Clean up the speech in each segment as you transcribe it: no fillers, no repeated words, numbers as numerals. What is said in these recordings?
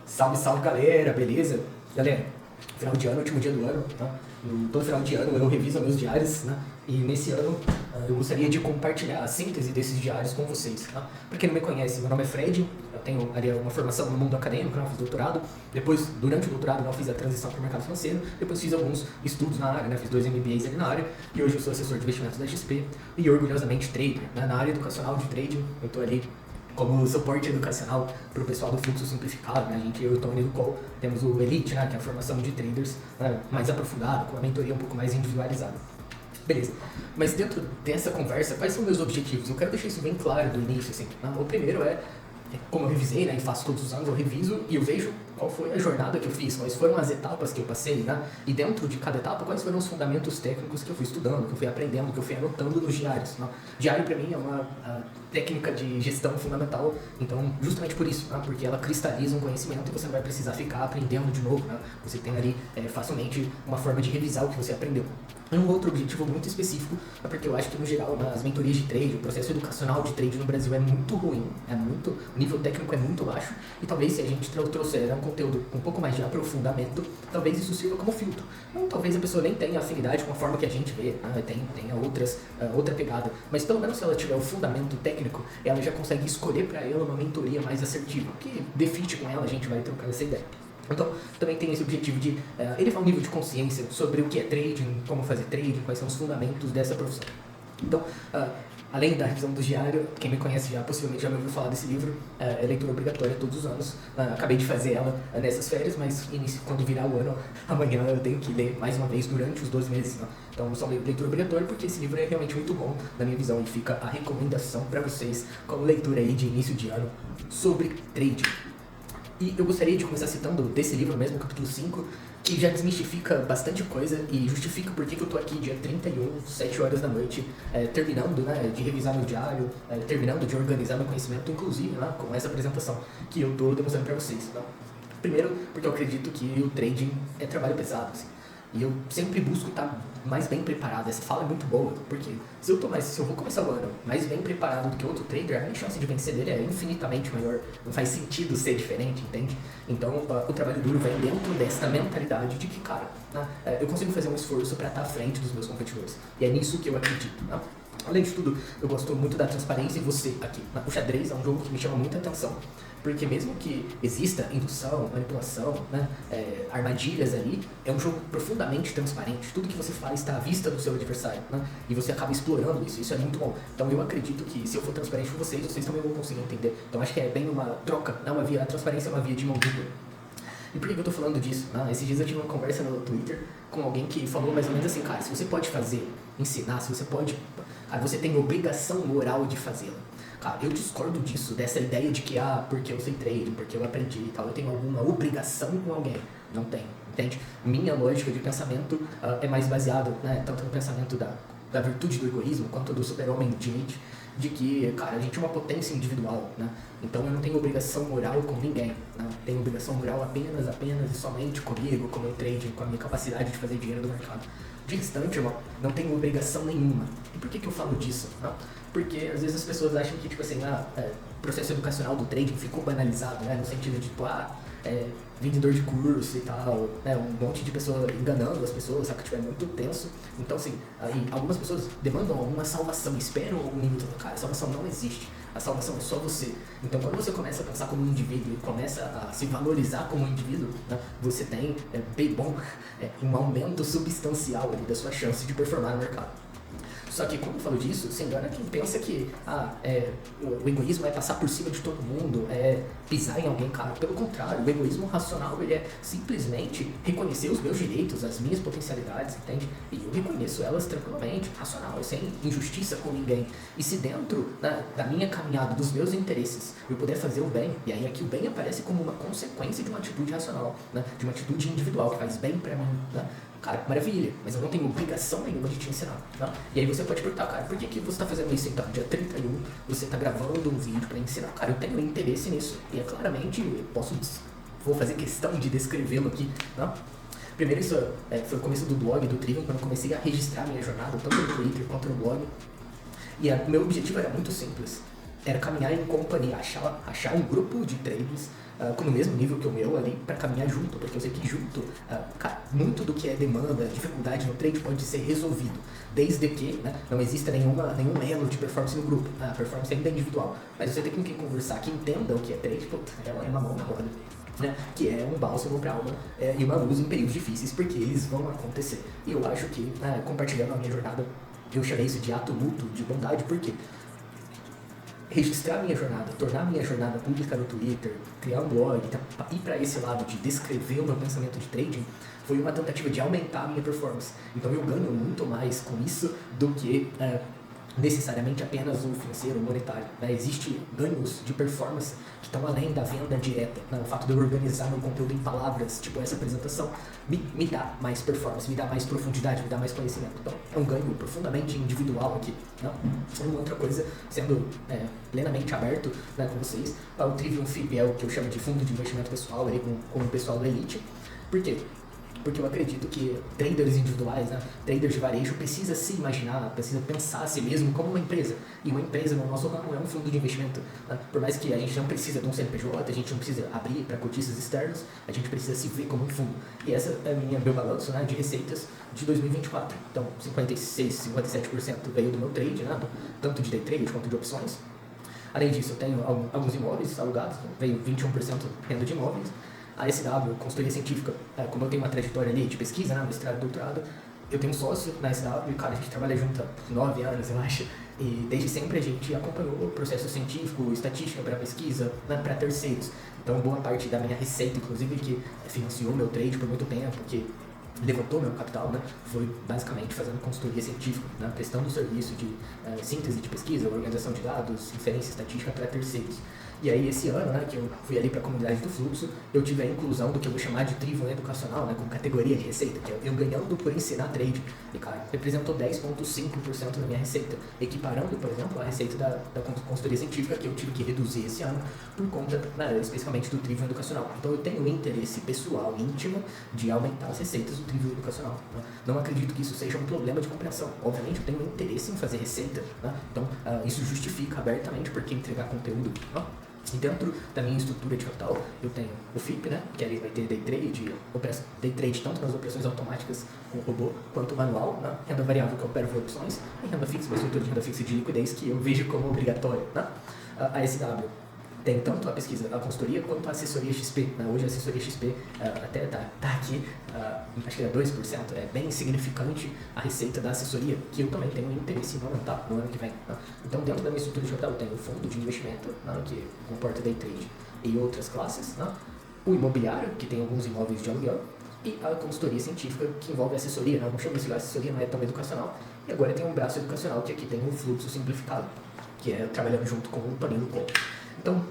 Salve, salve galera, beleza? Galera, final de ano, último dia do ano, tá? Todo final de ano eu reviso meus diários, né? E nesse ano eu gostaria de compartilhar a síntese desses diários com vocês, tá? Pra quem não me conhece, meu nome é Fred, eu tenho ali uma formação no mundo acadêmico, né? Eu fiz doutorado, depois, durante o doutorado, eu fiz a transição para o mercado financeiro, depois fiz alguns estudos na área, né? Fiz 2 MBAs ali na área, e hoje eu sou assessor de investimentos da XP e orgulhosamente trader, né? Na área educacional de trading, eu tô ali como suporte educacional para o pessoal do fluxo simplificado, né? Eu e o Tony do Cole temos o Elite, né? Que é a formação de traders, né? Mais aprofundada, com a mentoria um pouco mais individualizada. Beleza, mas dentro dessa conversa, quais são meus objetivos? Eu quero deixar isso bem claro do início, assim. Né? O primeiro é, como eu revisei, né? E faço todos os anos, eu reviso e eu vejo qual foi a jornada que eu fiz, quais foram as etapas que eu passei, né? E dentro de cada etapa, quais foram os fundamentos técnicos que eu fui estudando, que eu fui aprendendo, que eu fui anotando nos diários, né? Diário, para mim, é uma técnica de gestão fundamental, então, justamente por isso, né? Porque ela cristaliza um conhecimento e você não vai precisar ficar aprendendo de novo, né? Você tem ali, facilmente, uma forma de revisar o que você aprendeu. E um outro objetivo muito específico é porque eu acho que, no geral, nas mentorias de trade, o processo educacional de trade no Brasil é muito ruim, o nível técnico é muito baixo, e talvez se a gente trouxer um conteúdo com um pouco mais de aprofundamento, talvez isso sirva como filtro. Ou talvez a pessoa nem tenha afinidade com a forma que a gente vê, né? tenha outra pegada, mas pelo menos se ela tiver o fundamento técnico, ela já consegue escolher para ela uma mentoria mais assertiva, que defite com ela, a gente vai trocar essa ideia. Então, também tem esse objetivo de elevar o nível de consciência sobre o que é trading, como fazer trading, quais são os fundamentos dessa profissão. Então, além da revisão do diário, quem me conhece já possivelmente já me ouviu falar desse livro, é leitura obrigatória todos os anos. Acabei de fazer ela nessas férias, mas quando virar o ano, amanhã eu tenho que ler mais uma vez durante os 12 meses. Né? Então, só leitura obrigatória porque esse livro é realmente muito bom, na minha visão, e fica a recomendação para vocês como leitura aí de início de ano sobre trading. E eu gostaria de começar citando desse livro mesmo, capítulo 5, que já desmistifica bastante coisa e justifica por que eu tô aqui dia 31, 7 horas da noite, terminando, né, de revisar meu diário, terminando de organizar meu conhecimento, inclusive, né, com essa apresentação que eu tô demonstrando para vocês. Tá? Primeiro, porque eu acredito que o trading é trabalho pesado, assim. E eu sempre busco estar mais bem preparado. Essa fala é muito boa, porque se eu vou começar o ano mais bem preparado do que outro trader, a minha chance de vencer dele é infinitamente maior. Não faz sentido ser diferente, entende? Então, o trabalho duro vem dentro dessa mentalidade de que, cara, eu consigo fazer um esforço para estar à frente dos meus competidores. E é nisso que eu acredito, né? Além de tudo, eu gosto muito da transparência em você aqui. O xadrez é um jogo que me chama muita atenção, porque mesmo que exista indução, manipulação, né, armadilhas ali, é um jogo profundamente transparente. Tudo que você faz está à vista do seu adversário, né, e você acaba explorando isso é muito bom. Então eu acredito que se eu for transparente com vocês também vão conseguir entender. Então acho que é bem uma troca, né, a transparência é uma via de mão dupla. E por que eu tô falando disso? Esses dias eu tive uma conversa no Twitter com alguém que falou mais ou menos assim, cara, se você pode ensinar, se você pode, você tem obrigação moral de fazê-lo. Cara, eu discordo disso, dessa ideia de que, porque eu sei trading, porque eu aprendi e tal, eu tenho alguma obrigação com alguém. Não tenho, entende? Minha lógica de pensamento é mais baseada, né, tanto no pensamento da virtude do egoísmo, quanto do super-homem de Nietzsche, de que, cara, a gente é uma potência individual, né? Então eu não tenho obrigação moral com ninguém, né? Tenho obrigação moral apenas e somente comigo, com o meu trading, com a minha capacidade de fazer dinheiro do mercado. De restante, eu não tenho obrigação nenhuma. E por que eu falo disso? Né? Porque às vezes as pessoas acham que, tipo assim, o processo educacional do trading ficou banalizado, né? No sentido de, tipo, vendedor de curso e tal, né? Um monte de pessoas enganando as pessoas, sabe? Que tipo, é muito tenso. Então, assim, aí algumas pessoas demandam alguma salvação, esperam algum limite. Cara, a salvação não existe. A salvação é só você. Então, quando você começa a pensar como um indivíduo e começa a se valorizar como um indivíduo, né, você tem, bem bom, um aumento substancial ali da sua chance de performar no mercado. Só que quando eu falo disso, se engana quem pensa que o egoísmo é passar por cima de todo mundo, é pisar em alguém, cara. Pelo contrário, o egoísmo racional, ele é simplesmente reconhecer os meus direitos, as minhas potencialidades, entende? E eu reconheço elas tranquilamente, racional, sem injustiça com ninguém. E se dentro da minha caminhada, dos meus interesses, eu puder fazer o bem, e aí aqui o bem aparece como uma consequência de uma atitude racional, né? De uma atitude individual que faz bem pra mim, né? Cara, maravilha, mas eu não tenho obrigação nenhuma de te ensinar, tá? E aí você pode perguntar, cara, por que você tá fazendo isso então? Dia 31, você tá gravando um vídeo pra ensinar. Cara, eu tenho interesse nisso. E claramente, vou fazer questão de descrevê-lo aqui, tá? Primeiro, isso foi o começo do blog, do Trivium, quando eu comecei a registrar minha jornada, tanto no Twitter quanto no blog. E meu objetivo era muito simples. era caminhar em companhia, achar um grupo de traders com o mesmo nível que o meu ali para caminhar junto, porque eu sei que junto, cara, muito do que é demanda, dificuldade no trade pode ser resolvido, desde que, né, não exista nenhum elo de performance no grupo, a performance ainda é individual, mas você tem com quem conversar, que entenda o que é trade, puta, é uma mão na roda. Né, que é um bálsamo para a alma e uma luz em períodos difíceis, porque eles vão acontecer. E eu acho que, compartilhando a minha jornada, eu chamei isso de ato mútuo, de bondade, porque registrar minha jornada, tornar minha jornada pública no Twitter, criar um blog, ir para esse lado de descrever o meu pensamento de trading, foi uma tentativa de aumentar a minha performance. Então eu ganho muito mais com isso do que necessariamente apenas o financeiro, o monetário. Né? Existem ganhos de performance que estão além da venda direta. Né? O fato de eu organizar meu conteúdo em palavras, tipo essa apresentação, me dá mais performance, me dá mais profundidade, me dá mais conhecimento. Então é um ganho profundamente individual aqui. Né? Uma outra coisa, sendo plenamente aberto, né, com vocês, o Trivium FIP é o que eu chamo de fundo de investimento pessoal, ali, com o pessoal da Elite. Por quê? Porque eu acredito que traders individuais, né, traders de varejo, precisa se imaginar, precisa pensar a si mesmo como uma empresa. E uma empresa, no nosso ramo, é um fundo de investimento. Né? Por mais que a gente não precisa de um CNPJ, a gente não precisa abrir para cotistas externos, a gente precisa se ver como um fundo. E essa é meu balanço, né, de receitas de 2024. Então, 56, 57% veio do meu trade, né, tanto de day trade quanto de opções. Além disso, eu tenho alguns imóveis alugados, veio 21% renda de imóveis. A SW, consultoria científica, como eu tenho uma trajetória ali de pesquisa, né, mestrado e doutorado, eu tenho um sócio na SW e, cara, a gente trabalha junto há 9 anos, eu acho, e desde sempre a gente acompanhou o processo científico, estatística para pesquisa, né, para terceiros. Então, boa parte da minha receita, inclusive, que financiou meu trade por muito tempo, que levantou meu capital, né, foi basicamente fazendo consultoria científica, né, prestando serviço de síntese de pesquisa, organização de dados, inferência estatística para terceiros. E aí esse ano, né, que eu fui ali para a comunidade do fluxo, eu tive a inclusão do que eu vou chamar de Trivium educacional, né, com categoria de receita, que é eu ganhando por ensinar trade. E, cara, representou 10,5% da minha receita, equiparando, por exemplo, a receita da consultoria científica, que eu tive que reduzir esse ano por conta, né, especificamente do Trivium educacional. Então eu tenho um interesse pessoal, íntimo, de aumentar as receitas do Trivium educacional. Né? Não acredito que isso seja um problema de compreensão. Obviamente eu tenho um interesse em fazer receita, né? Então isso justifica abertamente porque entregar conteúdo. Né? E dentro da minha estrutura de capital, eu tenho o FIP, né, que ali vai ter day trade tanto nas operações automáticas com robô, quanto manual, né, renda variável que eu opero por opções, e renda fixa, uma estrutura de renda fixa de liquidez que eu vejo como obrigatória. Né. A SW tem tanto a pesquisa, a consultoria, quanto a assessoria XP. Né? Hoje a assessoria XP até tá aqui, acho que é 2%, é bem significante a receita da assessoria, que eu também tenho interesse em aumentar no ano que vem. Né? Então, dentro da minha estrutura de capital, eu tenho o fundo de investimento, né, que comporta day trade e outras classes, né? O imobiliário, que tem alguns imóveis de aluguel, e a consultoria científica, que envolve assessoria, né? Não chama isso de assessoria, não é tão educacional. E agora tem um braço educacional, que aqui tem um fluxo simplificado, que é trabalhando junto com o Toninho Couto. Então,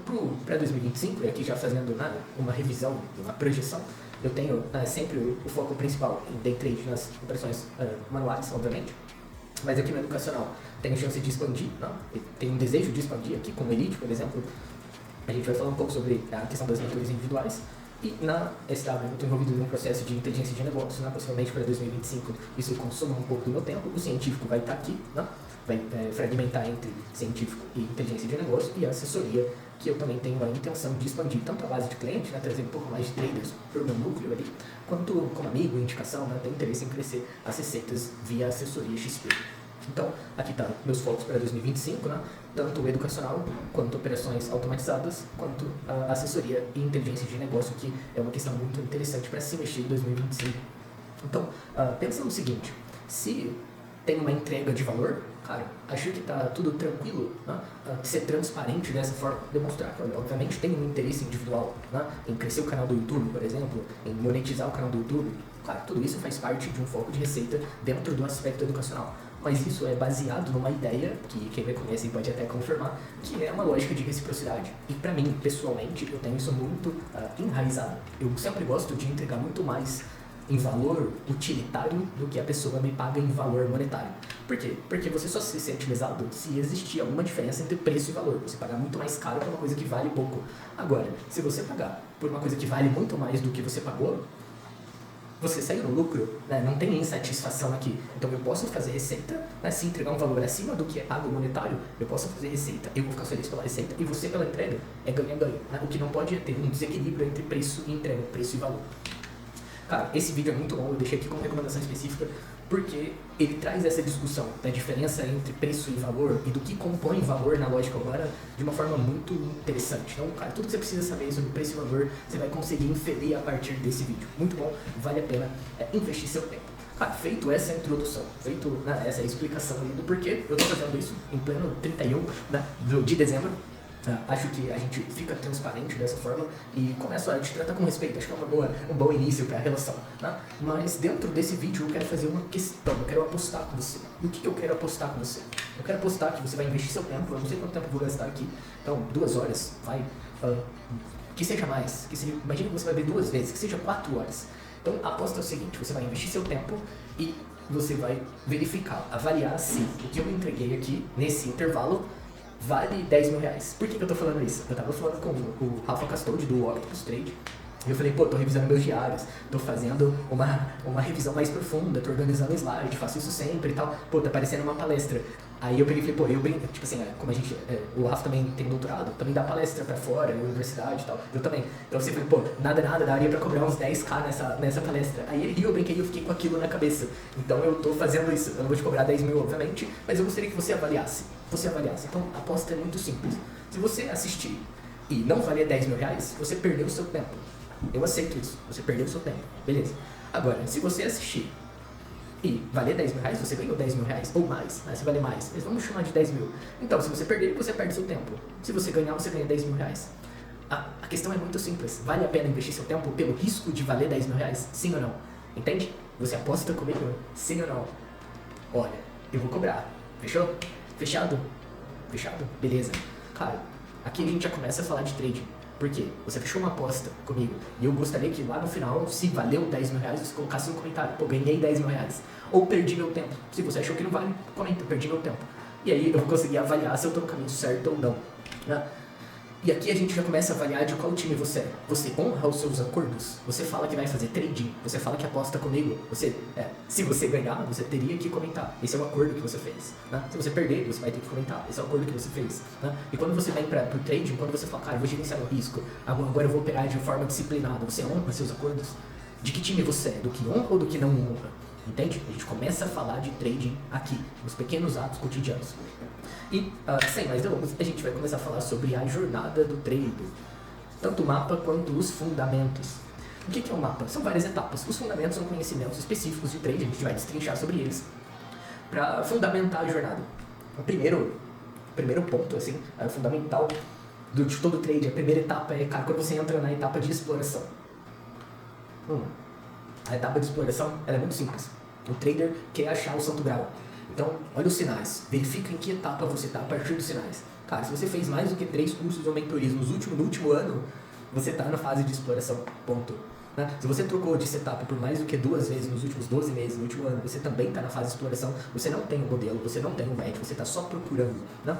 para 2025, e aqui já fazendo uma revisão, uma projeção, eu tenho sempre o foco principal em day trade nas operações manuais, obviamente, mas aqui no educacional tenho chance de expandir, não? Tenho um desejo de expandir aqui, como Elite, por exemplo. A gente vai falar um pouco sobre a questão das mentorias individuais. E na SW eu estou envolvido em um processo de inteligência de negócio, né? Possivelmente para 2025 isso consome um pouco do meu tempo. O científico vai estar aqui, né? Vai fragmentar entre científico e inteligência de negócio, e a assessoria, que eu também tenho a intenção de expandir tanto a base de cliente, né, trazer um pouco mais de traders para o meu núcleo ali, quanto como amigo, indicação, né, tenho interesse em crescer as receitas via assessoria XP. Então, aqui está meus focos para 2025, né, tanto o educacional, quanto operações automatizadas, quanto a assessoria e inteligência de negócio, que é uma questão muito interessante para se mexer em 2025. Então, pensa no seguinte, se tem uma entrega de valor, cara, acho que tá tudo tranquilo, né? Ser transparente dessa forma, demonstrar que, obviamente, tem um interesse individual, né? Em crescer o canal do YouTube, por exemplo, em monetizar o canal do YouTube. Claro, tudo isso faz parte de um foco de receita dentro do aspecto educacional. Mas isso é baseado numa ideia, que quem me conhece pode até confirmar, que é uma lógica de reciprocidade. E para mim, pessoalmente, eu tenho isso muito enraizado. Eu sempre gosto de entregar muito mais em valor utilitário do que a pessoa me paga em valor monetário. Por quê? Porque você só se sente lesado se existir alguma diferença entre preço e valor. Você pagar muito mais caro por uma coisa que vale pouco. Agora, se você pagar por uma coisa que vale muito mais do que você pagou, você sair no lucro, né? Não tem insatisfação aqui. Então eu posso fazer receita, né? Se entregar um valor acima do que é pago monetário, eu posso fazer receita. Eu vou ficar feliz pela receita e você pela entrega. É ganha-ganha. Né? O que não pode é ter um desequilíbrio entre preço e entrega, preço e valor. Cara, esse vídeo é muito bom, eu deixei aqui como recomendação específica, porque ele traz essa discussão da diferença entre preço e valor e do que compõe valor na lógica agora de uma forma muito interessante. Então, cara, tudo que você precisa saber sobre preço e valor, você vai conseguir inferir a partir desse vídeo. Muito bom, vale a pena investir seu tempo. Cara, feito essa introdução, feito essa explicação aí do porquê eu tô fazendo isso em pleno 31 de dezembro, acho que a gente fica transparente dessa forma e começa a te tratar com respeito. Acho que é um bom início para a relação. Né? Mas dentro desse vídeo eu quero fazer uma questão, eu quero apostar com você. E o que eu quero apostar com você? Eu quero apostar que você vai investir seu tempo, eu não sei quanto tempo eu vou gastar aqui. Então, 2 horas, vai. Que seja mais, imagina que você vai ver 2 vezes, que seja 4 horas. Então, a aposta é o seguinte, você vai investir seu tempo e você vai verificar, avaliar se o que eu entreguei aqui, nesse intervalo, vale 10 mil reais. Por que eu tô falando isso? Eu tava falando com o Rafa Castoldi do Octopus Trade. E eu falei, pô, tô revisando meus diários, tô fazendo uma revisão mais profunda, tô organizando slide, faço isso sempre e tal. Pô, tá parecendo uma palestra. Aí eu peguei e falei, pô, tipo assim, como a gente, o Rafa também tem doutorado, também dá palestra pra fora, universidade e tal, eu também. Então você falei, pô, nada, daria pra cobrar uns 10k nessa palestra. Aí ele riu, eu brinquei e eu fiquei com aquilo na cabeça. Então eu tô fazendo isso, eu não vou te cobrar 10 mil, obviamente, mas eu gostaria que você avaliasse. Então a aposta é muito simples. Se você assistir e não valer 10 mil reais, você perdeu o seu tempo. Eu aceito isso, você perdeu o seu tempo, beleza. Agora, se você assistir e valer 10 mil reais, você ganhou 10 mil reais ou mais, né? Se vale mais, mas vamos chamar de 10 mil. Então, se você perder, você perde seu tempo. Se você ganhar, você ganha 10 mil reais. A questão é muito simples. Vale a pena investir seu tempo pelo risco de valer 10 mil reais? Sim ou não? Entende? Você aposta comigo? Sim ou não? Olha, eu vou cobrar. Fechou? Fechado? Fechado? Beleza. Cara, aqui a gente já começa a falar de trading. Por quê? Você fechou uma aposta comigo e eu gostaria que lá no final, se valeu 10 mil reais, você colocasse um comentário. Pô, ganhei 10 mil reais. Ou perdi meu tempo. Se você achou que não vale, comenta, perdi meu tempo. E aí eu vou conseguir avaliar se eu tô no caminho certo ou não. Né? E aqui a gente já começa a avaliar de qual time você é. Você honra os seus acordos? Você fala que vai fazer trading? Você fala que aposta comigo? Se você ganhar, você teria que comentar. Esse é o acordo que você fez. Né? Se você perder, você vai ter que comentar. Esse é o acordo que você fez. Né? E quando você vem pro trading, quando você fala, cara, eu vou gerenciar meu risco, agora eu vou operar de forma disciplinada, você honra seus acordos? De que time você é? Do que honra ou do que não honra? Entende? A gente começa a falar de trading aqui, nos pequenos atos cotidianos. E, sem mais delongas, a gente vai começar a falar sobre a jornada do trader. Tanto o mapa quanto os fundamentos. O que é um mapa? São várias etapas. Os fundamentos são conhecimentos específicos de trading, a gente vai destrinchar sobre eles para fundamentar a jornada. O primeiro ponto, assim, fundamental de todo trade, a primeira etapa é, cara, quando você entra na etapa de exploração. A etapa de exploração ela é muito simples. O trader quer achar o santo grau. Então, olha os sinais. Verifica em que etapa você está a partir dos sinais. Cara, se você fez mais do que 3 cursos ou mentorias no último ano, você está na fase de exploração. Ponto. Né? Se você trocou de setup por mais do que 2 vezes nos últimos 12 meses, no último ano, você também está na fase de exploração. Você não tem um modelo, você não tem um método, você está só procurando. Né?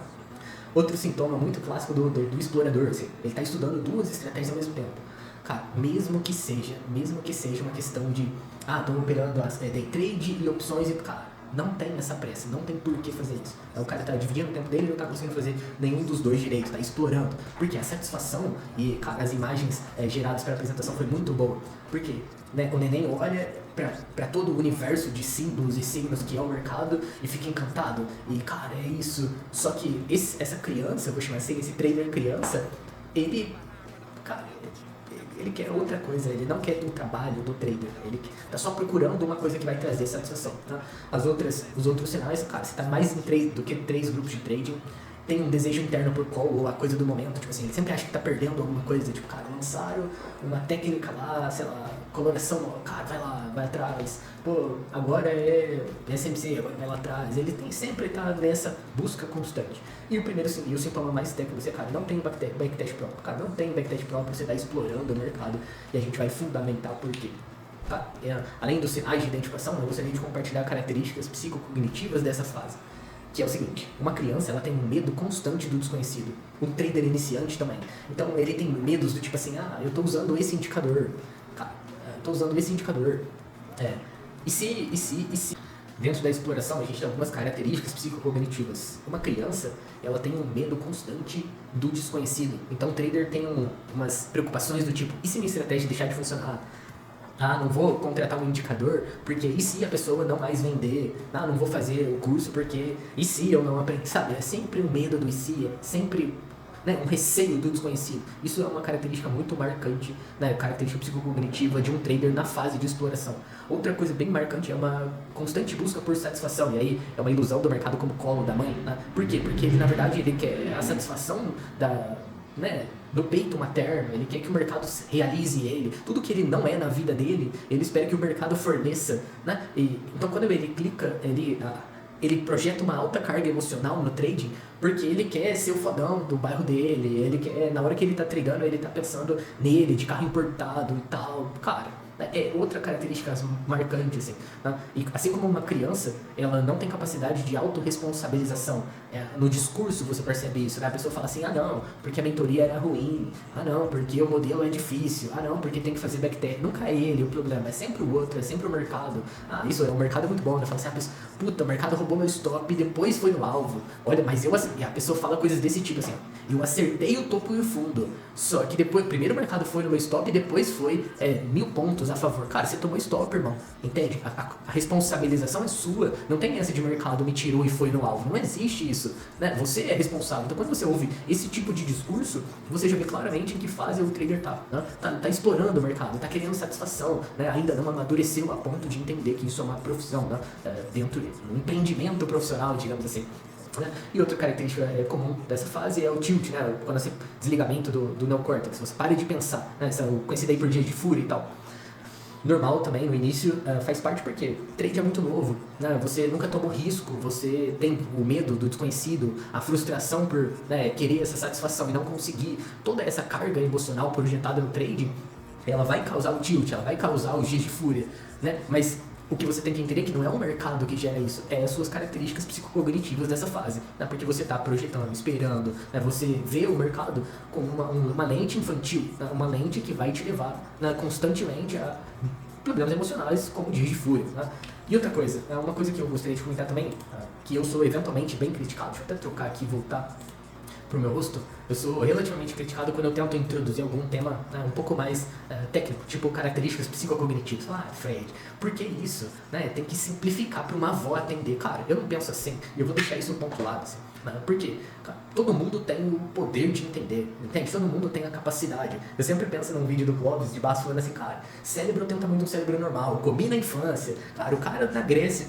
Outro sintoma muito clássico do explorador, assim, ele está estudando 2 estratégias ao mesmo tempo. Cara, mesmo que seja uma questão de, estou operando day trade e opções e, cara, não tem essa pressa, não tem por que fazer isso. O cara tá dividindo o tempo dele e não tá conseguindo fazer nenhum dos dois direitos, tá explorando. Porque a satisfação e, cara, as imagens geradas para a apresentação foi muito boa. Por quê? Né? O neném olha para todo o universo de símbolos e signos que é o mercado e fica encantado. E, cara, é isso. Só que essa criança, eu vou chamar assim, esse trader criança, ele, cara, ele quer outra coisa, ele não quer do trabalho do trader, ele tá só procurando uma coisa que vai trazer satisfação. Tá? Os outros sinais, cara, você tá mais em 3 do que 3 grupos de trading, tem um desejo interno por call ou a coisa do momento, tipo assim, ele sempre acha que tá perdendo alguma coisa, tipo, cara, lançaram uma técnica lá, sei lá, coloração, cara, vai lá, vai atrás, pô, agora é SMC, agora vai lá atrás, ele sempre tá nessa busca constante. E o sintoma mais técnico, você, cara, não tem backtest próprio, cara, não tem backtest próprio, você tá explorando o mercado e a gente vai fundamentar por quê. Tá? Além dos sinais de identificação, eu gostaria de compartilhar características psicocognitivas dessa fase. Que é o seguinte, uma criança ela tem um medo constante do desconhecido. Um trader iniciante também. Então ele tem medos do tipo assim, eu tô usando esse indicador. Cara, eu tô usando esse indicador. É. E se dentro da exploração a gente tem algumas características psicocognitivas. Uma criança, ela tem um medo constante do desconhecido. Então o trader tem umas preocupações do tipo, e se minha estratégia deixar de funcionar? Ah, não vou contratar um indicador, porque e se a pessoa não mais vender? Ah, não vou fazer o curso porque e se eu não aprender? Sabe, é sempre um medo do e se, é sempre, né, um receio do desconhecido. Isso é uma característica muito marcante, né, característica psicocognitiva de um trader na fase de exploração. Outra coisa bem marcante é uma constante busca por satisfação, e aí é uma ilusão do mercado como colo da mãe, né? Por quê? Porque ele, na verdade, ele quer a satisfação do peito materno, ele quer que o mercado realize ele, tudo que ele não é na vida dele, ele espera que o mercado forneça, né? Então quando ele clica, ele projeta uma alta carga emocional no trading, porque ele quer ser o fodão do bairro dele, ele quer, na hora que ele tá tradando, ele tá pensando nele, de carro importado e tal, cara. É outra característica marcante, assim, né? E assim como uma criança, ela não tem capacidade de autorresponsabilização. No discurso você percebe isso, né? A pessoa fala assim, ah não, porque a mentoria era ruim, ah não, porque o modelo é difícil, ah não, porque tem que fazer backtest. Nunca é ele o problema, é sempre o outro, é sempre o mercado. Ah, isso é, o mercado é muito bom, né? Fala assim, a pessoa, puta, o mercado roubou meu stop e depois foi no alvo. Olha, mas e a pessoa fala coisas desse tipo assim, eu acertei o topo e o fundo, só que depois, primeiro o mercado foi no meu stop e depois foi 1000 pontos a favor. Cara, você tomou stop, irmão, entende? A responsabilização é sua, não tem essa de mercado me tirou e foi no alvo, não existe isso, né? Você é responsável. Então quando você ouve esse tipo de discurso, você já vê claramente em que fase o trader tá, né? Tá explorando o mercado, tá querendo satisfação, né? Ainda não amadureceu a ponto de entender que isso é uma profissão, né? Dentro de um empreendimento profissional, digamos assim. E outra característica comum dessa fase é o tilt, né? Quando você desligamento do neocórtex, você para de pensar, né? Conhecido aí por dia de fúria e tal. Normal também no início, faz parte porque trade é muito novo, né? Você nunca tomou risco, você tem o medo do desconhecido, a frustração por, né, querer essa satisfação e não conseguir, toda essa carga emocional projetada no trade, ela vai causar o tilt, ela vai causar os dias de fúria, né? Mas o que você tem que entender é que não é o mercado que gera isso, é as suas características psicocognitivas dessa fase, né? Porque você está projetando, esperando, né? Você vê o mercado com uma lente infantil, né? Uma lente que vai te levar, né, constantemente a problemas emocionais como dias de fúria, né? E outra coisa, uma coisa que eu gostaria de comentar também, que eu sou eventualmente bem criticado, deixa eu até trocar aqui e voltar pro meu rosto, eu sou relativamente criticado quando eu tento introduzir algum tema, né, um pouco mais técnico, tipo características psicocognitivas. Fred, por que isso? Né, tem que simplificar para uma avó atender. Cara, eu não penso assim, e eu vou deixar isso pontuado assim. Né, porque cara, todo mundo tem o poder de entender, entende? Todo mundo tem a capacidade. Eu sempre penso num vídeo do Clóvis de Baixo falando assim, cara, cérebro tenta muito um cérebro normal, comi na infância. Cara, o cara na Grécia,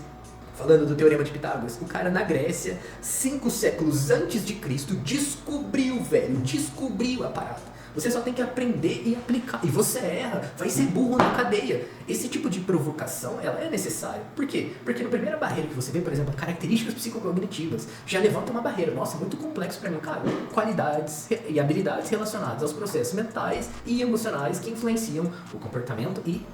falando do Teorema de Pitágoras, o cara na Grécia, 5 séculos antes de Cristo, descobriu a parada. Você só tem que aprender e aplicar. E você erra, vai ser burro na cadeia. Esse tipo de provocação, ela é necessária. Por quê? Porque na primeira barreira que você vê, por exemplo, características psicocognitivas, já levanta uma barreira. Nossa, muito complexo pra mim, cara. Qualidades e habilidades relacionadas aos processos mentais e emocionais que influenciam o comportamento e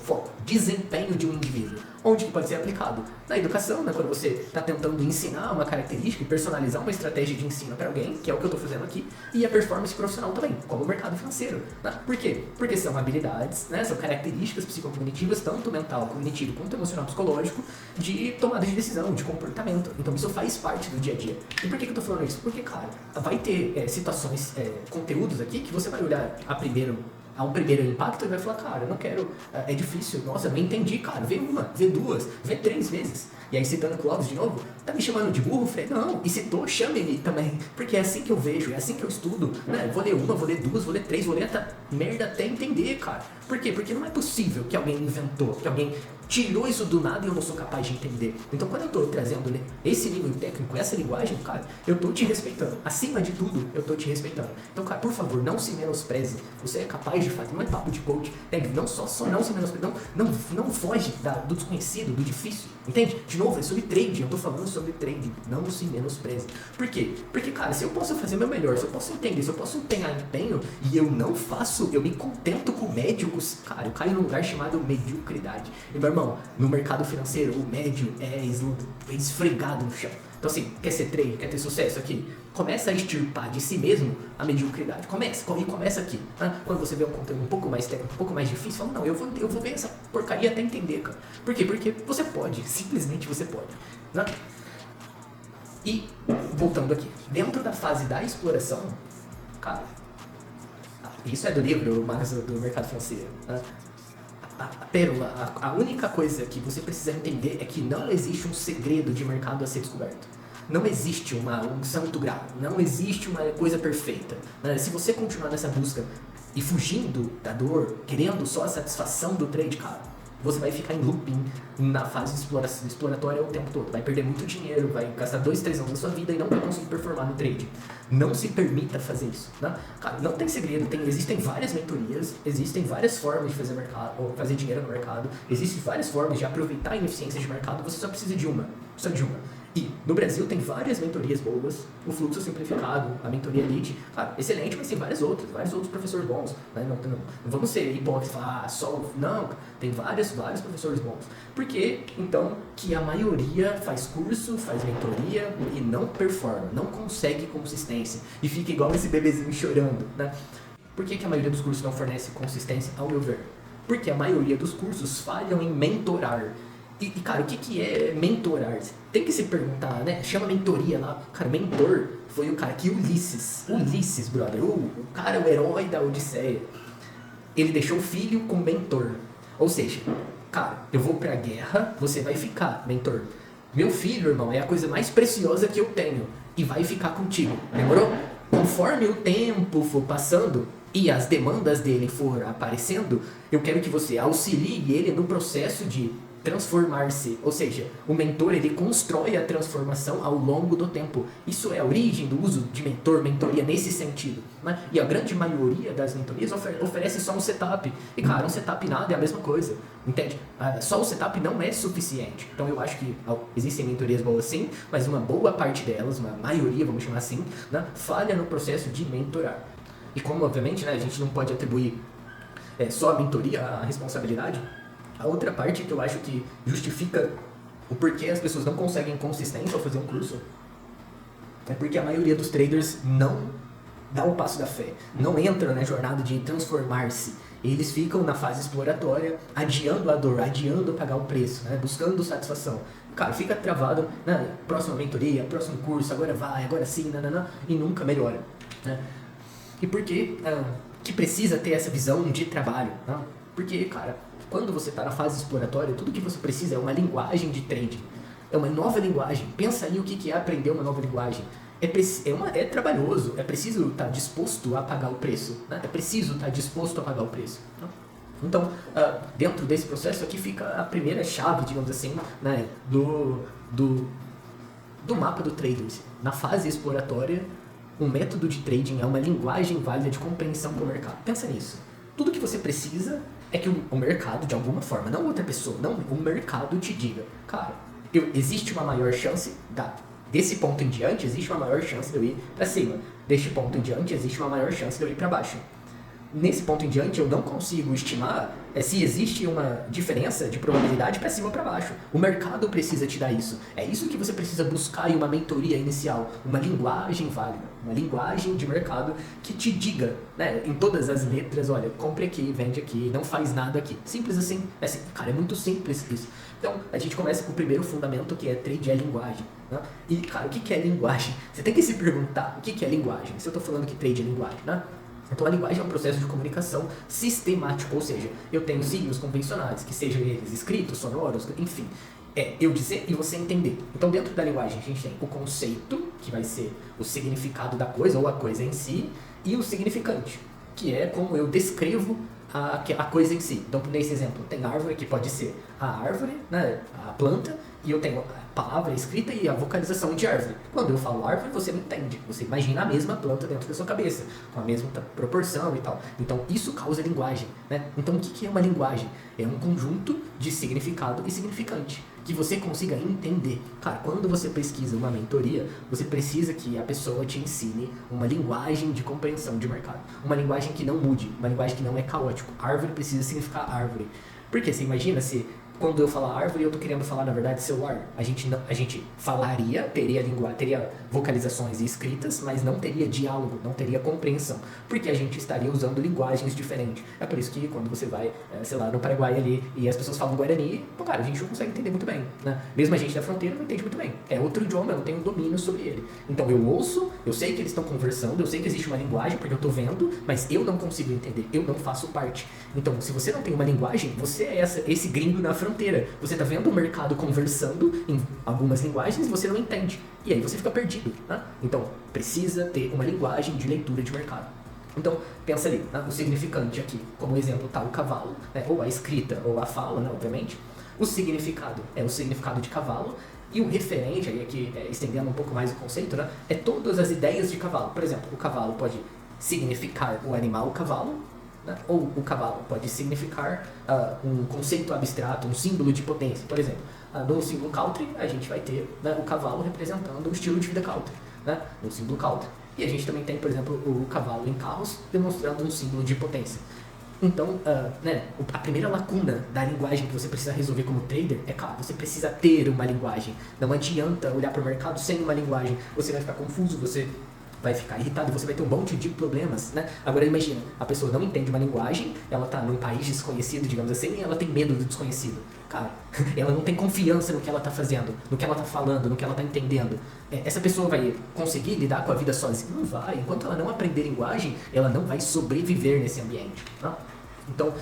foco, desempenho de um indivíduo. Onde que pode ser aplicado? Na educação, né? Quando você está tentando ensinar uma característica e personalizar uma estratégia de ensino para alguém, que é o que eu estou fazendo aqui, e a performance profissional também, como o mercado financeiro. Né? Por quê? Porque são habilidades, né? São características psicocognitivas, tanto mental, cognitivo, quanto emocional, psicológico, de tomada de decisão, de comportamento. Então isso faz parte do dia a dia. E por que eu estou falando isso? Porque, cara, vai ter situações, conteúdos aqui que você vai olhar a um primeiro impacto e vai falar, cara, eu não quero, é difícil, nossa, eu não entendi, cara, vê uma, vê duas, vê 3 vezes. E aí citando o Clóvis de novo, tá me chamando de burro, Fred? Não, e citou, chame-me também, porque é assim que eu vejo, é assim que eu estudo, né? Vou ler uma, vou ler duas, vou ler 3, vou ler merda até entender, cara. Por quê? Porque não é possível que alguém inventou, que alguém tirou isso do nada e eu não sou capaz de entender. Então quando eu tô trazendo esse nível técnico, essa linguagem, cara, eu tô te respeitando. Acima de tudo, eu tô te respeitando. Então, cara, por favor, não se menospreze. Você é capaz de fazer, não é papo de coach, não só não se menospreze, não foge do desconhecido, do difícil, entende? De novo, é sobre trading, eu tô falando sobre trading, não se menospreze. Por quê? Porque, cara, se eu posso fazer meu melhor, se eu posso entender, se eu posso empenhar empenho e eu não faço, eu me contento com médicos, cara, eu caio num lugar chamado mediocridade. E, meu irmão, no mercado financeiro, o médio é esfregado no chão. Então assim, quer ser trader, quer ter sucesso aqui? Começa a extirpar de si mesmo a mediocridade. Começa aqui. Tá? Quando você vê um conteúdo um pouco mais técnico, um pouco mais difícil, fala, não, eu vou ver essa porcaria até entender, cara. Por quê? Porque você pode, simplesmente você pode. Né? E, voltando aqui, dentro da fase da exploração, cara, isso é do livro Marcos do Mercado Financeiro. Né? A pérola, a única coisa que você precisa entender é que não existe um segredo de mercado a ser descoberto. Não existe um santo grau, não existe uma coisa perfeita. Né? Se você continuar nessa busca e fugindo da dor, querendo só a satisfação do trade, cara, você vai ficar em looping na fase exploratória o tempo todo. Vai perder muito dinheiro, vai gastar 2, 3 anos da sua vida e não vai conseguir performar no trade. Não se permita fazer isso. Né? Cara, não tem segredo, existem várias mentorias, existem várias formas de fazer mercado, ou fazer dinheiro no mercado, existem várias formas de aproveitar a ineficiência de mercado, você só precisa de uma. Só de uma. E no Brasil tem várias mentorias boas, o Fluxo Simplificado, a mentoria Elite, excelente, mas tem vários outros professores bons. Né? Não vamos ser hipócritas e falar, não, tem vários professores bons. Por que, então, que a maioria faz curso, faz mentoria e não performa, não consegue consistência e fica igual esse bebezinho chorando? Né? Por que a maioria dos cursos não fornece consistência, ao meu ver? Porque a maioria dos cursos falham em mentorar. E cara, o que é mentorar? Tem que se perguntar, né? Chama mentoria lá. Cara, mentor foi o cara que Ulisses, brother, o cara, o herói da Odisseia, ele deixou o filho com mentor. Ou seja, cara, eu vou pra guerra, você vai ficar, mentor. Meu filho, irmão, é a coisa mais preciosa que eu tenho e vai ficar contigo, demorou? Conforme o tempo for passando e as demandas dele for aparecendo, eu quero que você auxilie ele no processo de transformar-se, ou seja, o mentor ele constrói a transformação ao longo do tempo. Isso é a origem do uso de mentoria nesse sentido, né? E a grande maioria das mentorias oferece só um setup, e cara, um setup nada é a mesma coisa, entende? Só o setup não é suficiente. Então eu acho que existem mentorias boas sim, mas uma boa parte delas, uma maioria, vamos chamar assim, né, falha no processo de mentorar. E como obviamente, né, a gente não pode atribuir só a mentoria a responsabilidade, a outra parte que eu acho que justifica o porquê as pessoas não conseguem consistência ao fazer um curso é porque a maioria dos traders não dá o passo da fé, não entra na jornada de transformar-se. Eles ficam na fase exploratória, adiando a dor, adiando pagar o preço, né? Buscando satisfação. Cara, fica travado na próxima mentoria, próximo curso, agora vai, agora sim, nananã, e nunca melhora. Né? E por que precisa ter essa visão de trabalho? Né? Porque, cara, quando você está na fase exploratória, tudo que você precisa é uma linguagem de trading. É uma nova linguagem. Pensa aí o que é aprender uma nova linguagem. É trabalhoso. É preciso estar disposto a pagar o preço. Né? É preciso estar disposto a pagar o preço. Então, dentro desse processo aqui fica a primeira chave, digamos assim, né, do mapa do trader. Na fase exploratória, um método de trading é uma linguagem válida de compreensão com o mercado. Pensa nisso. Tudo que você precisa é que o mercado, de alguma forma, não outra pessoa, não o mercado te diga, cara, existe uma maior chance desse ponto em diante, existe uma maior chance de eu ir para cima. Deste ponto em diante, existe uma maior chance de eu ir para baixo. Nesse ponto em diante, eu não consigo estimar se existe uma diferença de probabilidade para cima ou para baixo. O mercado precisa te dar isso. É isso que você precisa buscar em uma mentoria inicial. Uma linguagem válida, uma linguagem de mercado que te diga, né, em todas as letras, olha, compre aqui, vende aqui, não faz nada aqui. Simples assim. Cara, é muito simples isso. Então, a gente começa com o primeiro fundamento, que é trade é linguagem. Né? E, cara, o que é linguagem? Você tem que se perguntar o que é linguagem. Se eu estou falando que trade é linguagem, né? Então a linguagem é um processo de comunicação sistemático, ou seja, eu tenho signos convencionais, que sejam eles escritos, sonoros, enfim, eu dizer e você entender. Então dentro da linguagem a gente tem o conceito, que vai ser o significado da coisa, ou a coisa em si, e o significante, que é como eu descrevo a coisa em si. Então nesse exemplo tem árvore, que pode ser a árvore, né, a planta, e eu tenho a palavra escrita e a vocalização de árvore. Quando eu falo árvore, você não entende. Você imagina a mesma planta dentro da sua cabeça, com a mesma proporção e tal. Então, isso causa linguagem, né? Então, o que é uma linguagem? É um conjunto de significado e significante, que você consiga entender. Cara, quando você pesquisa uma mentoria, você precisa que a pessoa te ensine uma linguagem de compreensão de mercado. Uma linguagem que não mude, uma linguagem que não é caótico. Árvore precisa significar árvore. Porque você imagina se Quando eu falar árvore, eu tô querendo falar, na verdade, celular. A gente falaria, teria vocalizações e escritas, mas não teria diálogo, não teria compreensão, porque a gente estaria usando linguagens diferentes. É por isso que quando você vai, sei lá, no Paraguai ali, e as pessoas falam Guarani, pô, cara, a gente não consegue entender muito bem, né? Mesmo a gente da fronteira não entende muito bem. É outro idioma, eu não tenho domínio sobre ele. Então eu ouço, eu sei que eles estão conversando, eu sei que existe uma linguagem, porque eu tô vendo, mas eu não consigo entender, eu não faço parte. Então, se você não tem uma linguagem, você é esse gringo na fronteira. Você tá vendo o mercado conversando em algumas linguagens e você não entende. E aí você fica perdido, né? Então, precisa ter uma linguagem de leitura de mercado. Então, pensa ali, né? O significante aqui, como exemplo, tá o cavalo, né? Ou a escrita, ou a fala, né? Obviamente. O significado é o significado de cavalo. E o referente, aí aqui estendendo um pouco mais o conceito, né? É todas as ideias de cavalo. Por exemplo, o cavalo pode significar o animal cavalo, né? Ou o cavalo pode significar um conceito abstrato, um símbolo de potência. Por exemplo, no símbolo country, a gente vai ter, né, o cavalo representando o estilo de vida country, né? No símbolo country. E a gente também tem, por exemplo, o cavalo em carros demonstrando um símbolo de potência. Então, né, a primeira lacuna da linguagem que você precisa resolver como trader é, claro, você precisa ter uma linguagem. Não adianta olhar para o mercado sem uma linguagem. Você vai ficar confuso, você vai ficar irritado, você vai ter um monte de problemas, né? Agora imagina, a pessoa não entende uma linguagem, ela tá num país desconhecido, digamos assim, e ela tem medo do desconhecido. Cara, ela não tem confiança no que ela tá fazendo, no que ela tá falando, no que ela tá entendendo. Essa pessoa vai conseguir lidar com a vida sozinha? Não vai. Enquanto ela não aprender linguagem, ela não vai sobreviver nesse ambiente, né? Então,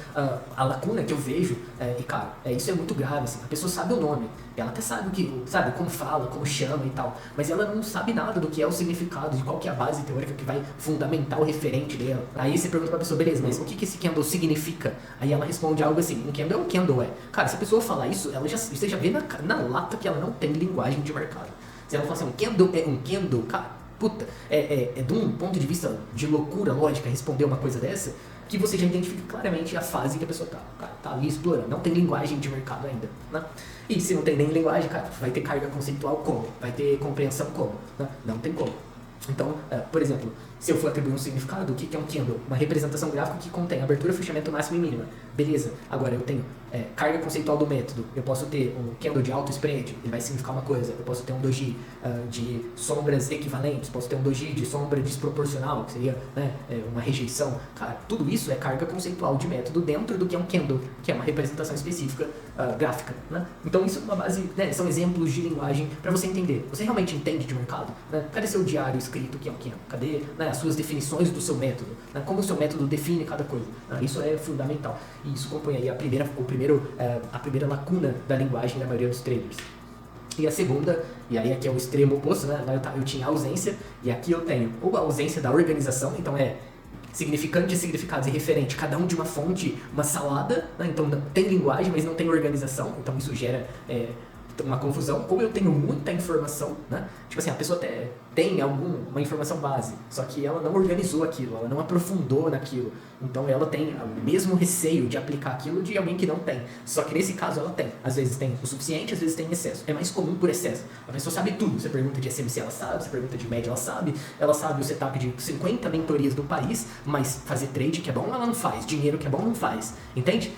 a lacuna que eu vejo, e cara, isso é muito grave, assim, a pessoa sabe o nome, ela até sabe sabe como fala, como chama e tal, mas ela não sabe nada do que é o significado, de qual que é a base teórica que vai fundamentar o referente dela. Aí você pergunta pra pessoa, beleza, mas o que esse candle significa? Aí ela responde algo assim, um candle é um candle, Cara, se a pessoa falar isso, você já vê na lata que ela não tem linguagem de mercado. Se ela falar assim, um candle é um candle, cara, puta, de um ponto de vista de loucura lógica responder uma coisa dessa, que você já identifica claramente a fase que a pessoa tá ali explorando. Não tem linguagem de mercado ainda, né? E se não tem nem linguagem, cara, vai ter carga conceitual como? Vai ter compreensão como? Né? Não tem como. Então, por exemplo, se eu for atribuir um significado, o que é um candle? Uma representação gráfica que contém abertura, fechamento máximo e mínima. Beleza, agora eu tenho carga conceitual do método. Eu posso ter um candle de alto spread, ele vai significar uma coisa. Eu posso ter um doji de sombras equivalentes, posso ter um doji de sombra desproporcional, que seria, né, uma rejeição. Cara, tudo isso é carga conceitual de método dentro do que é um candle, que é uma representação específica gráfica, né? Então isso é uma base, né, são exemplos de linguagem para você entender. Você realmente entende de mercado? Né? Cadê seu diário escrito que é um candle? Cadê, né, as suas definições do seu método? Né? Como o seu método define cada coisa? Isso é fundamental. E isso compõe aí a primeira lacuna da linguagem da maioria dos traders. E a segunda, e aí aqui é o extremo oposto, né? Eu tinha ausência, e aqui eu tenho ou a ausência da organização, então significante, significados e referente, cada um de uma fonte, uma salada, né? Então tem linguagem, mas não tem organização, então isso gera uma confusão. Como eu tenho muita informação, né? Tipo assim, a pessoa até tem uma informação base, só que ela não organizou aquilo, ela não aprofundou naquilo. Então ela tem o mesmo receio de aplicar aquilo de alguém que não tem. Só que nesse caso ela tem. Às vezes tem o suficiente, às vezes tem excesso. É mais comum por excesso. A pessoa sabe tudo. Você pergunta de SMC, ela sabe. Você pergunta de média, ela sabe o setup de 50 mentorias do país, mas fazer trade que é bom, ela não faz. Dinheiro que é bom, não faz. Entende?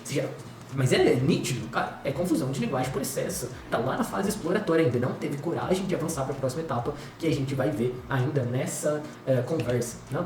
Mas é nítido, cara, é confusão de linguagem por excesso. Tá lá na fase exploratória ainda, não teve coragem de avançar para a próxima etapa, que a gente vai ver ainda nessa conversa, não?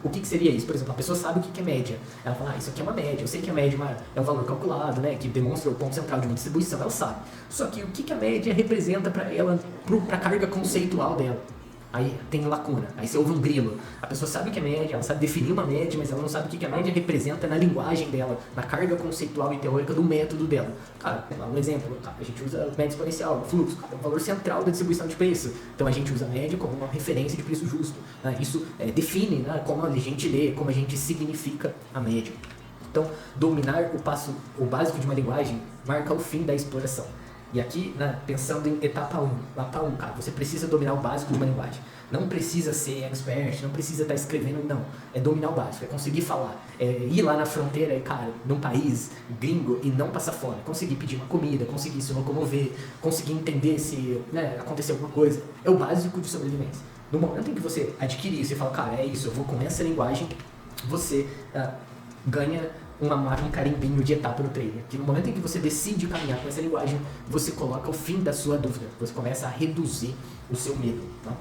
O que seria isso? Por exemplo, a pessoa sabe o que é média. Ela fala, isso aqui é uma média, eu sei que a média é um valor calculado, né, que demonstra o ponto central de uma distribuição, ela sabe. Só que o que a média representa para ela, para a carga conceitual dela? Aí tem lacuna, aí você ouve um grilo. A pessoa sabe o que é média, ela sabe definir uma média, mas ela não sabe o que a média representa na linguagem dela, na carga conceitual e teórica do método dela. Cara, um exemplo, a gente usa média exponencial, fluxo, é o valor central da distribuição de preço. Então a gente usa a média como uma referência de preço justo. Né? Isso define, né, como a gente lê, como a gente significa a média. Então, dominar o básico de uma linguagem marca o fim da exploração. E aqui, né, pensando em etapa 1, cara, você precisa dominar o básico de uma linguagem. Não precisa ser expert, não precisa estar escrevendo, não. É dominar o básico, é conseguir falar. Ir lá na fronteira, cara, num país gringo e não passar fome. Conseguir pedir uma comida, conseguir se locomover, conseguir entender se, né, aconteceu alguma coisa. É o básico de sobrevivência. No momento em que você adquirir isso e fala, cara, é isso, eu vou com essa linguagem, você ganha um carimbinho de etapa no trader. Que no momento em que você decide caminhar com essa linguagem, você coloca o fim da sua dúvida. Você começa a reduzir o seu medo. Tá?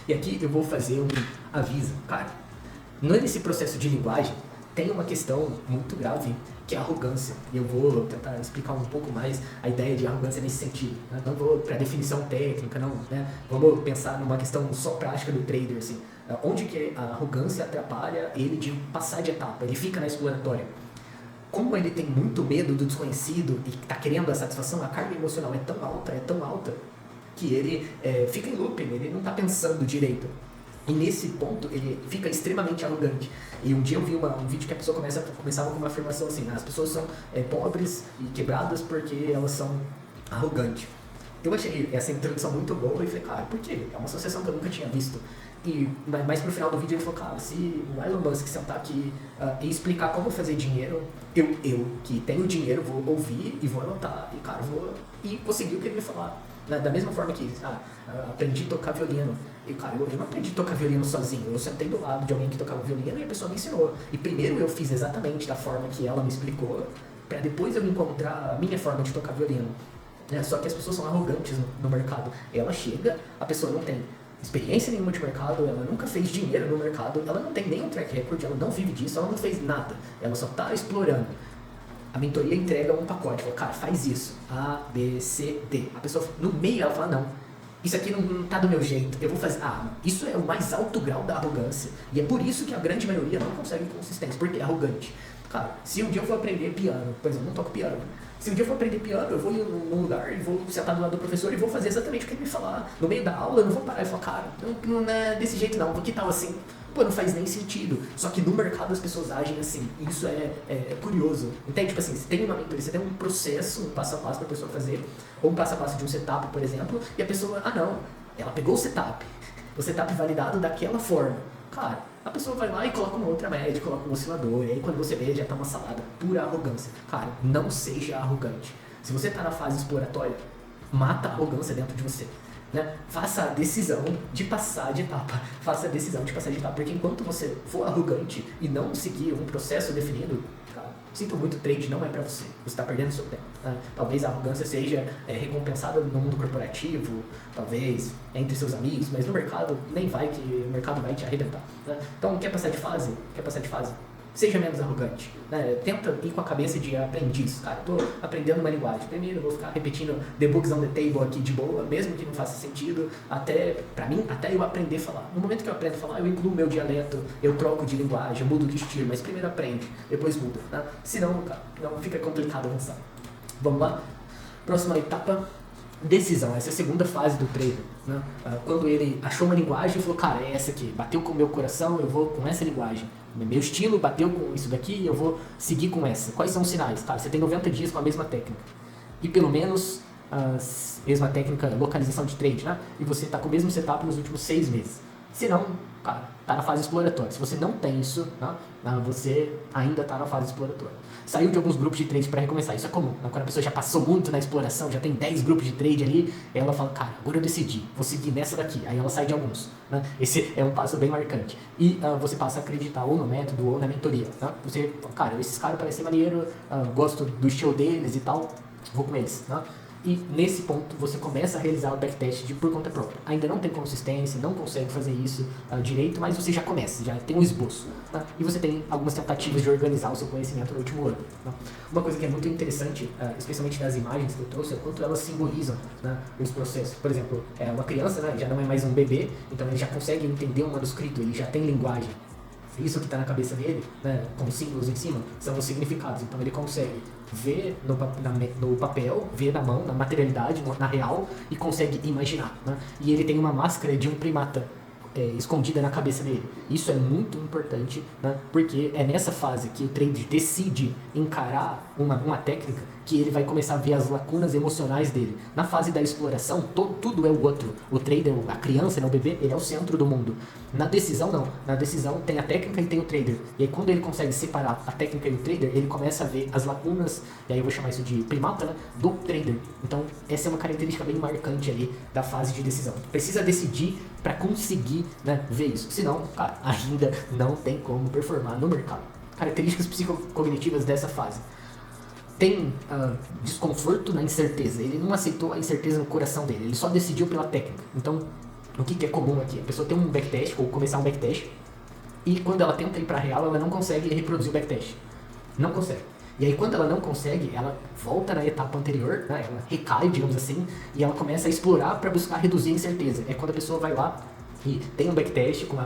E aqui eu vou fazer um aviso. Cara, nesse processo de linguagem, tem uma questão muito grave, que é a arrogância. E eu vou tentar explicar um pouco mais a ideia de arrogância nesse sentido. Né? Não vou para definição técnica, não. Né? Vamos pensar numa questão só prática do trader. Assim. Onde que a arrogância atrapalha ele de passar de etapa? Ele fica na exploratória. Como ele tem muito medo do desconhecido e está querendo a satisfação, a carga emocional é tão alta, que ele fica em looping, ele não está pensando direito. E nesse ponto ele fica extremamente arrogante. E um dia eu vi um vídeo que a pessoa começava com uma afirmação assim: as pessoas são pobres e quebradas porque elas são arrogantes. Eu achei essa introdução muito boa e falei, cara, por quê? É uma associação que eu nunca tinha visto. E mais pro final do vídeo ele falou, cara, se o Elon Musk sentar aqui e explicar como fazer dinheiro, eu que tenho dinheiro vou ouvir e vou anotar e, cara, vou seguir o que ele vai falar. Da mesma forma que aprendi a tocar violino. E, cara, eu não aprendi a tocar violino sozinho. Eu sentei do lado de alguém que tocava violino e a pessoa me ensinou. E primeiro eu fiz exatamente da forma que ela me explicou, para depois eu encontrar a minha forma de tocar violino. Só que as pessoas são arrogantes no mercado. Ela chega, a pessoa não tem experiência nenhuma de mercado, ela nunca fez dinheiro no mercado, ela não tem nenhum track record, ela não vive disso, ela não fez nada. Ela só está explorando. A mentoria entrega um pacote, fala, cara, faz isso, A, B, C, D. A pessoa, no meio, ela fala, não, isso aqui não tá do meu jeito, eu vou fazer. Isso é o mais alto grau da arrogância. E é por isso que a grande maioria não consegue consistência, porque é arrogante. Cara, se um dia eu for aprender piano, por exemplo, eu não toco piano, se um dia eu for aprender piano, eu vou ir num lugar e vou sentar do lado do professor e vou fazer exatamente o que ele me falar. No meio da aula, eu não vou parar e falar, cara, não é desse jeito não, que tal assim? Pô, não faz nem sentido. Só que no mercado as pessoas agem assim. E isso é curioso. Entende? Tipo assim, você tem uma mentoria, você tem um processo, um passo a passo pra pessoa fazer, ou um passo a passo de um setup, por exemplo, e a pessoa, não, ela pegou o setup validado daquela forma. Cara, a pessoa vai lá e coloca uma outra média, coloca um oscilador, e aí quando você vê, já tá uma salada. Pura arrogância. Cara, não seja arrogante. Se você tá na fase exploratória, mata a arrogância dentro de você. Né? Faça a decisão de passar de etapa. Faça a decisão de passar de etapa. Porque enquanto você for arrogante e não seguir um processo definido, cara, sinto muito, trade não é pra você. Você está perdendo seu tempo. Né? Talvez a arrogância seja recompensada no mundo corporativo, talvez entre seus amigos, mas no mercado nem vai, que o mercado vai te arrebentar. Né? Então, quer passar de fase? Seja menos arrogante. Né? Tenta ir com a cabeça de aprendiz. Cara, tô aprendendo uma linguagem. Primeiro eu vou ficar repetindo the books on the table aqui de boa, mesmo que não faça sentido, até eu aprender a falar. No momento que eu aprendo a falar, eu incluo meu dialeto, eu troco de linguagem, eu mudo de estilo, mas primeiro aprende, depois muda. Né? Senão, cara, não fica complicado avançar. Vamos lá? Próxima etapa, decisão. Essa é a segunda fase do trader. Né? Quando ele achou uma linguagem e falou, cara, é essa aqui, bateu com o meu coração, eu vou com essa linguagem. Meu estilo bateu com isso daqui, eu vou seguir com essa. Quais são os sinais? Cara, você tem 90 dias com a mesma técnica. E pelo menos a mesma técnica, localização de trade, né? E você está com o mesmo setup nos últimos 6 meses. Se não, cara, tá na fase exploratória. Se você não tem isso, né? Você ainda está na fase exploratória. Saiu de alguns grupos de trade para recomeçar. Isso é comum. Quando a pessoa já passou muito na exploração, já tem 10 grupos de trade ali, ela fala, cara, agora eu decidi, vou seguir nessa daqui. Aí ela sai de alguns. Né? Esse é um passo bem marcante. E você passa a acreditar ou no método ou na mentoria. Né? Você fala, cara, esses caras parecem maneiro, gosto do estilo deles e tal, vou com eles. Né? E nesse ponto você começa a realizar o backtest por conta própria. Ainda não tem consistência, não consegue fazer isso direito, mas você já começa, já tem um esboço. Tá? E você tem algumas tentativas de organizar o seu conhecimento no último ano. Tá? Uma coisa que é muito interessante, especialmente das imagens que eu trouxe, é quanto elas simbolizam, né, os processos. Por exemplo, uma criança, né, já não é mais um bebê, então ele já consegue entender um manuscrito, ele já tem linguagem. Isso que está na cabeça dele, né, com símbolos em cima, são os significados. Então ele consegue ver no papel, ver na mão, na materialidade, na real, e consegue imaginar. Né? E ele tem uma máscara de um primata escondida na cabeça dele. Isso é muito importante, né? Porque é nessa fase que o trader decide encarar uma técnica que ele vai começar a ver as lacunas emocionais dele. Na fase da exploração, tudo é o outro. O trader, a criança, né, o bebê, ele é o centro do mundo. Na decisão, não. Na decisão tem a técnica e tem o trader. E aí quando ele consegue separar a técnica e o trader, ele começa a ver as lacunas, e aí eu vou chamar isso de primata, né, do trader. Então essa é uma característica bem marcante ali da fase de decisão. Precisa decidir para conseguir, né, ver isso. Senão, cara, ainda não tem como performar no mercado. características psicocognitivas dessa fase. Tem desconforto na incerteza. Ele não aceitou a incerteza no coração dele, ele só decidiu pela técnica. Então, o que é comum aqui? A pessoa tem um backtest, ou começar um backtest, e quando ela tenta ir para real, ela não consegue reproduzir o backtest. Não consegue. E aí, quando ela não consegue, ela volta na etapa anterior, né? Ela recai, digamos assim, e ela começa a explorar para buscar reduzir a incerteza. É quando a pessoa vai lá e tem um backtest com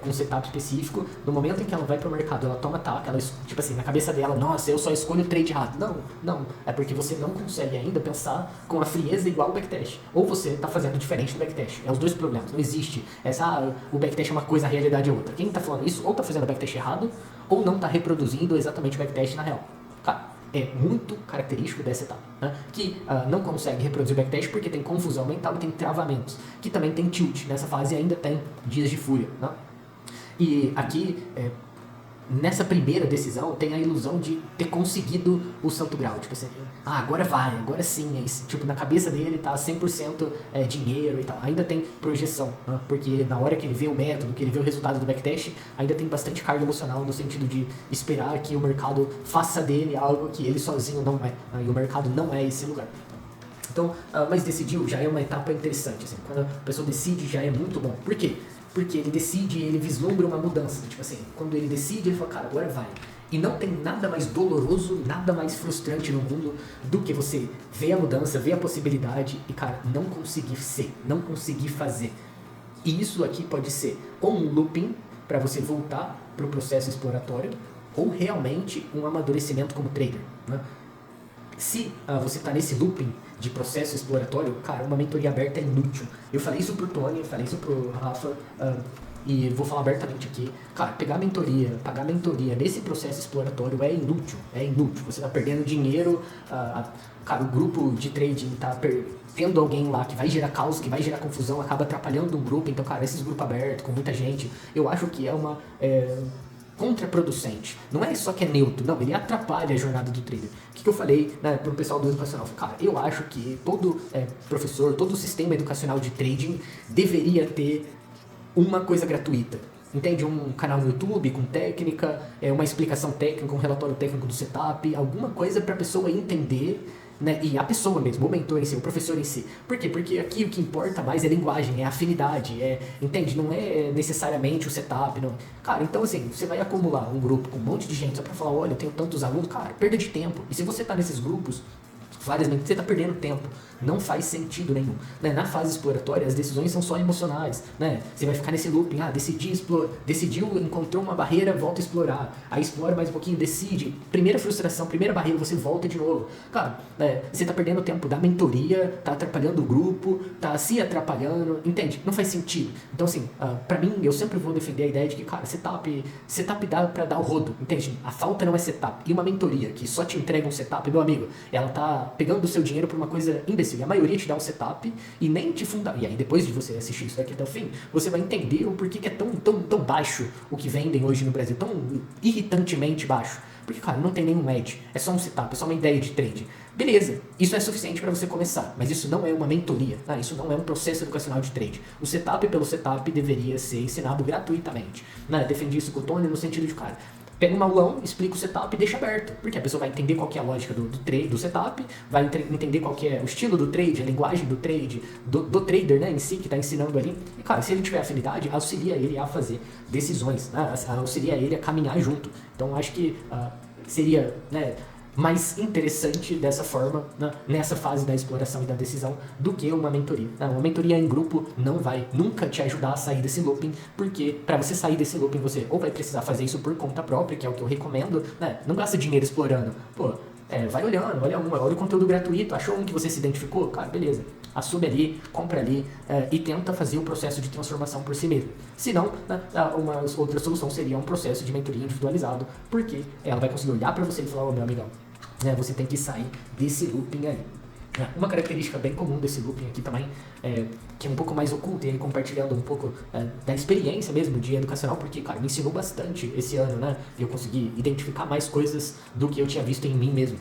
um setup específico. No momento em que ela vai pro mercado, ela toma taca, ela, tipo assim, na cabeça dela, nossa, eu só escolho o trade errado. Não. É porque você não consegue ainda pensar com a frieza igual o backtest. Ou você tá fazendo diferente do backtest. É os dois problemas. Não existe o backtest é uma coisa, a realidade é outra. Quem tá falando isso, ou tá fazendo o backtest errado, ou não tá reproduzindo exatamente o backtest na real. Cara, é muito característico dessa etapa, né? Que não consegue reproduzir o backtest porque tem confusão mental e tem travamentos, que também tem tilt, nessa fase ainda tem dias de fúria, né? E aqui, nessa primeira decisão, tem a ilusão de ter conseguido o santo grau, tipo assim, agora vai, agora sim, tipo, na cabeça dele tá 100% dinheiro e tal, ainda tem projeção, né? Porque na hora que ele vê o método, que ele vê o resultado do backtest, ainda tem bastante carga emocional no sentido de esperar que o mercado faça dele algo que ele sozinho não é, né? E o mercado não é esse lugar. Então, mas decidiu já é uma etapa interessante, assim, quando a pessoa decide já é muito bom. Por quê? Porque ele decide, ele vislumbra uma mudança. Tipo assim, quando ele decide, ele fala, cara, agora vai. E não tem nada mais doloroso, nada mais frustrante no mundo do que você ver a mudança, ver a possibilidade e, cara, não conseguir ser, não conseguir fazer. E isso aqui pode ser ou um looping para você voltar para o processo exploratório, ou realmente um amadurecimento como trader, né? Se você está nesse looping de processo exploratório, cara, uma mentoria aberta é inútil. Eu falei isso pro Tony, falei isso pro Rafa, e vou falar abertamente aqui. Cara, pagar mentoria nesse processo exploratório é inútil, Você está perdendo dinheiro, cara, o grupo de trading está tendo alguém lá que vai gerar caos, que vai gerar confusão, acaba atrapalhando um grupo. Então, cara, esses grupos abertos, com muita gente, eu acho que é uma contraproducente. Não é só que é neutro, não, ele atrapalha a jornada do trader. O que eu falei, né, pro pessoal do educacional? Cara, eu acho que todo professor, todo sistema educacional de trading deveria ter uma coisa gratuita. Entende? Um canal no YouTube com técnica, uma explicação técnica, um relatório técnico do setup, alguma coisa para a pessoa entender, né? E a pessoa mesmo, o mentor em si, o professor em si. Por quê? Porque aqui o que importa mais é linguagem, é afinidade, entende? Não é necessariamente o setup, não. Cara, então assim, você vai acumular um grupo com um monte de gente só pra falar, olha, eu tenho tantos alunos, cara, perda de tempo. E se você tá nesses grupos, você tá perdendo tempo. Não faz sentido nenhum, né? Na fase exploratória, as decisões são só emocionais, né? Você vai ficar nesse looping, decidiu, encontrou uma barreira, volta a explorar. Aí explora mais um pouquinho, decide. Primeira frustração, primeira barreira, você volta de novo. Cara, você tá perdendo tempo da mentoria, tá atrapalhando o grupo, tá se atrapalhando, entende? Não faz sentido. Então, assim, pra mim, eu sempre vou defender a ideia de que, cara, setup dá pra dar o rodo, entende? A falta não é setup. E uma mentoria que só te entrega um setup, meu amigo, ela tá pegando o seu dinheiro por uma coisa imbecil. A maioria te dá um setup e nem te fundar. E aí, depois de você assistir isso daqui até o fim, você vai entender o porquê que é tão baixo o que vendem hoje no Brasil, tão irritantemente baixo. Porque, cara, não tem nenhum edge, é só um setup, é só uma ideia de trade. Beleza, isso é suficiente para você começar, mas isso não é uma mentoria, né? Isso não é um processo educacional de trade. O setup pelo setup deveria ser ensinado gratuitamente, né? Defendi isso com o Tony no sentido de, cara, pega um aulão, explica o setup e deixa aberto. Porque a pessoa vai entender qual que é a lógica do setup, vai entender qual que é o estilo do trade, a linguagem do trade, do trader, né, em si, que está ensinando ali. E, cara, se ele tiver afinidade, auxilia ele a fazer decisões, né, auxilia ele a caminhar junto. Então, acho que seria, né, mais interessante dessa forma, né, nessa fase da exploração e da decisão, do que uma mentoria. Uma mentoria em grupo não vai nunca te ajudar a sair desse looping, porque para você sair desse looping você ou vai precisar fazer isso por conta própria, que é o que eu recomendo, né? Não gasta dinheiro explorando. Pô, vai olhando, olha o conteúdo gratuito, achou um que você se identificou? Cara, beleza. Assume ali, compra ali e tenta fazer o processo de transformação por si mesmo. Se não, uma outra solução seria um processo de mentoria individualizado, porque ela vai conseguir olhar para você e falar, ô meu amigão, você tem que sair desse looping aí. Uma característica bem comum desse looping aqui também, que é um pouco mais oculta, e ele compartilhando um pouco da experiência mesmo de educacional, porque, cara, me ensinou bastante esse ano, né? E eu consegui identificar mais coisas do que eu tinha visto em mim mesmo.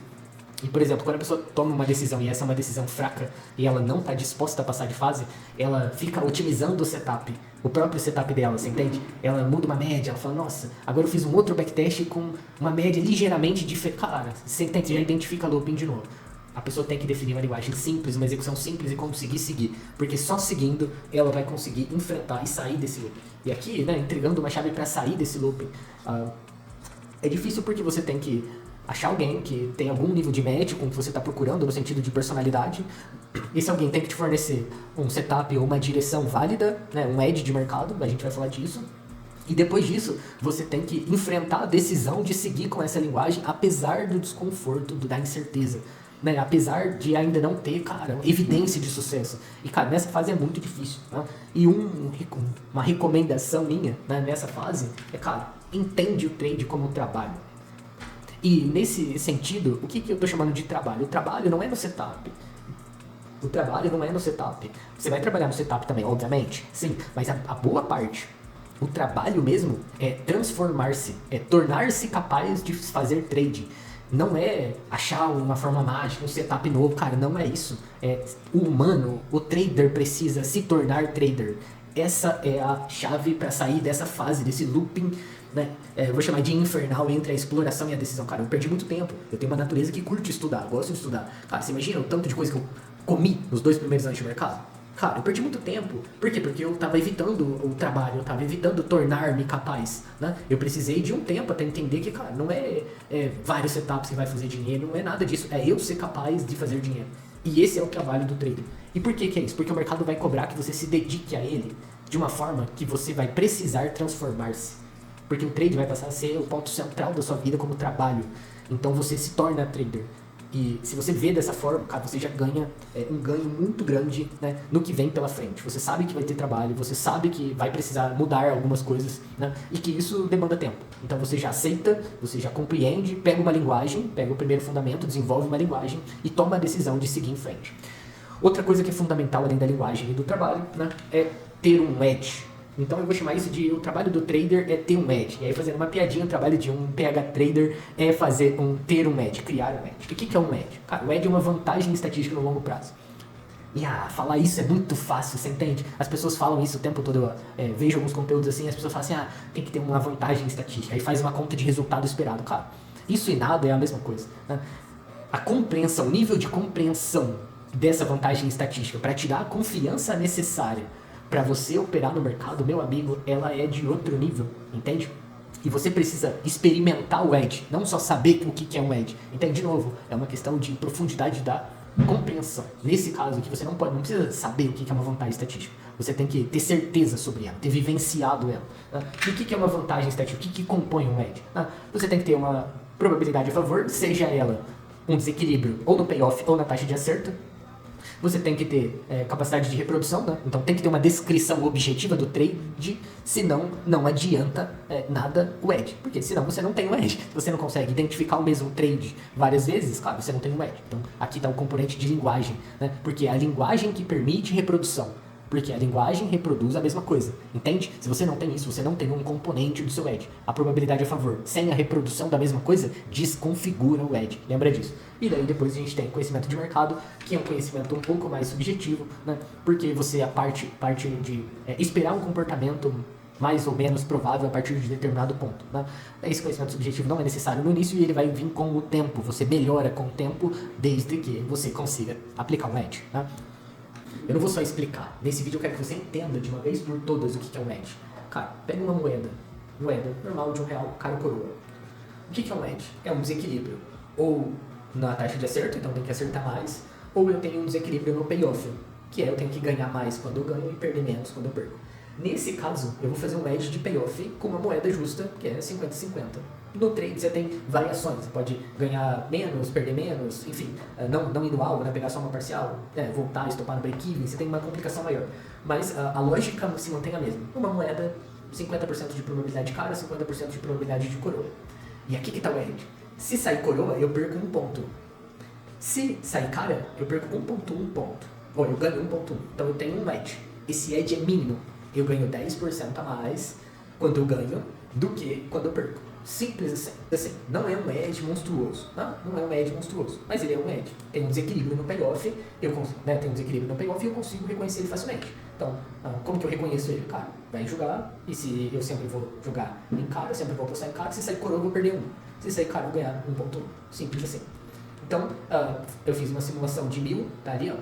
E, por exemplo, quando a pessoa toma uma decisão e essa é uma decisão fraca e ela não está disposta a passar de fase, ela fica otimizando o setup, o próprio setup dela, você entende? Ela muda uma média, ela fala, nossa, agora eu fiz um outro backtest com uma média ligeiramente diferente. Cara, você entende? Você já identifica looping de novo. A pessoa tem que definir uma linguagem simples, uma execução simples e conseguir seguir. Porque só seguindo ela vai conseguir enfrentar e sair desse looping. E aqui, né, entregando uma chave para sair desse looping, é difícil porque você tem que achar alguém que tem algum nível de match com o que você está procurando no sentido de personalidade. Esse alguém tem que te fornecer um setup ou uma direção válida, né, um edge de mercado, a gente vai falar disso. E depois disso, você tem que enfrentar a decisão de seguir com essa linguagem, apesar do desconforto, da incerteza. Né? Apesar de ainda não ter, cara, evidência de sucesso. E, cara, nessa fase é muito difícil. Né? E uma recomendação minha, né, nessa fase é, cara, entende o trade como trabalho. E nesse sentido, o que eu tô chamando de trabalho? O trabalho não é no setup. O trabalho não é no setup. Você vai trabalhar no setup também, obviamente, sim, mas a boa parte, o trabalho mesmo é transformar-se, é tornar-se capaz de fazer trade. Não é achar uma forma mágica, um setup novo, cara, não é isso. É o humano, o trader precisa se tornar trader. Essa é a chave para sair dessa fase, desse looping, né? Eu vou chamar de infernal entre a exploração e a decisão. Cara, eu perdi muito tempo. Eu tenho uma natureza que curte estudar, gosto de estudar. Cara, você imagina o tanto de coisa que eu comi nos 2 primeiros anos de mercado? Cara, eu perdi muito tempo. Por quê? Porque eu tava evitando o trabalho, eu tava evitando tornar-me capaz, né? Eu precisei de um tempo até entender que, cara, não é vários setups que vai fazer dinheiro, não é nada disso. É eu ser capaz de fazer dinheiro. E esse é o trabalho do trader. E por que é isso? Porque o mercado vai cobrar que você se dedique a ele de uma forma que você vai precisar transformar-se. Porque o trade vai passar a ser o ponto central da sua vida como trabalho. Então você se torna trader. E se você vê dessa forma, cara, você já ganha um ganho muito grande, né, no que vem pela frente. Você sabe que vai ter trabalho, você sabe que vai precisar mudar algumas coisas, né, e que isso demanda tempo. Então você já aceita, você já compreende, pega uma linguagem, pega o primeiro fundamento, desenvolve uma linguagem e toma a decisão de seguir em frente. Outra coisa que é fundamental além da linguagem e do trabalho, né, é ter um edge. Então eu vou chamar isso de, o trabalho do trader é ter um edge. E aí, fazendo uma piadinha, o trabalho de um PH trader é ter um edge, criar um edge. E o que é um edge? Cara, o edge é uma vantagem estatística no longo prazo. E falar isso é muito fácil, você entende? As pessoas falam isso o tempo todo, eu vejo alguns conteúdos assim, as pessoas falam assim, tem que ter uma vantagem estatística. Aí faz uma conta de resultado esperado. Cara, isso e nada é a mesma coisa, né? A compreensão, o nível de compreensão dessa vantagem estatística para te dar a confiança necessária para você operar no mercado, meu amigo, ela é de outro nível, entende? E você precisa experimentar o edge, não só saber o que é um edge. Entende? De novo, é uma questão de profundidade da compreensão. Nesse caso aqui, você não precisa saber o que é uma vantagem estatística. Você tem que ter certeza sobre ela, ter vivenciado ela. E o que é uma vantagem estatística? O que compõe um edge? Você tem que ter uma probabilidade a favor, seja ela um desequilíbrio ou no payoff ou na taxa de acerto. Você tem que ter capacidade de reprodução, né? Então tem que ter uma descrição objetiva do trade, senão não adianta nada o edge. Porque senão você não tem o edge. Se você não consegue identificar o mesmo trade várias vezes, claro, você não tem o edge. Então aqui está o componente de linguagem, né? Porque é a linguagem que permite reprodução. Porque a linguagem reproduz a mesma coisa, entende? Se você não tem isso, você não tem um componente do seu edge. A probabilidade a favor, sem a reprodução da mesma coisa, desconfigura o edge. Lembra disso? E daí depois a gente tem conhecimento de mercado, que é um conhecimento um pouco mais subjetivo, né? Porque você, a parte de esperar um comportamento mais ou menos provável a partir de determinado ponto, né? Esse conhecimento subjetivo não é necessário no início e ele vai vir com o tempo. Você melhora com o tempo desde que você consiga aplicar um edge, né? Eu não vou só explicar. Nesse vídeo eu quero que você entenda de uma vez por todas o que é um edge. Cara, pega uma moeda normal de R$1, cara coroa. O que é um edge? É um desequilíbrio. Ou na taxa de acerto, então tem que acertar mais, ou eu tenho um desequilíbrio no payoff, que é eu tenho que ganhar mais quando eu ganho e perder menos quando eu perco. Nesse caso, eu vou fazer um edge de payoff com uma moeda justa, que é 50-50. No trade você tem variações, você pode ganhar menos, perder menos, enfim, não ir no alvo, né, pegar só uma parcial, voltar, estopar no break-even, você tem uma complicação maior. Mas a lógica se mantém a mesma. Uma moeda, 50% de probabilidade de cara, 50% de probabilidade de coroa. E aqui que está o edge. Se sair coroa, eu perco 1 ponto. Se sair cara, eu perco 1.1 ponto. Ou eu ganho 1.1. Então eu tenho um edge. Esse edge é mínimo. Eu ganho 10% a mais quando eu ganho do que quando eu perco. Simples assim. Assim, não é um edge monstruoso. Não é um edge monstruoso. Mas ele é um edge. Tem um desequilíbrio no payoff, tem um desequilíbrio no payoff e eu consigo reconhecer ele facilmente. Então, como que eu reconheço ele? Cara, vai jogar, e se eu sempre vou jogar em cara, eu sempre vou apostar em cara, se sair coroa eu vou perder 1. Se sair cara eu vou ganhar 1.1. Simples assim. Então, eu fiz uma simulação de 1000, tá ali, ó.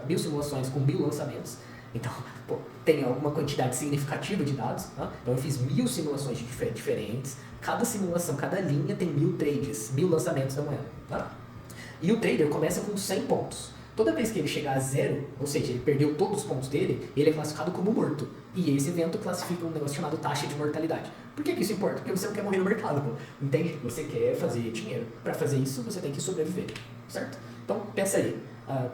1000 simulações com 1000 lançamentos. Então, pô, tem alguma quantidade significativa de dados. Tá? Então, eu fiz 1000 simulações diferentes. Cada simulação, cada linha tem 1000 trades, 1000 lançamentos da moeda. Tá? E o trader começa com 100 pontos. Toda vez que ele chegar a 0, ou seja, ele perdeu todos os pontos dele, ele é classificado como morto. E esse evento classifica um negócio chamado taxa de mortalidade. Por que isso importa? Porque você não quer morrer no mercado, pô. Entende? Você quer fazer dinheiro. Para fazer isso, você tem que sobreviver. Certo? Então, pensa aí.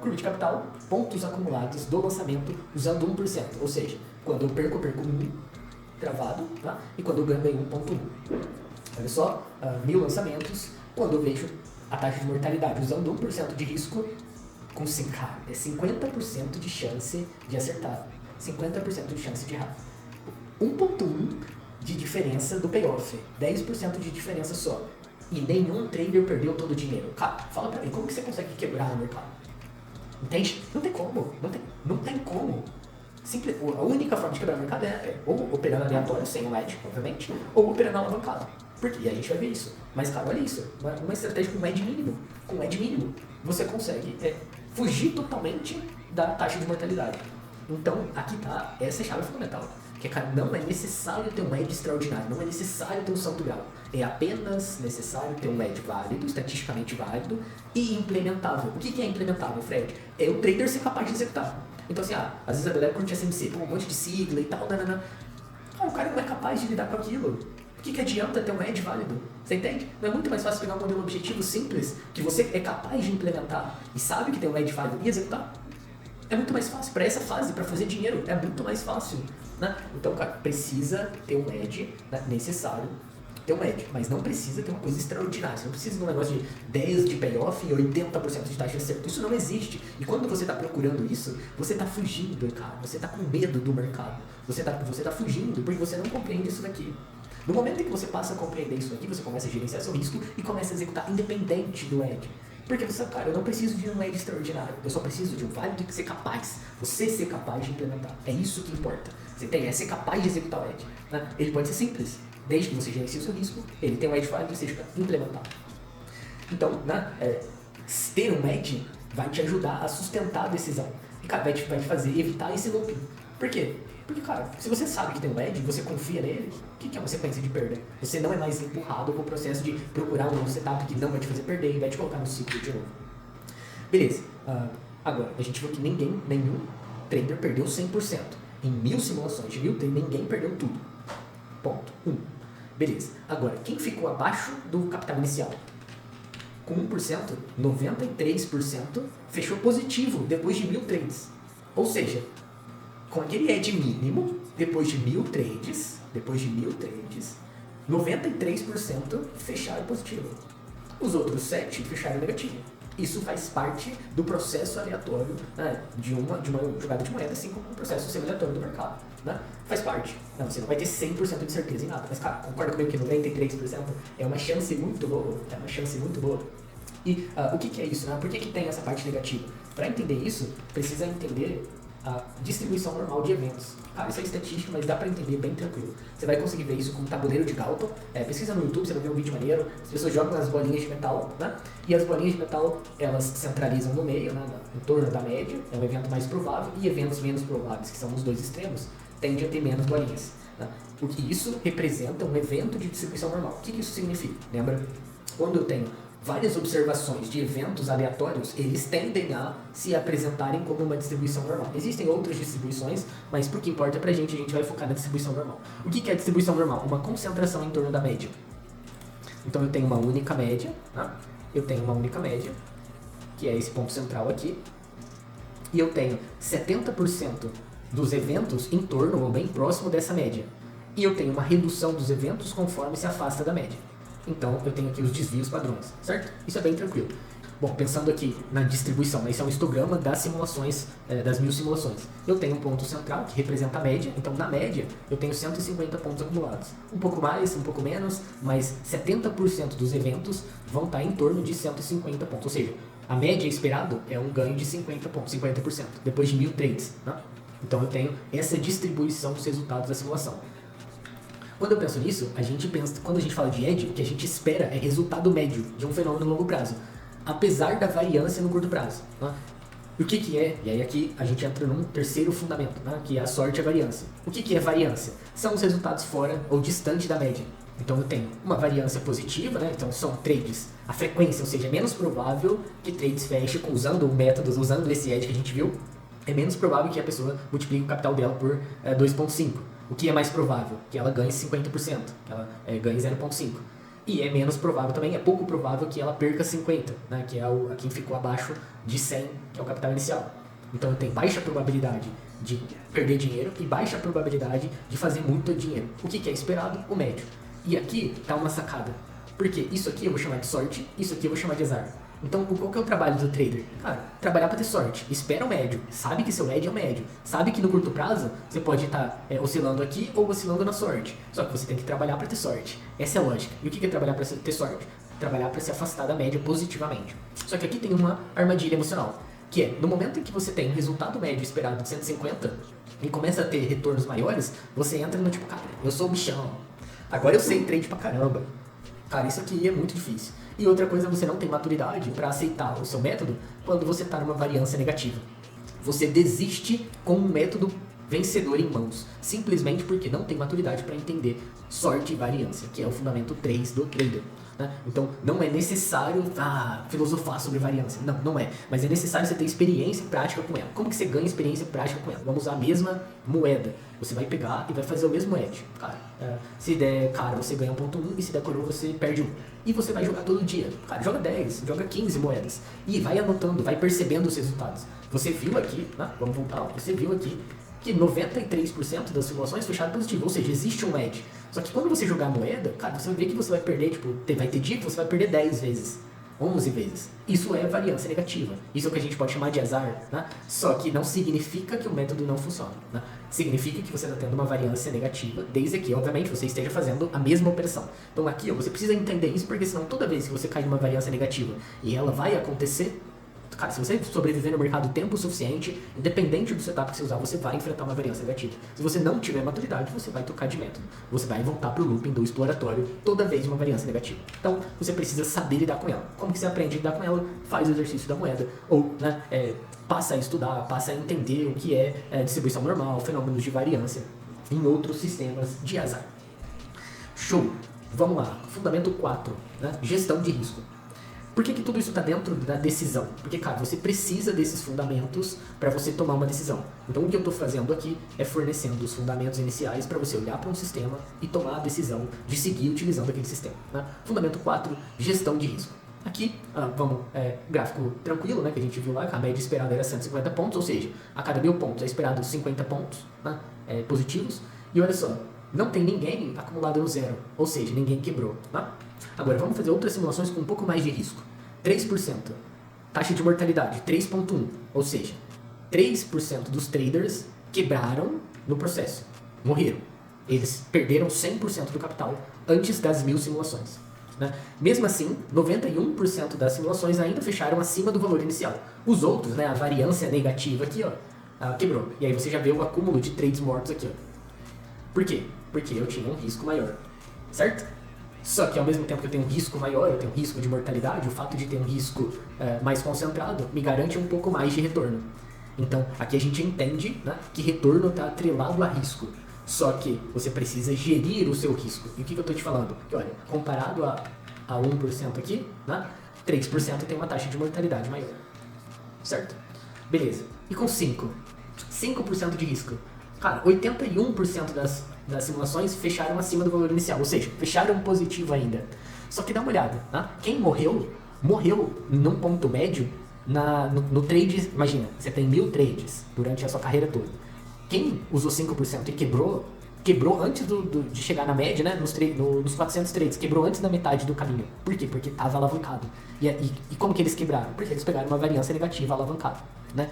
Curva de capital, pontos acumulados do lançamento usando 1%. Ou seja, quando eu perco 1 travado, tá? E quando eu ganho 1.1. Olha só, 1000 lançamentos, quando eu vejo a taxa de mortalidade usando 1% de risco, com 5, cara, é 50% de chance de acertar, 50% de chance de errar. 1.1 de diferença do payoff, 10% de diferença só. E nenhum trader perdeu todo o dinheiro. Cara, fala pra mim, como que você consegue quebrar no mercado? Entende? Não tem como, não tem como. Simples, a única forma de quebrar o mercado é ou operando aleatório, sem o edge, obviamente, ou operando alavancado. Porque e aí a gente vai ver isso. Mas, cara, olha isso. Uma estratégia com edge mínimo. Com edge mínimo, você consegue fugir totalmente da taxa de mortalidade. Então, aqui tá, essa é a chave fundamental. Que, cara, não é necessário ter um edge extraordinário, não é necessário ter um santo grau. É apenas necessário ter um edge válido, estatisticamente válido e implementável. O que é implementável, Fred? É o trader ser capaz de executar. Então, assim, às vezes a galera curte SMC, um monte de sigla e tal, nanana. O cara não é capaz de lidar com aquilo. O que adianta ter um edge válido? Você entende? Não é muito mais fácil pegar um modelo objetivo simples, que você é capaz de implementar e sabe que tem um edge válido e executar? É muito mais fácil. Para essa fase, para fazer dinheiro, é muito mais fácil. Né? Então, cara, precisa ter um edge, né? Necessário ter um edge, mas não precisa ter uma coisa extraordinária. Você não precisa de um negócio de 10 de payoff e 80% de taxa de acerto. Isso não existe. E quando você está procurando isso, você está fugindo, cara. Você está com medo do mercado. Você tá fugindo porque você não compreende isso daqui. No momento em que você passa a compreender isso aqui, você começa a gerenciar seu risco e começa a executar independente do edge. Porque você sabe, cara, eu não preciso de um edge extraordinário, eu só preciso de um válido que ser capaz, você ser capaz de implementar. É isso que importa. Você tem, ser capaz de executar o edge. Né? Ele pode ser simples, desde que você gerencie o seu risco, ele tem um edge válido e seja implementado. Então, né, ter um edge vai te ajudar a sustentar a decisão. E, cara, vai te fazer evitar esse looping. Por quê? Porque, cara, se você sabe que tem um edge, você confia nele, o que é uma sequência de perda? Você não é mais empurrado pro processo de procurar um novo setup que não vai te fazer perder e vai te colocar no ciclo de novo. Beleza. Agora, a gente viu que nenhum trader perdeu 100%. Em 1000 simulações de 1000 traders, ninguém perdeu tudo. Ponto. 1. Beleza. Agora, quem ficou abaixo do capital inicial? Com 1%, 93% fechou positivo depois de 1000 trades. Ou seja, com aquele edge mínimo, depois de 1000 trades, 93% fecharam positivo. Os outros 7 fecharam negativo. Isso faz parte do processo aleatório, né, de uma jogada de moeda, assim como um processo semi-aleatório do mercado. Né? Faz parte. Não, você não vai ter 100% de certeza em nada. Mas, cara, concorda comigo que 93% é uma chance muito boa. E o que é isso? Né? Por que tem essa parte negativa? Para entender isso, precisa entender a distribuição normal de eventos. Cara, isso é estatística, mas dá pra entender bem tranquilo. Você vai conseguir ver isso como tabuleiro de Galton. Pesquisa no YouTube, você vai ver um vídeo maneiro. As pessoas jogam as bolinhas de metal, né? E as bolinhas de metal, elas se centralizam no meio, né? Em torno da média. É um evento mais provável. E eventos menos prováveis, que são os dois extremos, tendem a ter menos bolinhas. Né? Porque isso representa um evento de distribuição normal. O que isso significa? Lembra? Quando eu tenho várias observações de eventos aleatórios, eles tendem a se apresentarem como uma distribuição normal. Existem outras distribuições, mas pro que importa pra gente, a gente vai focar na distribuição normal. O que é a distribuição normal? Uma concentração em torno da média. Então eu tenho uma única média, tá? Que é esse ponto central aqui, e eu tenho 70% dos eventos em torno ou bem próximo dessa média. E eu tenho uma redução dos eventos conforme se afasta da média. Então, eu tenho aqui os desvios padrões, certo? Isso é bem tranquilo. Bom, pensando aqui na distribuição, né? Isso é um histograma das simulações, das 1000 simulações. Eu tenho um ponto central que representa a média, então na média eu tenho 150 pontos acumulados. Um pouco mais, um pouco menos, mas 70% dos eventos vão estar em torno de 150 pontos, ou seja, a média esperado é um ganho de 50 pontos, 50%, depois de 1000 trades, né? Então eu tenho essa distribuição dos resultados da simulação. Quando eu penso nisso, quando a gente fala de edge, o que a gente espera é resultado médio de um fenômeno no longo prazo, apesar da variância no curto prazo, né? E o que é? E aí aqui a gente entra num terceiro fundamento, né? Que é a sorte e a variância. O que é variância? São os resultados fora ou distante da média. Então eu tenho uma variância positiva, né? Então são trades, a frequência, ou seja, é menos provável que trades fechem usando o método, usando esse edge que a gente viu, é menos provável que a pessoa multiplique o capital dela por 2,5. O que é mais provável? Que ela ganhe 50%, que ela ganhe 0,5. E é menos provável também, é pouco provável que ela perca 50%, né? Que é a quem ficou abaixo de 100, que é o capital inicial. Então eu tenho baixa probabilidade de perder dinheiro e baixa probabilidade de fazer muito dinheiro. O que é esperado? O médio. E aqui está uma sacada. Porque isso aqui eu vou chamar de sorte, isso aqui eu vou chamar de azar. Então, qual que é o trabalho do trader? Cara, trabalhar para ter sorte. Espera o médio. Sabe que seu médio é o médio. Sabe que no curto prazo você pode estar oscilando aqui ou oscilando na sorte. Só que você tem que trabalhar para ter sorte. Essa é a lógica. E o que é trabalhar para ter sorte? Trabalhar para se afastar da média positivamente. Só que aqui tem uma armadilha emocional. Que é, no momento em que você tem um resultado médio esperado de 150 e começa a ter retornos maiores, você entra no tipo, cara, eu sou o bichão. Agora eu sei trade pra caramba. Cara, isso aqui é muito difícil. E outra coisa, você não tem maturidade para aceitar o seu método quando você está numa variância negativa. Você desiste com um método vencedor em mãos, simplesmente porque não tem maturidade para entender sorte e variância, que é o fundamento 3 do trader, né? Então, não é necessário filosofar sobre variância, não é, mas é necessário você ter experiência e prática com ela. Como que você ganha experiência e prática com ela? Vamos usar a mesma moeda, você vai pegar e vai fazer o mesmo edge. Cara, se der cara, você ganha 1,1 e se der coroa, você perde 1. E você vai jogar todo dia. Cara, joga 10, joga 15 moedas. E vai anotando, vai percebendo os resultados. Você viu aqui, né? Vamos voltar, você viu aqui que 93% das simulações fecharam positivo, ou seja, existe um edge. Só que quando você jogar a moeda, cara, você vai ver que você vai perder, vai ter dia que você vai perder 10 vezes, 11 vezes. Isso é variância negativa. Isso é o que a gente pode chamar de azar, né? Só que não significa que o método não funciona, né? Significa que você está tendo uma variância negativa, desde que, obviamente, você esteja fazendo a mesma operação. Então aqui, você precisa entender isso, porque senão toda vez que você cai numa variância negativa e ela vai acontecer, cara, se você sobreviver no mercado tempo suficiente, independente do setup que você usar, você vai enfrentar uma variância negativa. Se você não tiver maturidade, você vai trocar de método. Você vai voltar pro looping do exploratório toda vez uma variância negativa. Então, você precisa saber lidar com ela. Como que você aprende a lidar com ela? Faz o exercício da moeda. Ou, né, passa a estudar, passa a entender o que é distribuição normal, fenômenos de variância em outros sistemas de azar. Show! Vamos lá. Fundamento 4, né? Gestão de risco. Por que tudo isso está dentro da decisão? Porque, cara, você precisa desses fundamentos para você tomar uma decisão. Então, o que eu estou fazendo aqui é fornecendo os fundamentos iniciais para você olhar para um sistema e tomar a decisão de seguir utilizando aquele sistema, né? Fundamento 4, gestão de risco. Aqui, gráfico tranquilo, né, que a gente viu lá, que a média esperada era 150 pontos, ou seja, a cada 1000 pontos é esperado 50 pontos, né, positivos. E olha só, não tem ninguém acumulado no zero, ou seja, ninguém quebrou, tá? Agora, vamos fazer outras simulações com um pouco mais de risco. 3%. Taxa de mortalidade, 3,1. Ou seja, 3% dos traders quebraram no processo. Morreram. Eles perderam 100% do capital antes das 1000 simulações, né? Mesmo assim, 91% das simulações ainda fecharam acima do valor inicial. Os outros, né, a variância negativa aqui, ó, quebrou. E aí você já vê o acúmulo de trades mortos aqui, ó. Por quê? Porque eu tinha um risco maior, certo? Só que ao mesmo tempo que eu tenho um risco maior, eu tenho um risco de mortalidade, o fato de ter um risco mais concentrado me garante um pouco mais de retorno. Então, aqui a gente entende, né, que retorno está atrelado a risco. Só que você precisa gerir o seu risco. E o que eu estou te falando? Que, olha, comparado a 1% aqui, né, 3% tem uma taxa de mortalidade maior. Certo? Beleza. E com 5%? 5% de risco. Cara, 81% das simulações fecharam acima do valor inicial, ou seja, fecharam positivo ainda. Só que dá uma olhada, tá? Quem morreu num ponto médio no trade. Imagina, você tem 1000 trades durante a sua carreira toda. Quem usou 5% e quebrou, quebrou antes de chegar na média, né, nos 400 trades, quebrou antes da metade do caminho. Por quê? Porque estava alavancado. E como que eles quebraram? Porque eles pegaram uma variância negativa alavancada, né?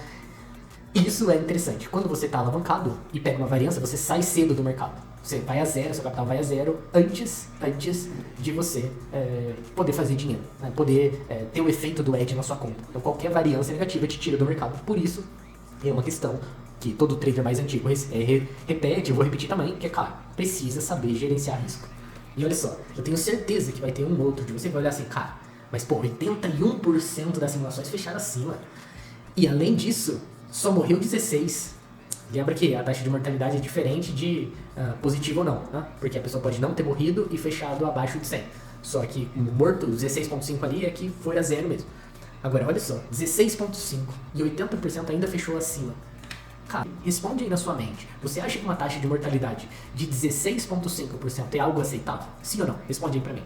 Isso é interessante. Quando você está alavancado e pega uma variância, você sai cedo do mercado. Você vai a zero, seu capital vai a zero antes de você poder fazer dinheiro, né? Poder ter o efeito do edge na sua conta. Então qualquer variância negativa te tira do mercado. Por isso, é uma questão que todo trader mais antigo repete, eu vou repetir também, que é, cara, precisa saber gerenciar risco. E olha só, eu tenho certeza que vai ter um outro de você que vai olhar assim, cara, mas pô, 81% das simulações fecharam acima. E além disso, só morreu 16. Lembra que a taxa de mortalidade é diferente de positivo ou não, né? Porque a pessoa pode não ter morrido e fechado abaixo de 100. Só que o morto, 16,5 ali, é que foi a zero mesmo. Agora, olha só, 16,5 e 80% ainda fechou acima. Cara, responde aí na sua mente. Você acha que uma taxa de mortalidade de 16,5% é algo aceitável? Sim ou não? Responde aí pra mim.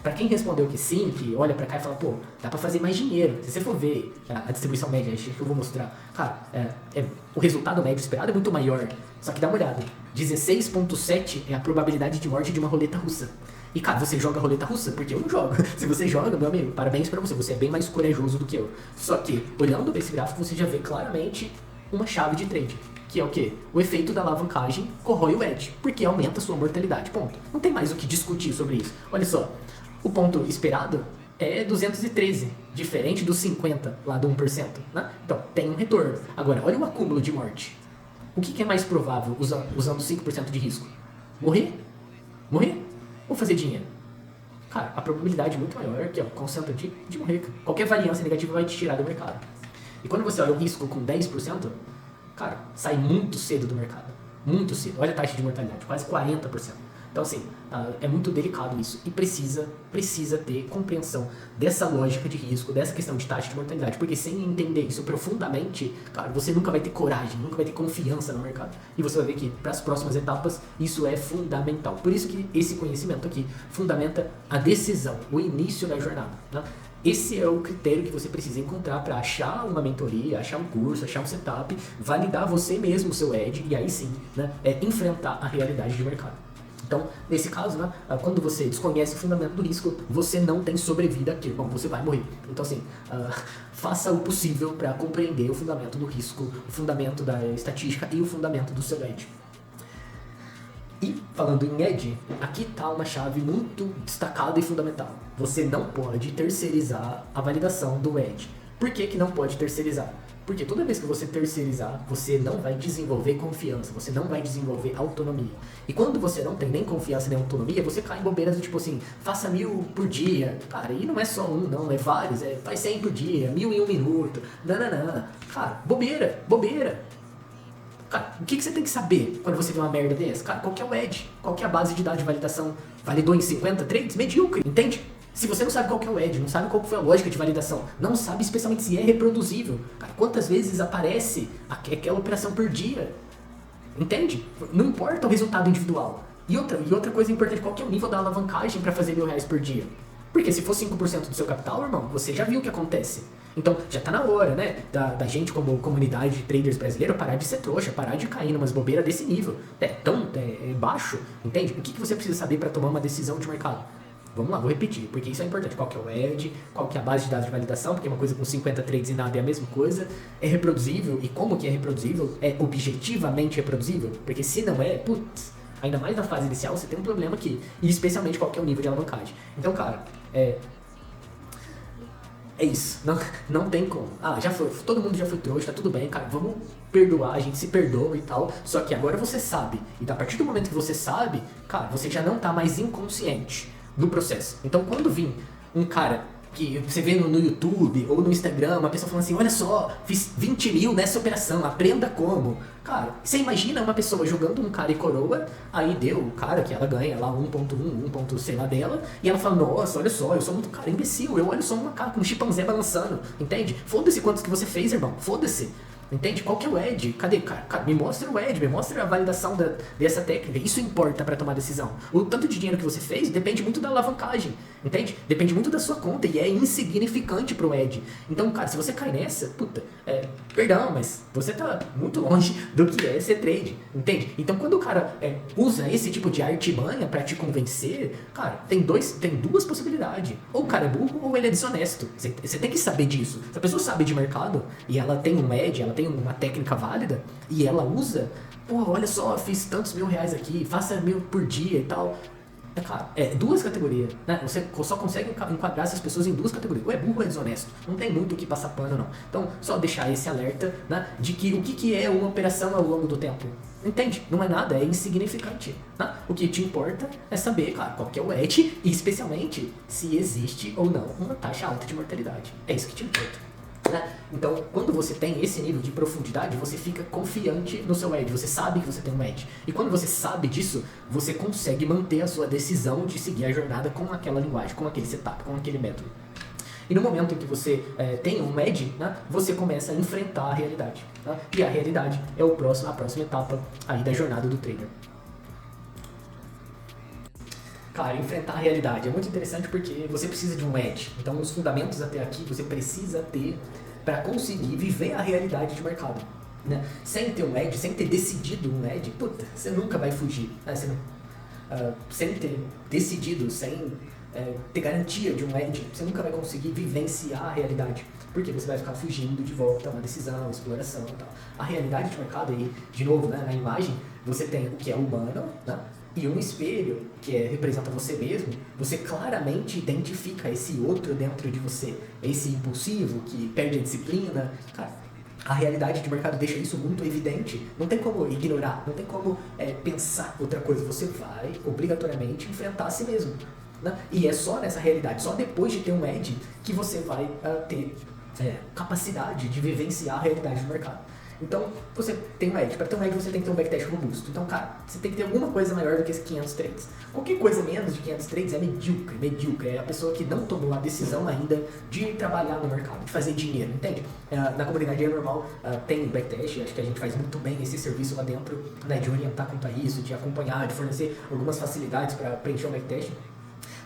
Pra quem respondeu que sim, que olha pra cá e fala, pô, dá pra fazer mais dinheiro. Se você for ver a distribuição média, acho que eu vou mostrar. Cara, o resultado médio esperado é muito maior. Só que dá uma olhada. 16,7 é a probabilidade de morte de uma roleta russa. E cara, você joga roleta russa? Porque eu não jogo. Se você joga, meu amigo, parabéns pra você. Você é bem mais corajoso do que eu. Só que, olhando esse gráfico, você já vê claramente uma chave de trade, que é o quê? O efeito da alavancagem corrói o edge, porque aumenta a sua mortalidade, ponto. Não tem mais o que discutir sobre isso. Olha só, o ponto esperado é 213, diferente dos 50 lá do 1%, né? Então, tem um retorno. Agora, olha o acúmulo de morte. O que é mais provável usando 5% de risco? Morrer? Morrer? Ou fazer dinheiro? Cara, a probabilidade é muito maior que concentra de morrer. Qualquer variância negativa vai te tirar do mercado. E quando você olha o risco com 10%, cara, sai muito cedo do mercado. Muito cedo. Olha a taxa de mortalidade, quase 40%. Então, assim, é muito delicado isso. E precisa ter compreensão dessa lógica de risco, dessa questão de taxa de mortalidade. Porque sem entender isso profundamente, cara, você nunca vai ter coragem, nunca vai ter confiança no mercado. E você vai ver que, para as próximas etapas, isso é fundamental. Por isso que esse conhecimento aqui fundamenta a decisão, o início da jornada, né? Esse é o critério que você precisa encontrar para achar uma mentoria, achar um curso, achar um setup, validar você mesmo o seu edge e aí sim, né, enfrentar a realidade de mercado. Então, nesse caso, né, quando você desconhece o fundamento do risco, você não tem sobrevida aqui, bom, você vai morrer. Então, assim, faça o possível para compreender o fundamento do risco, o fundamento da estatística e o fundamento do seu edge. E, falando em edge, aqui está uma chave muito destacada e fundamental. Você não pode terceirizar a validação do edge. Por que não pode terceirizar? Porque toda vez que você terceirizar, você não vai desenvolver confiança, você não vai desenvolver autonomia. E quando você não tem nem confiança nem autonomia, você cai em bobeiras do tipo assim, faça 1000 por dia. Cara, e não é só um, não, é vários, faz 100 por dia, 1000 em 1 minuto, nananã. Cara, bobeira. Cara, o que você tem que saber quando você vê uma merda dessa? Cara, qual que é o edge? Qual que é a base de dados de validação? Validou em 50 trades? Medíocre, entende? Se você não sabe qual que é o edge, não sabe qual foi a lógica de validação, não sabe especialmente se é reproduzível, cara, quantas vezes aparece aquela operação por dia, entende? Não importa o resultado individual. E outra coisa importante, qual que é o nível da alavancagem para fazer R$1.000 por dia? Porque se for 5% do seu capital, irmão, você já viu o que acontece. Então, já tá na hora, né, da gente como comunidade de traders brasileiro parar de ser trouxa, parar de cair numas bobeiras desse nível. É baixo, entende? O que você precisa saber para tomar uma decisão de mercado? Vamos lá, vou repetir, porque isso é importante. Qual que é o edge, qual que é a base de dados de validação, porque uma coisa com 50 trades e nada é a mesma coisa. É reproduzível, e como que é reproduzível? É objetivamente reproduzível? Porque se não é, putz, ainda mais na fase inicial, você tem um problema aqui. E especialmente qual que é o nível de alavancagem. Então, cara, é isso, não tem como. Já foi, todo mundo já foi trouxa, tá tudo bem, cara, vamos perdoar, a gente se perdoa e tal, só que agora você sabe, e a partir do momento que você sabe, cara, você já não tá mais inconsciente do processo. Então quando vir um cara que você vê no YouTube ou no Instagram, uma pessoa falando assim, olha só, fiz 20 mil nessa operação, aprenda como. Cara, você imagina uma pessoa jogando um cara e coroa, aí deu o cara que ela ganha lá 1.1, sei lá dela, e ela fala, nossa, olha só, eu sou muito cara imbecil, eu olho só um macaco, um chimpanzé balançando, entende? Foda-se quantos que você fez, irmão, foda-se. Entende? Qual que é o edge? Cadê, cara? Cara, me mostra o edge, me mostra a validação dessa técnica. Isso importa para tomar decisão. O tanto de dinheiro que você fez depende muito da alavancagem, entende? Depende muito da sua conta e é insignificante pro edge. Então, cara, se você cai nessa, puta, perdão, mas você tá muito longe do que é ser trade, entende? Então, quando o cara usa esse tipo de artimanha para te convencer, cara, tem duas possibilidades. Ou o cara é burro ou ele é desonesto. Você tem que saber disso. Se a pessoa sabe de mercado e ela tem um edge, ela tem uma técnica válida e ela usa, pô, olha só, fiz tantos mil reais aqui, faça 1.000 por dia e tal. Cara, duas categorias, né? Você só consegue enquadrar essas pessoas em duas categorias. Ou é burro ou é desonesto. Não tem muito o que passar pano, não. Então, só deixar esse alerta, né, de que o que é uma operação ao longo do tempo. Entende? Não é nada, é insignificante. Né? O que te importa é saber, cara, qual que é o edge e, especialmente, se existe ou não uma taxa alta de mortalidade. É isso que te importa. Né? Então, quando você tem esse nível de profundidade, você fica confiante no seu edge, você sabe que você tem um edge. E quando você sabe disso, você consegue manter a sua decisão de seguir a jornada com aquela linguagem, com aquele setup, com aquele método. E no momento em que você tem um edge, né, você começa a enfrentar a realidade. Né? E a realidade é a próxima etapa aí da jornada do trader. Cara, enfrentar a realidade é muito interessante porque você precisa de um edge. Então, os fundamentos até aqui você precisa ter para conseguir viver a realidade de mercado. Né? Sem ter um edge, sem ter decidido um edge, puta, você nunca vai fugir. Né? Sem ter decidido, sem ter garantia de um edge, você nunca vai conseguir vivenciar a realidade. Porque você vai ficar fugindo de volta a uma decisão, exploração e tal. A realidade de mercado aí, de novo, né, na imagem, você tem o que é humano, né? E um espelho, que representa você mesmo, você claramente identifica esse outro dentro de você. Esse impulsivo, que perde a disciplina. Cara, a realidade de mercado deixa isso muito evidente. Não tem como ignorar, não tem como pensar outra coisa. Você vai, obrigatoriamente, enfrentar a si mesmo. Né? E é só nessa realidade, só depois de ter um edge, que você vai ter capacidade de vivenciar a realidade do mercado. Então, você tem um edge. Para ter um edge, você tem que ter um backtest robusto. Então, cara, você tem que ter alguma coisa maior do que esses 500 trades. Qualquer coisa menos de 500 trades é medíocre. É a pessoa que não tomou a decisão ainda de trabalhar no mercado, de fazer dinheiro, entende? Na comunidade é normal, tem backtest, acho que a gente faz muito bem esse serviço lá dentro, né, de orientar quanto a isso, de acompanhar, de fornecer algumas facilidades para preencher o backtest.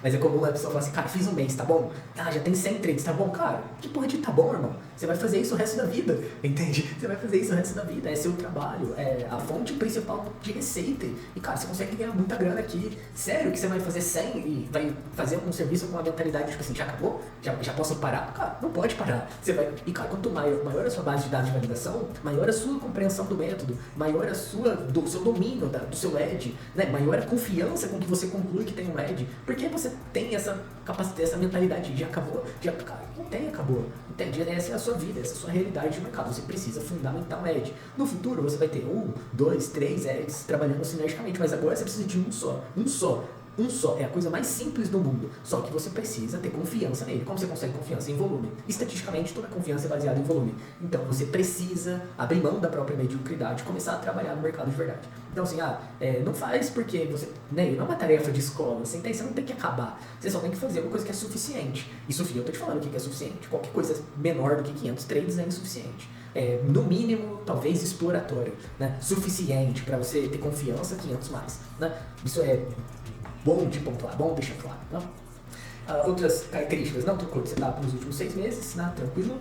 Mas é comum a pessoa falar assim, cara, fiz um mês, tá bom? Ah, já tem 100 trades, tá bom? Cara, que porra de tá bom, irmão? Você vai fazer isso o resto da vida, entende? Você vai fazer isso o resto da vida, é seu trabalho, é a fonte principal de receita. E, cara, você consegue ganhar muita grana aqui. Sério que você vai fazer 100 e vai fazer algum serviço com uma mentalidade, tipo assim, já acabou? Já posso parar? Cara, não pode parar. Você vai... E, cara, quanto maior a sua base de dados de validação, maior a sua compreensão do método, maior o seu domínio do seu edge, né? Maior a confiança com que você conclui que tem um edge. Porque você tem essa capacidade, essa mentalidade de acabou, cara, não tem acabou, entende? Essa é a sua vida, essa é a sua realidade de mercado, você precisa fundamentar um edge. No futuro você vai ter 1, 2, 3 edges trabalhando sinergicamente, mas agora você precisa de um só, é a coisa mais simples do mundo, só que você precisa ter confiança nele. Como você consegue confiança? Em volume. Estatisticamente, toda confiança é baseada em volume. Então, você precisa abrir mão da própria mediocridade e começar a trabalhar no mercado de verdade. Então, assim, não faz porque você... Né, não é uma tarefa de escola, você não tem que acabar. Você só tem que fazer uma coisa que é suficiente. E, Sofia, eu tô te falando o que é suficiente. Qualquer coisa menor do que 500 trades é insuficiente. No mínimo, talvez exploratório, né? Suficiente para você ter confiança, 500 mais. Né? Isso é bom de pontuar, bom deixar claro. Não? Outras características, não trocou de setup nos últimos 6 meses, né? Tranquilo.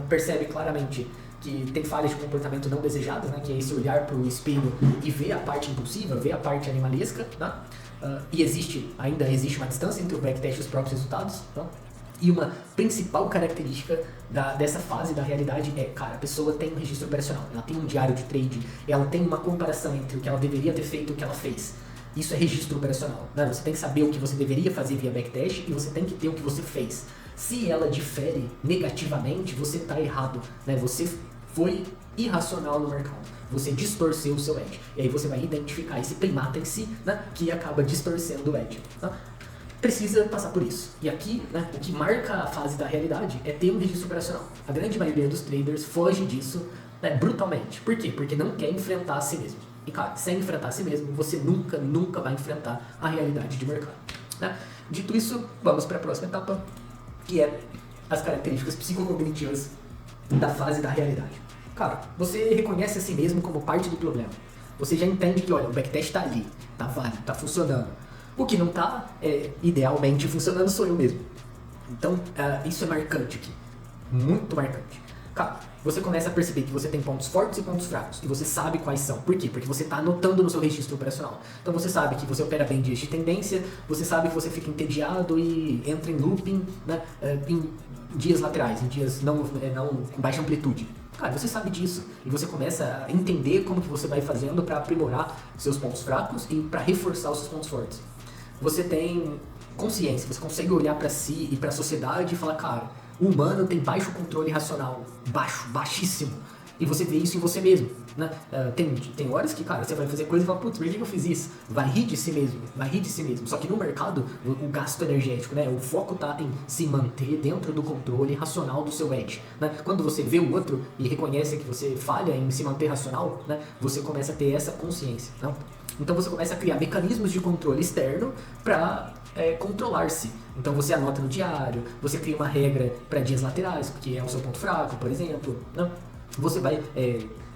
Percebe claramente que tem falhas de comportamento não desejadas, né? Que é esse olhar para o espelho e ver a parte impulsiva, ver a parte animalesca. Né? E ainda existe uma distância entre o backtest e os próprios resultados. Tá? E uma principal característica dessa fase da realidade cara, a pessoa tem um registro operacional, ela tem um diário de trade, ela tem uma comparação entre o que ela deveria ter feito e o que ela fez. Isso é registro operacional, né? Você tem que saber o que você deveria fazer via backtest e você tem que ter o que você fez. Se ela difere negativamente, você está errado, né? Você foi irracional no mercado, você distorceu o seu edge. E aí você vai identificar esse primata em si, né? Que acaba distorcendo o edge. Tá? Precisa passar por isso. E aqui, né, o que marca a fase da realidade é ter um registro operacional. A grande maioria dos traders foge disso, né, brutalmente. Por quê? Porque não quer enfrentar a si mesmo. E, cara, sem enfrentar a si mesmo, você nunca vai enfrentar a realidade de mercado. Né? Dito isso, vamos para a próxima etapa, que é as características psicocognitivas da fase da realidade. Cara, você reconhece a si mesmo como parte do problema. Você já entende que, olha, o backtest tá ali, tá válido, tá funcionando. O que não tá, idealmente funcionando sou eu mesmo. Então, isso é marcante aqui. Muito marcante. Cara, você começa a perceber que você tem pontos fortes e pontos fracos. E você sabe quais são. Por quê? Porque você está anotando no seu registro operacional. Então você sabe que você opera bem dias de tendência, você sabe que você fica entediado e entra em looping, né, em dias laterais, em dias não com baixa amplitude. Cara, você sabe disso. E você começa a entender como que você vai fazendo para aprimorar seus pontos fracos e para reforçar os seus pontos fortes. Você tem consciência, você consegue olhar para si e para a sociedade e falar, cara, o humano tem baixo controle racional, baixíssimo, e você vê isso em você mesmo, né? Tem horas que, cara, você vai fazer coisa e fala, putz, por que eu fiz isso? Vai rir de si mesmo, só que no mercado, o gasto energético, né? O foco tá em se manter dentro do controle racional do seu edge, né? Quando você vê o outro e reconhece que você falha em se manter racional, né? Você começa a ter essa consciência, né? Então você começa a criar mecanismos de controle externo para controlar-se. Então você anota no diário, você cria uma regra para dias laterais, porque é o seu ponto fraco, por exemplo. Né? Você vai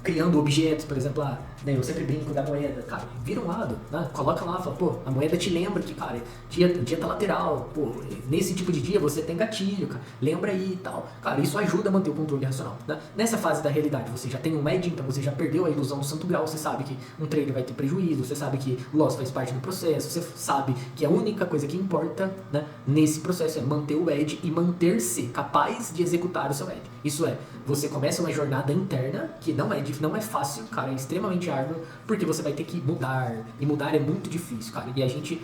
criando objetos, por exemplo, né, eu sempre brinco da moeda, cara, vira um lado, né? Coloca lá, fala, pô, a moeda te lembra que, cara, o dia tá lateral, pô, nesse tipo de dia você tem gatilho, cara, lembra aí e tal. Cara, isso ajuda a manter o controle racional, né? Nessa fase da realidade, você já tem um edge, então você já perdeu a ilusão do santo grau, você sabe que um trader vai ter prejuízo, você sabe que o loss faz parte do processo, você sabe que a única coisa que importa, né, nesse processo é manter o edge e manter-se capaz de executar o seu edge. Isso é, você começa uma jornada interna que não é fácil, cara, é extremamente árduo, porque você vai ter que mudar, e mudar é muito difícil, cara, e a gente,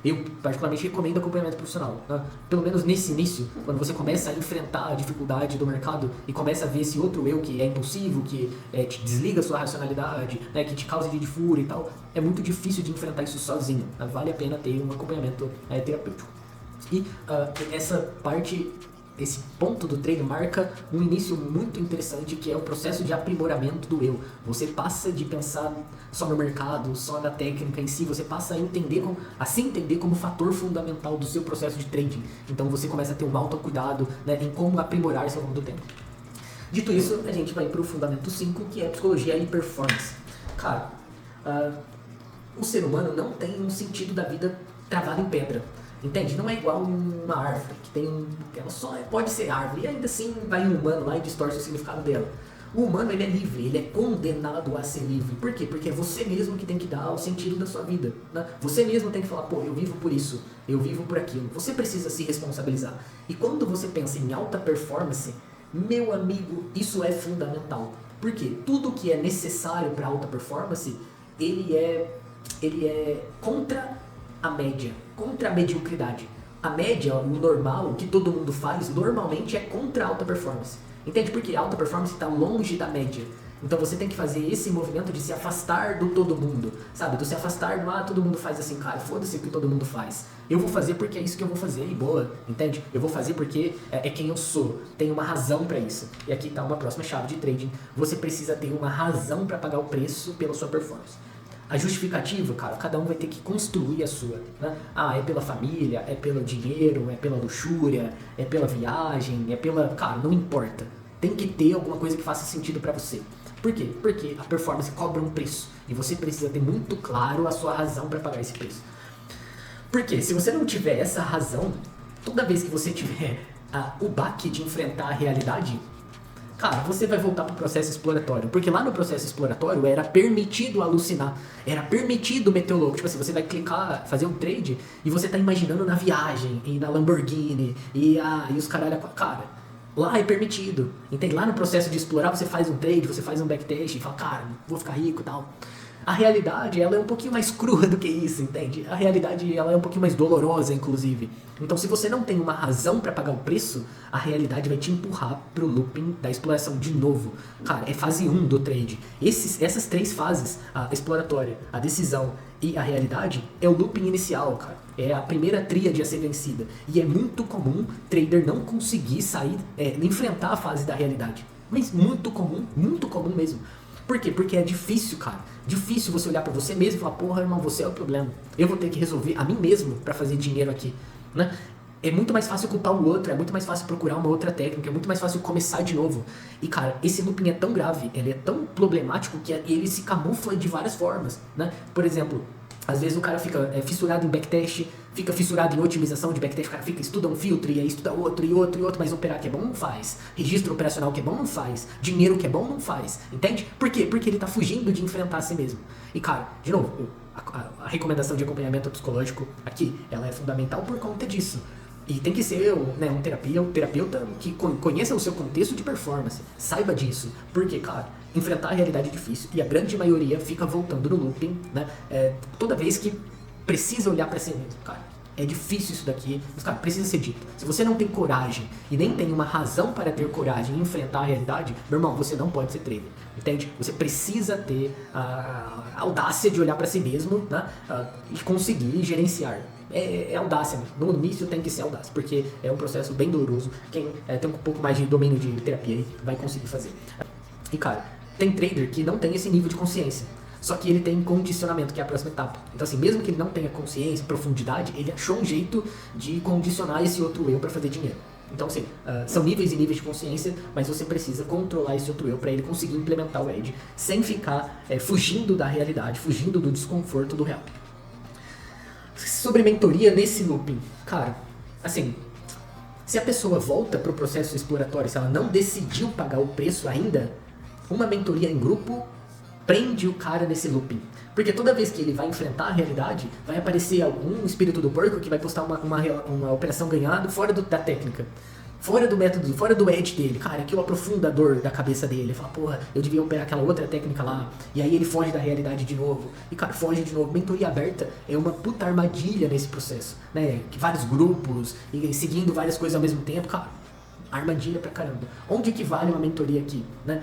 eu particularmente recomendo acompanhamento profissional, né? Pelo menos nesse início, quando você começa a enfrentar a dificuldade do mercado e começa a ver esse outro eu que é impulsivo, que te desliga a sua racionalidade, né, que te causa de fúria e tal, é muito difícil de enfrentar isso sozinho, né? Vale a pena ter um acompanhamento terapêutico. E esse ponto do treino marca um início muito interessante, que é o processo de aprimoramento do eu. Você passa de pensar só no mercado, só na técnica em si, você passa a se entender como fator fundamental do seu processo de trading. Então você começa a ter um autocuidado, né, em como aprimorar-se ao longo do tempo. Dito isso, a gente vai para o fundamento 5, que é a psicologia e performance. Cara, o ser humano não tem um sentido da vida travado em pedra. Entende? Não é igual uma árvore, ela só pode ser árvore, e ainda assim vai um humano lá e distorce o significado dela. O humano, ele é livre, ele é condenado a ser livre. Por quê? Porque é você mesmo que tem que dar o sentido da sua vida, né? Você mesmo tem que falar, pô, eu vivo por isso, eu vivo por aquilo. Você precisa se responsabilizar. E quando você pensa em alta performance, meu amigo, isso é fundamental. Por quê? Tudo que é necessário para alta performance, ele é contra a média, contra a mediocridade. A média, o normal, o que todo mundo faz, normalmente é contra a alta performance. Entende? Porque a alta performance está longe da média. Então você tem que fazer esse movimento de se afastar do todo mundo, sabe? Do se afastar do, todo mundo faz assim, cara, foda-se o que todo mundo faz. Eu vou fazer porque é isso que eu vou fazer e boa, entende? Eu vou fazer porque é quem eu sou, tem uma razão para isso. E aqui está uma próxima chave de trading. Você precisa ter uma razão para pagar o preço pela sua performance. A justificativa, cara, cada um vai ter que construir a sua, né? É pela família, é pelo dinheiro, é pela luxúria, é pela viagem, é pela... Cara, não importa. Tem que ter alguma coisa que faça sentido pra você. Por quê? Porque a performance cobra um preço. E você precisa ter muito claro a sua razão para pagar esse preço. Porque se você não tiver essa razão, toda vez que você tiver o baque de enfrentar a realidade, cara, você vai voltar pro processo exploratório. Porque lá no processo exploratório era permitido alucinar. Era permitido meter o louco. Tipo assim, você vai clicar, fazer um trade e você tá imaginando na viagem, e na Lamborghini, e os caralho... Cara, lá é permitido. Entende? Lá no processo de explorar, você faz um trade, você faz um backtest e fala, cara, vou ficar rico e tal. A realidade, ela é um pouquinho mais crua do que isso, entende? A realidade, ela é um pouquinho mais dolorosa, inclusive. Então, se você não tem uma razão para pagar o preço, a realidade vai te empurrar pro looping da exploração de novo. Cara, é fase 1 do trade. Essas 3 fases, a exploratória, a decisão e a realidade, é o looping inicial, cara. É a primeira tríade a ser vencida. E é muito comum trader não conseguir sair, enfrentar a fase da realidade. Mas muito comum mesmo. Por quê? Porque é difícil, cara. Difícil você olhar pra você mesmo e falar, porra, irmão, você é o problema. Eu vou ter que resolver a mim mesmo pra fazer dinheiro aqui, né? é muito mais fácil culpar o outro, é muito mais fácil procurar uma outra técnica, é muito mais fácil começar de novo. E cara, esse looping é tão grave, ele é tão problemático que ele se camufla de várias formas, né? Por exemplo, às vezes o cara fica fissurado em backtest, fica fissurado em otimização de backtest, o cara estuda um filtro e aí estuda outro, mas operar que é bom não faz, registro operacional que é bom não faz, dinheiro que é bom não faz, entende? Por quê? Porque ele tá fugindo de enfrentar a si mesmo. E cara, de novo, a recomendação de acompanhamento psicológico aqui, ela é fundamental por conta disso. E tem que ser um terapeuta que conheça o seu contexto de performance, saiba disso, porque, cara, enfrentar a realidade é difícil e a grande maioria fica voltando no looping, né? Toda vez que precisa olhar pra si mesmo, cara. É difícil isso daqui, mas, cara, precisa ser dito. Se você não tem coragem e nem tem uma razão para ter coragem e enfrentar a realidade, meu irmão, você não pode ser trader, entende? Você precisa ter a audácia de olhar pra si mesmo, né? E conseguir gerenciar. É audácia, no início tem que ser audácia, porque é um processo bem doloroso. Quem tem um pouco mais de domínio de terapia aí vai conseguir fazer. E cara, tem trader que não tem esse nível de consciência, só que ele tem condicionamento, que é a próxima etapa. Então assim, mesmo que ele não tenha consciência, profundidade, ele achou um jeito de condicionar esse outro eu para fazer dinheiro. Então assim, são níveis e níveis de consciência, mas você precisa controlar esse outro eu para ele conseguir implementar o edge, sem ficar fugindo da realidade, fugindo do desconforto do real. Sobre mentoria nesse looping, cara, assim, se a pessoa volta pro processo exploratório, se ela não decidiu pagar o preço ainda, uma mentoria em grupo prende o cara nesse looping. Porque toda vez que ele vai enfrentar a realidade, vai aparecer algum espírito do porco que vai postar uma operação ganhada fora da técnica. Fora do método, fora do edge dele, cara, aquilo aprofunda a dor da cabeça dele. Ele fala, porra, eu devia operar aquela outra técnica lá. E aí ele foge da realidade de novo. E, cara, foge de novo. Mentoria aberta é uma puta armadilha nesse processo, né? Vários grupos, e seguindo várias coisas ao mesmo tempo, cara, armadilha pra caramba. Onde que vale uma mentoria aqui, né?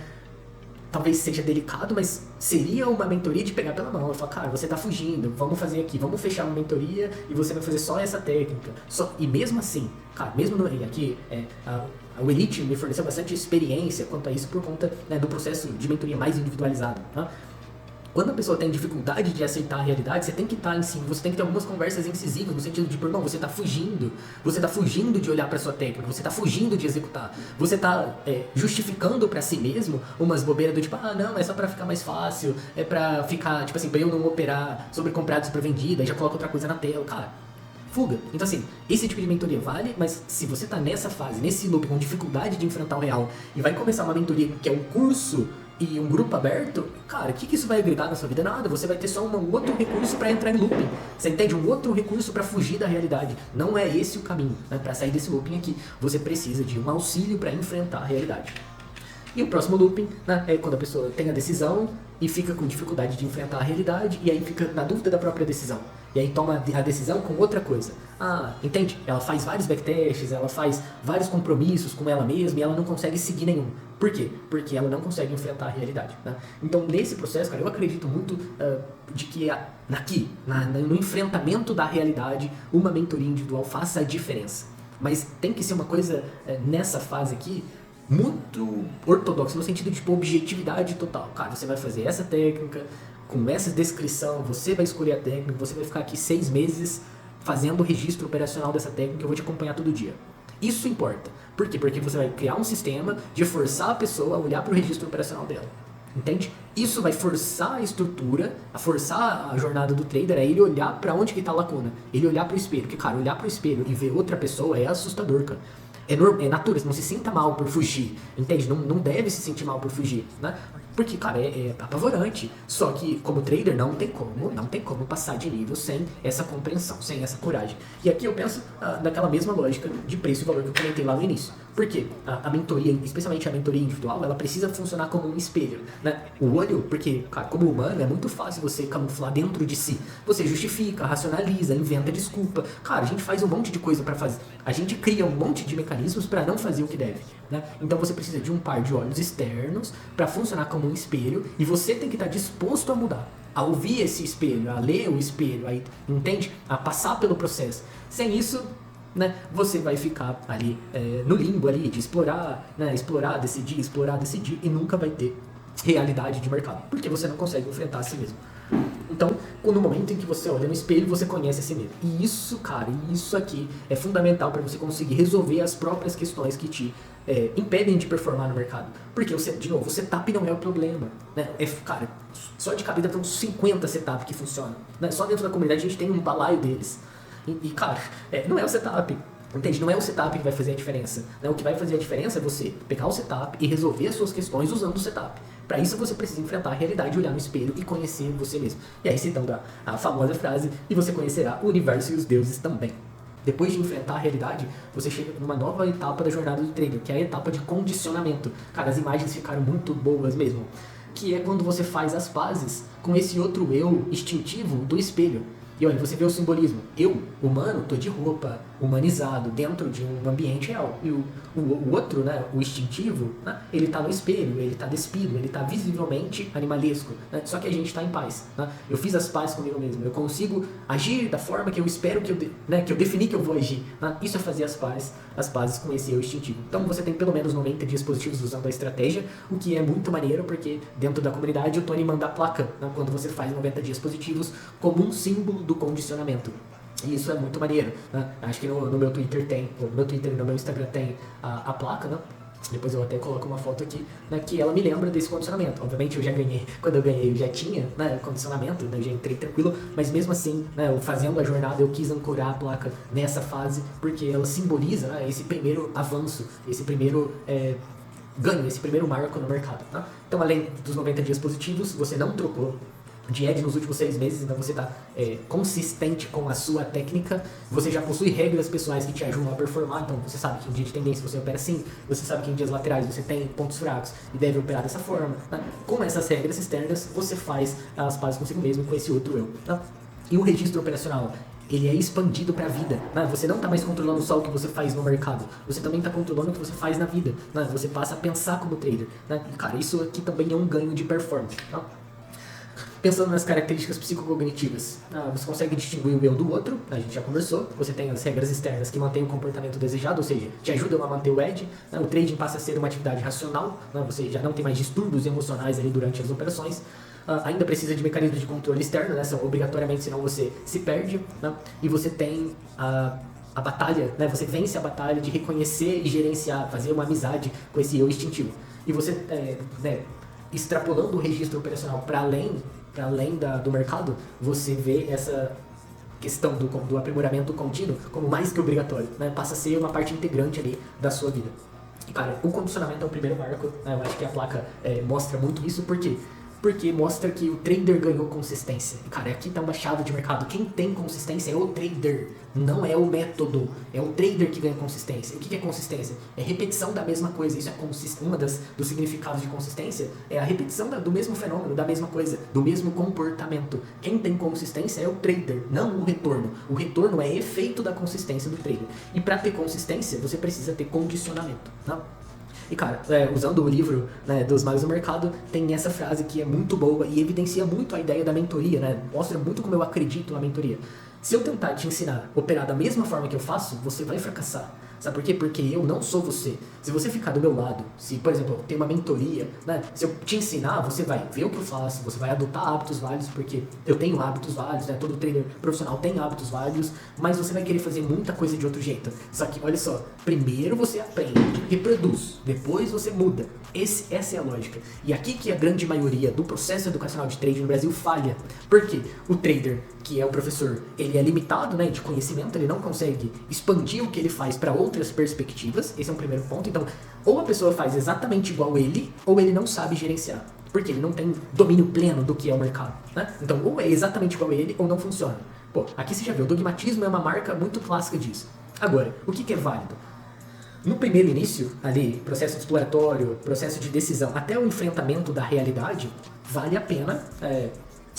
Talvez seja delicado, mas seria uma mentoria de pegar pela mão. Eu falo, cara, você tá fugindo, vamos fazer aqui, vamos fechar uma mentoria e você vai fazer só essa técnica. E mesmo assim, cara, mesmo aqui, o Elite me forneceu bastante experiência quanto a isso por conta, né, do processo de mentoria mais individualizado, né? Quando a pessoa tem dificuldade de aceitar a realidade, você tem que estar em cima, você tem que ter algumas conversas incisivas, no sentido de, não, você está fugindo de olhar para sua técnica, você está fugindo de executar, você está justificando para si mesmo umas bobeiras do tipo, não, é só para ficar mais fácil, é para ficar, tipo assim, para eu não operar sobre comprados para vendida, e já coloca outra coisa na tela, cara. Fuga. Então assim, esse tipo de mentoria vale, mas se você tá nessa fase, nesse loop, com dificuldade de enfrentar o real, e vai começar uma mentoria que é um curso e um grupo aberto, cara, o que isso vai agregar na sua vida? Nada, você vai ter só um outro recurso para entrar em looping, você entende? Um outro recurso para fugir da realidade. Não é esse o caminho, né? Para sair desse looping aqui, você precisa de um auxílio para enfrentar a realidade. E o próximo looping, né, é quando a pessoa tem a decisão e fica com dificuldade de enfrentar a realidade e aí fica na dúvida da própria decisão. E aí toma a decisão com outra coisa. Entende? Ela faz vários backtests, ela faz vários compromissos com ela mesma e ela não consegue seguir nenhum. Por quê? Porque ela não consegue enfrentar a realidade, né? Então, nesse processo, cara, eu acredito muito de que no enfrentamento da realidade, uma mentoria individual faça a diferença. Mas tem que ser uma coisa, nessa fase aqui, muito ortodoxa, no sentido de tipo, objetividade total. Cara, você vai fazer essa técnica, com essa descrição, você vai escolher a técnica, você vai ficar aqui 6 meses fazendo o registro operacional dessa técnica, eu vou te acompanhar todo dia. Isso importa. Por quê? Porque você vai criar um sistema de forçar a pessoa a olhar para o registro operacional dela. Entende? Isso vai forçar a estrutura, a forçar a jornada do trader, é ele olhar para onde que tá a lacuna. Ele olhar para o espelho. Porque, cara, olhar para o espelho e ver outra pessoa é assustador, cara. É natural, não se sinta mal por fugir, entende? Não deve se sentir mal por fugir, né? Porque, cara, é apavorante. Só que, como trader, não tem como passar de nível sem essa compreensão, sem essa coragem. E aqui eu penso naquela mesma lógica de preço e valor que eu comentei lá no início. Porque a mentoria, especialmente a mentoria individual, ela precisa funcionar como um espelho, né? O olho, porque, cara, como humano, é muito fácil você camuflar dentro de si. Você justifica, racionaliza, inventa desculpa. Cara, a gente faz um monte de coisa pra fazer. A gente cria um monte de mecanismos pra não fazer o que deve, né? Então você precisa de um par de olhos externos pra funcionar como um espelho e você tem que estar disposto a mudar, a ouvir esse espelho, a ler o espelho, aí, entende? A passar pelo processo. Sem isso, né, você vai ficar ali no limbo ali de explorar, né, explorar, decidir e nunca vai ter realidade de mercado, porque você não consegue enfrentar a si mesmo. Então Então, no momento em que você olha no espelho, você conhece a si mesmo. E isso, cara, isso aqui é fundamental para você conseguir resolver as próprias questões que te impedem de performar no mercado. Porque, de novo, o setup não é o problema, né? Cara, só de cabeça tem uns 50 setups que funcionam, né? Só dentro da comunidade a gente tem um balaio deles. Cara, não é o setup. Entende? Não é o setup que vai fazer a diferença, né? O que vai fazer a diferença é você pegar o setup e resolver as suas questões usando o setup. Para isso você precisa enfrentar a realidade, olhar no espelho e conhecer você mesmo. E aí citando a famosa frase, e você conhecerá o universo e os deuses também. Depois de enfrentar a realidade, você chega numa nova etapa da jornada do trader, que é a etapa de condicionamento. Cara, as imagens ficaram muito boas mesmo. Que é quando você faz as pazes com esse outro eu instintivo do espelho. E olha, você vê o simbolismo. Eu, humano, tô de roupa, humanizado, dentro de um ambiente real. E o outro, né, o instintivo, né, ele tá no espelho, ele tá despido, ele tá visivelmente animalesco. Né, só que a gente tá em paz. Né? Eu fiz as pazes comigo mesmo. Eu consigo agir da forma que eu espero que eu defini que eu vou agir. Né? Isso é fazer as pazes com esse eu instintivo. Então você tem pelo menos 90 dias positivos usando a estratégia, o que é muito maneiro, porque dentro da comunidade o Tony manda a placa, né, quando você faz 90 dias positivos, como um símbolo do condicionamento. E isso é muito maneiro, né? Acho que no meu Twitter tem, no meu Instagram tem a placa, né? Depois eu até coloco uma foto aqui, né, que ela me lembra desse condicionamento. Obviamente eu já ganhei, quando eu ganhei eu já tinha, né, condicionamento, né, eu já entrei tranquilo, mas mesmo assim, né, fazendo a jornada eu quis ancorar a placa nessa fase, porque ela simboliza, né, esse primeiro avanço, esse primeiro ganho, esse primeiro marco no mercado. Tá? Então além dos 90 dias positivos, você não trocou de edge nos últimos 6 meses, então você está consistente com a sua técnica, você já possui regras pessoais que te ajudam a performar, então você sabe que em dia de tendência você opera assim, você sabe que em dias laterais você tem pontos fracos e deve operar dessa forma. Né? Com essas regras externas, você faz as pazes consigo mesmo, com esse outro eu. Tá? E o registro operacional, ele é expandido para a vida. Né? Você não está mais controlando só o que você faz no mercado, você também está controlando o que você faz na vida. Né? Você passa a pensar como trader. Né? E, cara, isso aqui também é um ganho de performance. Tá? Pensando nas características psicocognitivas, você consegue distinguir o eu do outro, a gente já conversou, você tem as regras externas que mantêm o comportamento desejado, ou seja, te ajudam a manter o edge, o trading passa a ser uma atividade racional, você já não tem mais distúrbios emocionais ali durante as operações, ainda precisa de mecanismos de controle externo, né, são obrigatoriamente, senão você se perde, né, e você tem a batalha, né, você vence a batalha de reconhecer e gerenciar, fazer uma amizade com esse eu instintivo, e você, extrapolando o registro operacional para além do mercado, você vê essa questão do aprimoramento contínuo como mais que obrigatório, né? Passa a ser uma parte integrante ali da sua vida. E, cara, o condicionamento é o primeiro marco, né? Eu acho que a placa mostra muito isso, porque mostra que o trader ganhou consistência. E, cara, aqui tá uma chave de mercado. Quem tem consistência é o trader, não é o método. É o trader que ganha consistência. E o que é consistência? É repetição da mesma coisa. Isso é uma dos significados de consistência, é a repetição do mesmo fenômeno, da mesma coisa, do mesmo comportamento. Quem tem consistência é o trader, não o retorno. O retorno é efeito da consistência do trader. E para ter consistência, você precisa ter condicionamento, não? E, cara, usando o livro, né, dos Magos do Mercado, tem essa frase que é muito boa e evidencia muito a ideia da mentoria, né? Mostra muito como eu acredito na mentoria. Se eu tentar te ensinar a operar da mesma forma que eu faço, você vai fracassar. Sabe por quê? Porque eu não sou você. Se você ficar do meu lado, se, por exemplo, eu tenho uma mentoria, né? Se eu te ensinar, você vai ver o que eu faço, você vai adotar hábitos válidos, porque eu tenho hábitos válidos, né? Todo trader profissional tem hábitos válidos, mas você vai querer fazer muita coisa de outro jeito. Só que, olha só, primeiro você aprende, reproduz, depois você muda. Essa é a lógica. E aqui que a grande maioria do processo educacional de trading no Brasil falha. Por quê? O trader, que é o professor, ele é limitado, né, de conhecimento, ele não consegue expandir o que ele faz para outras perspectivas. Esse é um primeiro ponto. Então, ou a pessoa faz exatamente igual ele, ou ele não sabe gerenciar. Porque ele não tem domínio pleno do que é o mercado. Né? Então, ou é exatamente igual ele, ou não funciona. Pô, aqui você já viu, o dogmatismo é uma marca muito clássica disso. Agora, o que é válido? No primeiro início, ali, processo exploratório, processo de decisão, até o enfrentamento da realidade, vale a pena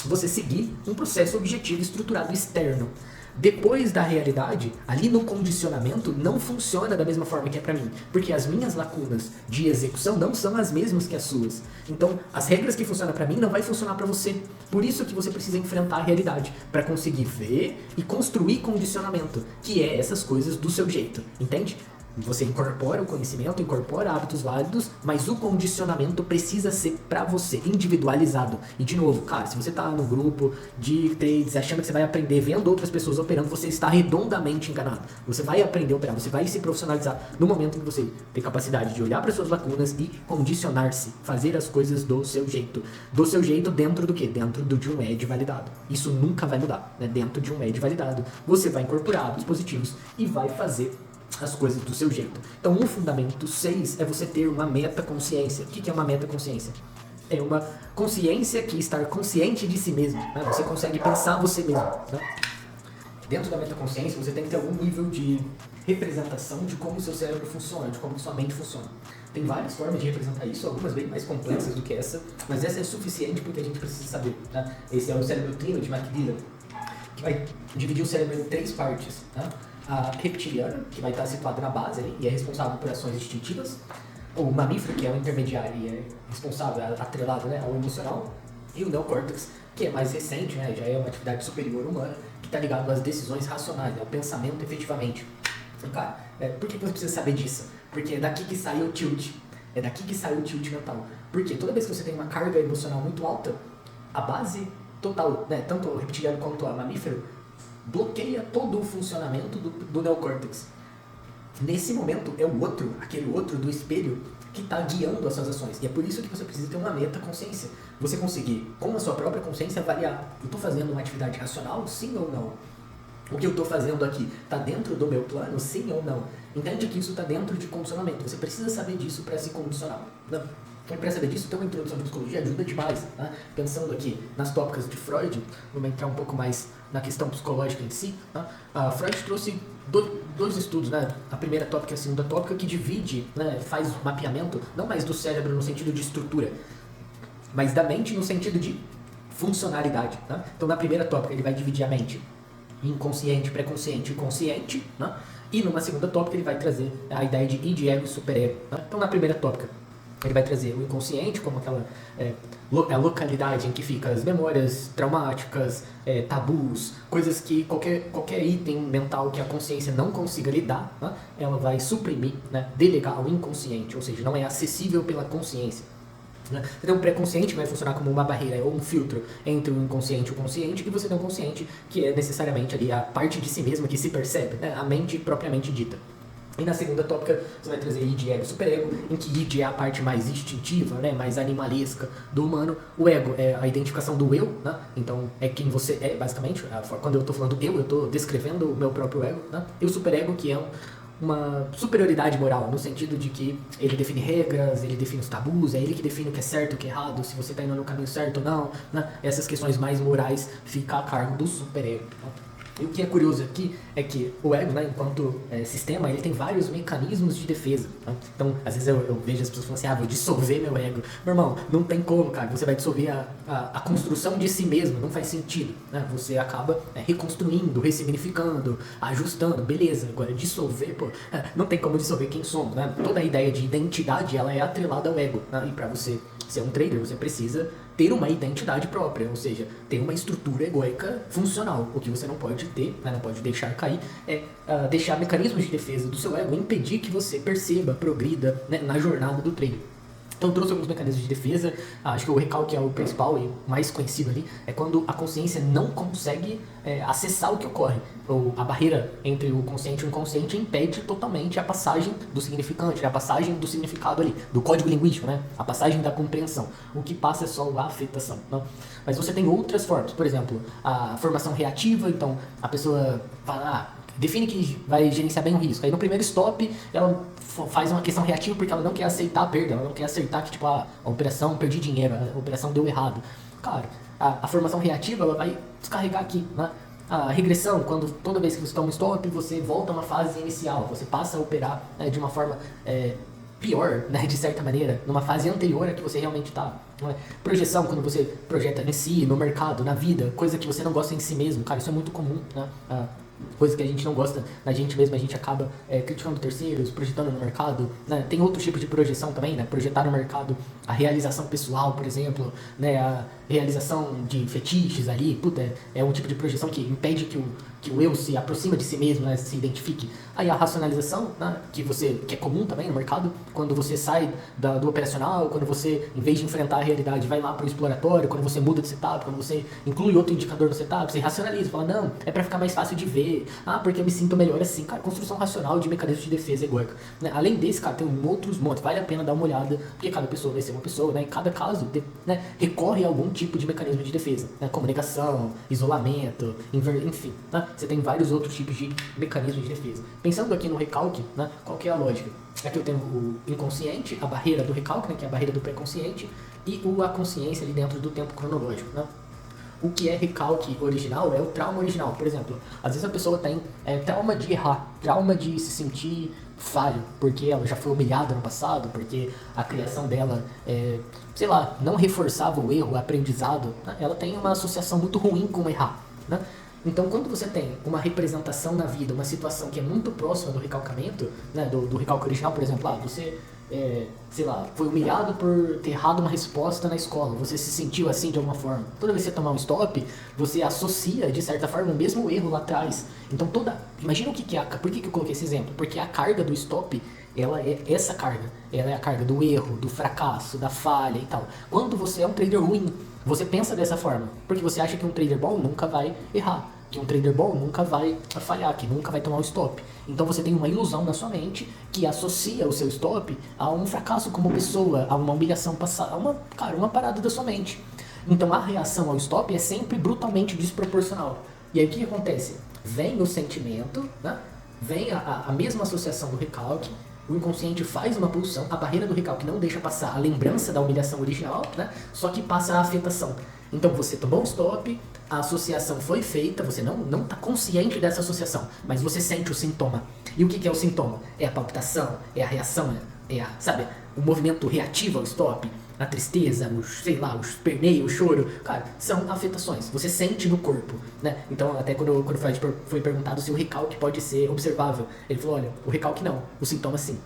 você seguir um processo objetivo estruturado externo. Depois da realidade, ali no condicionamento, não funciona da mesma forma que é pra mim, porque as minhas lacunas de execução não são as mesmas que as suas. Então, as regras que funcionam pra mim não vai funcionar pra você. Por isso que você precisa enfrentar a realidade, pra conseguir ver e construir condicionamento, que é essas coisas do seu jeito, entende? Você incorpora o conhecimento, incorpora hábitos válidos, mas o condicionamento precisa ser para você, individualizado. E de novo, cara, se você tá no grupo de trades achando que você vai aprender vendo outras pessoas operando, você está redondamente enganado. Você vai aprender a operar, você vai se profissionalizar no momento que você tem capacidade de olhar para suas lacunas e condicionar-se, fazer as coisas do seu jeito. Do seu jeito dentro do quê? Dentro de um edge validado. Isso nunca vai mudar, né? Dentro de um edge validado, você vai incorporar hábitos positivos e vai fazer as coisas do seu jeito. Então, o fundamento 6 é você ter uma metaconsciência. O que é uma metaconsciência? É uma consciência que estar consciente de si mesmo. Né? Você consegue pensar você mesmo. Né? Dentro da metaconsciência, você tem que ter algum nível de representação de como o seu cérebro funciona, de como sua mente funciona. Tem várias formas de representar isso, algumas bem mais complexas do que essa, mas essa é suficiente porque a gente precisa saber. Né? Esse é o cérebro trino de McDill, que vai dividir o cérebro em 3 partes. Né? A reptiliana, que vai estar situada na base ali, e é responsável por ações instintivas. O mamífero, que é o intermediário e é responsável, atrelado, né, ao emocional. E o neocórtex, que é mais recente, né, já é uma atividade superior humana, que está ligado às decisões racionais, ao pensamento efetivamente. Então, cara, por que você precisa saber disso? Porque é daqui que sai o tilt. É daqui que sai o tilt mental. Porque toda vez que você tem uma carga emocional muito alta, a base total, né, tanto o reptiliano quanto o mamífero, bloqueia todo o funcionamento do neocórtex. Nesse momento é o outro, aquele outro do espelho, que está guiando as suas ações. E é por isso que você precisa ter uma metaconsciência. Você conseguir, com a sua própria consciência, avaliar: eu estou fazendo uma atividade racional, sim ou não? O que eu estou fazendo aqui está dentro do meu plano, sim ou não? Entende que isso está dentro de condicionamento. Você precisa saber disso para se condicionar. Não. Então, para saber disso, ter uma introdução de psicologia ajuda demais. Né? Pensando aqui nas tópicas de Freud, vamos entrar um pouco mais na questão psicológica em si. Né? Freud trouxe dois estudos, né? A primeira tópica e a segunda tópica, que divide, né, faz mapeamento, não mais do cérebro no sentido de estrutura, mas da mente no sentido de funcionalidade. Né? Então, na primeira tópica, ele vai dividir a mente em inconsciente, pré-consciente e consciente. Né? E numa segunda tópica, ele vai trazer a ideia de id, ego e superego. Né? Então, na primeira tópica, ele vai trazer o inconsciente como aquela a localidade em que ficam as memórias traumáticas, tabus, coisas que qualquer item mental que a consciência não consiga lidar, né, ela vai suprimir, né, delegar ao inconsciente, ou seja, não é acessível pela consciência. Né? Então, o pré-consciente vai funcionar como uma barreira ou um filtro entre o inconsciente e o consciente, e você tem o consciente, que é necessariamente ali a parte de si mesma que se percebe, né, a mente propriamente dita. E na segunda tópica você vai trazer id, ego e superego, em que id é a parte mais instintiva, né, mais animalesca do humano. O ego é a identificação do eu, né? Então é quem você é, basicamente. Quando eu estou falando eu estou descrevendo o meu próprio ego. Né? E o superego, que é uma superioridade moral, no sentido de que ele define regras, ele define os tabus, é ele que define o que é certo e o que é errado, se você está indo no caminho certo ou não. Né? Essas questões mais morais ficam a cargo do superego. Né? E o que é curioso aqui é que o ego, né, enquanto sistema, ele tem vários mecanismos de defesa. Né? Então, às vezes eu vejo as pessoas falando assim: vou dissolver meu ego. Meu irmão, não tem como, cara. Você vai dissolver a construção de si mesmo. Não faz sentido. Né? Você acaba reconstruindo, ressignificando, ajustando. Beleza, agora dissolver, pô, não tem como dissolver quem somos. Né? Toda a ideia de identidade, ela é atrelada ao ego. Né? E para você ser um trader, você precisa ter uma identidade própria, ou seja, ter uma estrutura egóica funcional. O que você não pode ter, né, não pode deixar cair, é deixar mecanismos de defesa do seu ego impedir que você perceba, progrida, né, na jornada do treino. Então eu trouxe alguns mecanismos de defesa. Acho que o recalque é o principal e mais conhecido ali. É quando a consciência não consegue acessar o que ocorre. Ou a barreira entre o consciente e o inconsciente impede totalmente a passagem do significante, a passagem do significado ali, do código linguístico, né? A passagem da compreensão. O que passa é só a afetação. Não? Mas você tem outras formas. Por exemplo, a formação reativa. Então a pessoa fala: define que vai gerenciar bem o risco. Aí no primeiro stop, ela faz uma questão reativa porque ela não quer aceitar a perda, ela não quer aceitar que tipo, a operação, perdi dinheiro, a operação deu errado. Cara, a formação reativa, ela vai descarregar aqui, né? A regressão, quando toda vez que você toma um stop, você volta a uma fase inicial, você passa a operar, né, de uma forma pior, né, de certa maneira, numa fase anterior a que você realmente está. É? Projeção, quando você projeta em si, no mercado, na vida, coisa que você não gosta em si mesmo, cara, isso é muito comum, né? Coisa que a gente não gosta na gente mesmo, a gente acaba criticando terceiros, projetando no mercado, né? Tem outros tipos de projeção também, né? Projetar no mercado a realização pessoal, por exemplo, né? A realização de fetiches ali, puta, é um tipo de projeção que impede que que o eu se aproxima de si mesmo, né, se identifique. Aí a racionalização, né, que é comum também no mercado, quando você sai do operacional, quando você, em vez de enfrentar a realidade, vai lá para o exploratório, quando você muda de setup, quando você inclui outro indicador no setup, você racionaliza, fala, não, é para ficar mais fácil de ver, porque eu me sinto melhor assim. Cara, construção racional de mecanismos de defesa egóica. Né? Além desse, cara, tem outros montes, vale a pena dar uma olhada, porque cada pessoa vai ser uma pessoa, né? Em cada caso, né, recorre a algum tipo de mecanismo de defesa, né? Comunicação, isolamento, enfim, né? Você tem vários outros tipos de mecanismos de defesa. Pensando aqui no recalque, né, qual que é a lógica? Aqui eu tenho o inconsciente, a barreira do recalque, né, que é a barreira do pré-consciente, e a consciência ali dentro do tempo cronológico. Né? O que é recalque original é o trauma original. Por exemplo, às vezes a pessoa tem trauma de errar, trauma de se sentir falho, porque ela já foi humilhada no passado, porque a criação dela, sei lá, não reforçava o erro, o aprendizado. Né? Ela tem uma associação muito ruim com errar. Né? Então, quando você tem uma representação na vida, uma situação que é muito próxima do recalcamento, né, do recalque original, por exemplo, você, sei lá, foi humilhado por ter errado uma resposta na escola, você se sentiu assim de alguma forma. Toda vez que você tomar um stop, você associa, de certa forma, o mesmo erro lá atrás. Então, imagina o que é por que eu coloquei esse exemplo? Porque a carga do stop, ela é essa carga. Ela é a carga do erro, do fracasso, da falha e tal. Quando você é um trader ruim, você pensa dessa forma, porque você acha que um trader bom nunca vai errar, que um trader bom nunca vai falhar, que nunca vai tomar um stop. Então você tem uma ilusão na sua mente que associa o seu stop a um fracasso como pessoa, a uma humilhação passada, uma parada da sua mente. Então a reação ao stop é sempre brutalmente desproporcional. E aí o que acontece? Vem o sentimento, né? Vem a mesma associação do recalque, o inconsciente faz uma pulsão, a barreira do recalque não deixa passar a lembrança da humilhação original, né? Só que passa a afetação. Então você tomou um stop, a associação foi feita, você não está consciente dessa associação, mas você sente o sintoma. E o que é o sintoma? É a palpitação, é a reação, sabe, o movimento reativo ao stop, a tristeza, os perneios, o choro, cara, são afetações, você sente no corpo, né? Então, até quando o Freud foi perguntado se o recalque pode ser observável, ele falou, olha, o recalque não, o sintoma sim.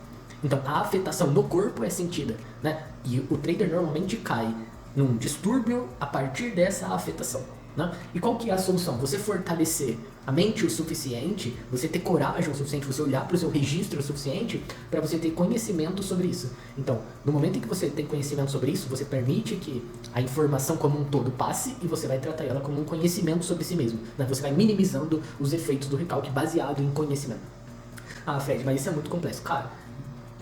Então, a afetação no corpo é sentida, né? E o trader normalmente cai num distúrbio a partir dessa afetação. Né? E qual que é a solução? Você fortalecer a mente o suficiente, você ter coragem o suficiente, você olhar para o seu registro o suficiente para você ter conhecimento sobre isso. Então, no momento em que você tem conhecimento sobre isso, você permite que a informação como um todo passe e você vai tratar ela como um conhecimento sobre si mesmo. Né? Você vai minimizando os efeitos do recalque baseado em conhecimento. Ah, Fred, mas isso é muito complexo. Cara,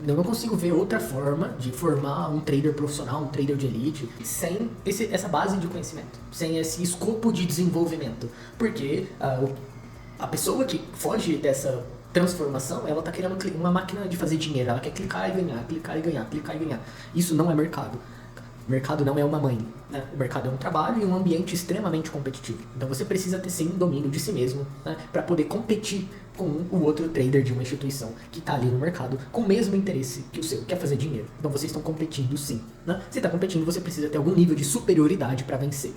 eu não consigo ver outra forma de formar um trader profissional, um trader de elite, sem essa base de conhecimento, sem esse escopo de desenvolvimento. Porque a pessoa que foge dessa transformação, ela está querendo uma máquina de fazer dinheiro, ela quer clicar e ganhar, clicar e ganhar, clicar e ganhar. Isso não é mercado. O mercado não é uma mãe, né? O mercado é um trabalho e um ambiente extremamente competitivo. Então você precisa ter sim domínio de si mesmo, né? Para poder competir com o outro trader de uma instituição que está ali no mercado com o mesmo interesse que o seu, quer fazer dinheiro. Então vocês estão competindo sim, né? Se está competindo, você precisa ter algum nível de superioridade para vencer.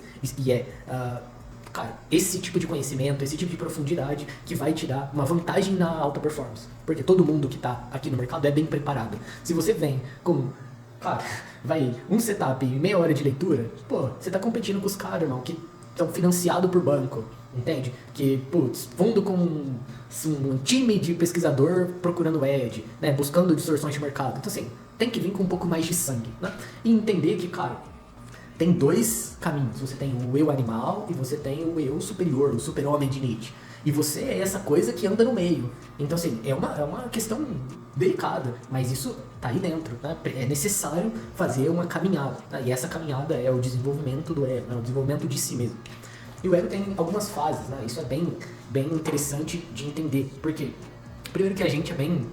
Cara, esse tipo de conhecimento, esse tipo de profundidade que vai te dar uma vantagem na alta performance. Porque todo mundo que está aqui no mercado é bem preparado. Se você vem com... Cara, vai um setup e meia hora de leitura, pô, você tá competindo com os caras, irmão, que estão financiados por banco, entende? Que, putz, fundo com um time de pesquisador procurando edge, né, buscando distorções de mercado. Então, assim, tem que vir com um pouco mais de sangue, né? E entender que, cara, tem dois caminhos. Você tem o eu animal e você tem o eu superior, o super-homem de Nietzsche. E você é essa coisa que anda no meio. Então, assim, é uma questão delicada, mas isso tá aí dentro, né? É necessário fazer uma caminhada, né? E essa caminhada é o desenvolvimento do ego, né? O desenvolvimento de si mesmo. E o ego tem algumas fases, né? Isso é bem interessante de entender. Por quê? Primeiro que a gente é bem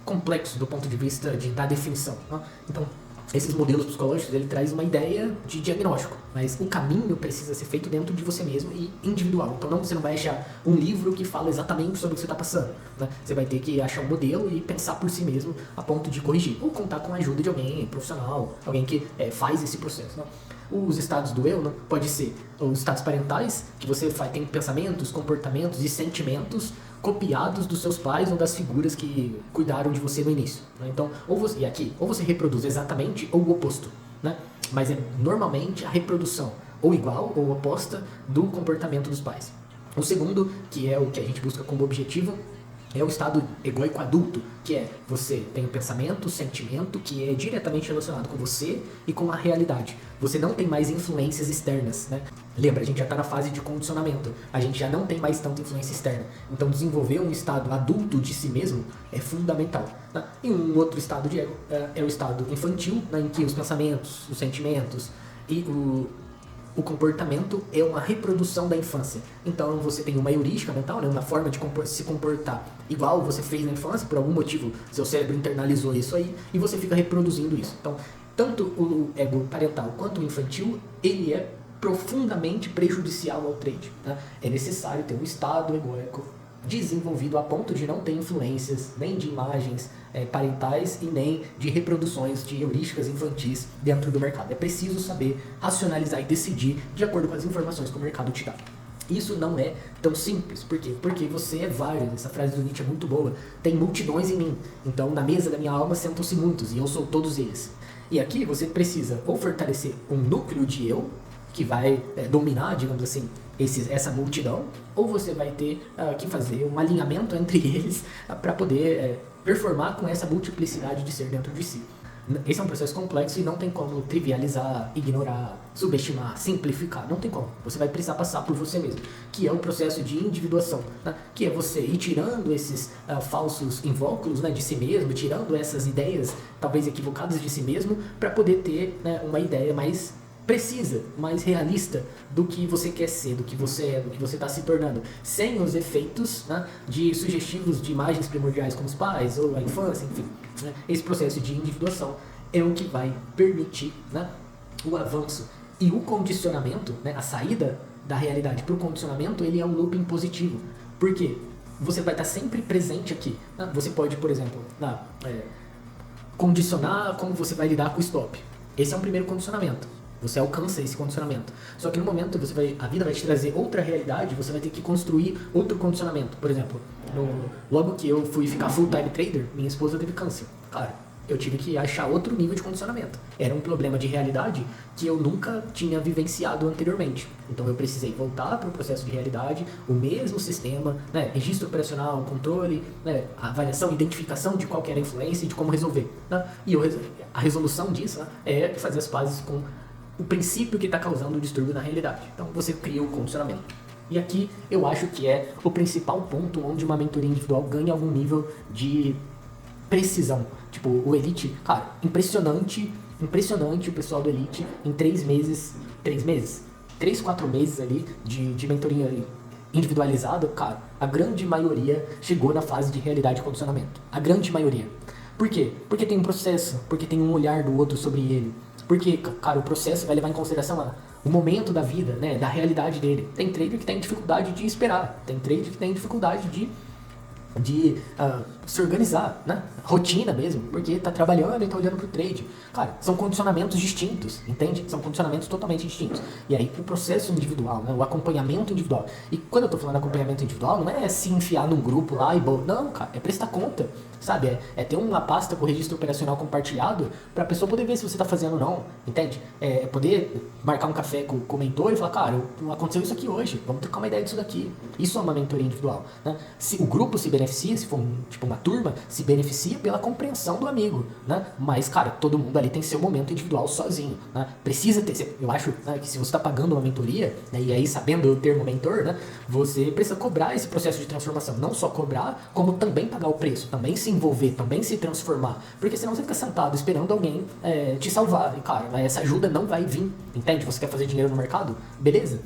complexo do ponto de vista da definição, né? Então, esses modelos psicológicos, ele traz uma ideia de diagnóstico, mas o caminho precisa ser feito dentro de você mesmo e individual. Então você não vai achar um livro que fala exatamente sobre o que você está passando, né? Você vai ter que achar um modelo e pensar por si mesmo a ponto de corrigir, ou contar com a ajuda de alguém profissional, alguém que faz esse processo, né? Os estados do eu, né? Pode ser os estados parentais, que você tem pensamentos, comportamentos e sentimentos copiados dos seus pais ou das figuras que cuidaram de você no início, né? Então, ou você reproduz exatamente ou o oposto, né? Mas é normalmente a reprodução ou igual ou oposta do comportamento dos pais. O segundo, que é o que a gente busca como objetivo, é o estado egóico adulto, que é você tem o pensamento, o sentimento, que é diretamente relacionado com você e com a realidade. Você não tem mais influências externas, né? Lembra, a gente já está na fase de condicionamento, a gente já não tem mais tanta influência externa. Então desenvolver um estado adulto de si mesmo é fundamental. Né? E um outro estado de ego é o estado infantil, né, em que os pensamentos, os sentimentos e o comportamento é uma reprodução da infância. Então você tem uma heurística mental, né, uma forma de se comportar igual você fez na infância, por algum motivo seu cérebro internalizou isso aí e você fica reproduzindo isso. Então, tanto o ego parental quanto o infantil, ele é profundamente prejudicial ao trade. Tá? É necessário ter um estado egóico desenvolvido a ponto de não ter influências nem de imagens parentais e nem de reproduções de heurísticas infantis dentro do mercado. É preciso saber racionalizar e decidir de acordo com as informações que o mercado te dá. Isso não é tão simples. Por quê? Porque você é vários. Essa frase do Nietzsche é muito boa. Tem multidões em mim. Então, na mesa da minha alma sentam-se muitos e eu sou todos eles. E aqui você precisa ou fortalecer um núcleo de eu, que vai dominar, digamos assim, essa multidão, ou você vai ter que fazer um alinhamento entre eles para poder performar com essa multiplicidade de ser dentro de si. Esse é um processo complexo e não tem como trivializar, ignorar, subestimar, simplificar, não tem como. Você vai precisar passar por você mesmo, que é o processo de individuação, né? Que é você ir tirando esses falsos invólucros, né, de si mesmo, tirando essas ideias talvez equivocadas de si mesmo, para poder ter, né, uma ideia mais precisa, mais realista do que você quer ser, do que você é, do que você está se tornando, sem os efeitos, né, de sugestivos de imagens primordiais como os pais ou a infância, enfim. Né, esse processo de individuação é o que vai permitir, né, o avanço e o condicionamento, né, a saída da realidade para o condicionamento, ele é um looping positivo. Por quê? Você vai estar sempre presente aqui. Né? Você pode, por exemplo, condicionar como você vai lidar com o stop. Esse é um primeiro condicionamento. Você alcança esse condicionamento. Só que no momento a vida vai te trazer outra realidade, você vai ter que construir outro condicionamento. Por exemplo, logo que eu fui ficar full-time trader, minha esposa teve câncer. Claro, eu tive que achar outro nível de condicionamento. Era um problema de realidade que eu nunca tinha vivenciado anteriormente. Então eu precisei voltar para o processo de realidade, o mesmo sistema, né, registro operacional, controle, né, avaliação, identificação de qual que era a influência e de como resolver. Né? E a resolução disso, né, é fazer as pazes com o princípio que está causando o distúrbio na realidade. Então você cria o condicionamento. E aqui eu acho que é o principal ponto onde uma mentoria individual ganha algum nível de precisão. Tipo, o Elite, cara, impressionante o pessoal do Elite em 3 meses, 4 meses ali de mentoria individualizada, cara, a grande maioria chegou na fase de realidade e condicionamento. A grande maioria. Por quê? Porque tem um processo, porque tem um olhar do outro sobre ele. Porque, cara, o processo vai levar em consideração o momento da vida, né, da realidade dele. Tem trader que tem dificuldade de esperar, tem trader que tem dificuldade de se organizar, né? Rotina mesmo, porque tá trabalhando e tá olhando pro trade. Cara, são condicionamentos distintos, entende? São condicionamentos totalmente distintos. E aí, o processo individual, né? O acompanhamento individual. E quando eu tô falando acompanhamento individual, não é se enfiar num grupo lá e não, cara, é prestar conta, sabe? É ter uma pasta com registro operacional compartilhado pra pessoa poder ver se você tá fazendo ou não, entende? É poder marcar um café com o mentor e falar, cara, aconteceu isso aqui hoje, vamos trocar uma ideia disso daqui. Isso é uma mentoria individual, né? Se o grupo se beneficia, se for uma turma, se beneficia pela compreensão do amigo, né? Mas, cara, todo mundo ali tem seu momento individual sozinho, né? Precisa ter, eu acho, né, que se você está pagando uma mentoria, né, e aí sabendo o termo mentor, né, você precisa cobrar esse processo de transformação, não só cobrar, como também pagar o preço, também se envolver, também se transformar, porque senão você fica sentado esperando alguém te salvar, e cara, essa ajuda não vai vir, entende? Você quer fazer dinheiro no mercado? Beleza.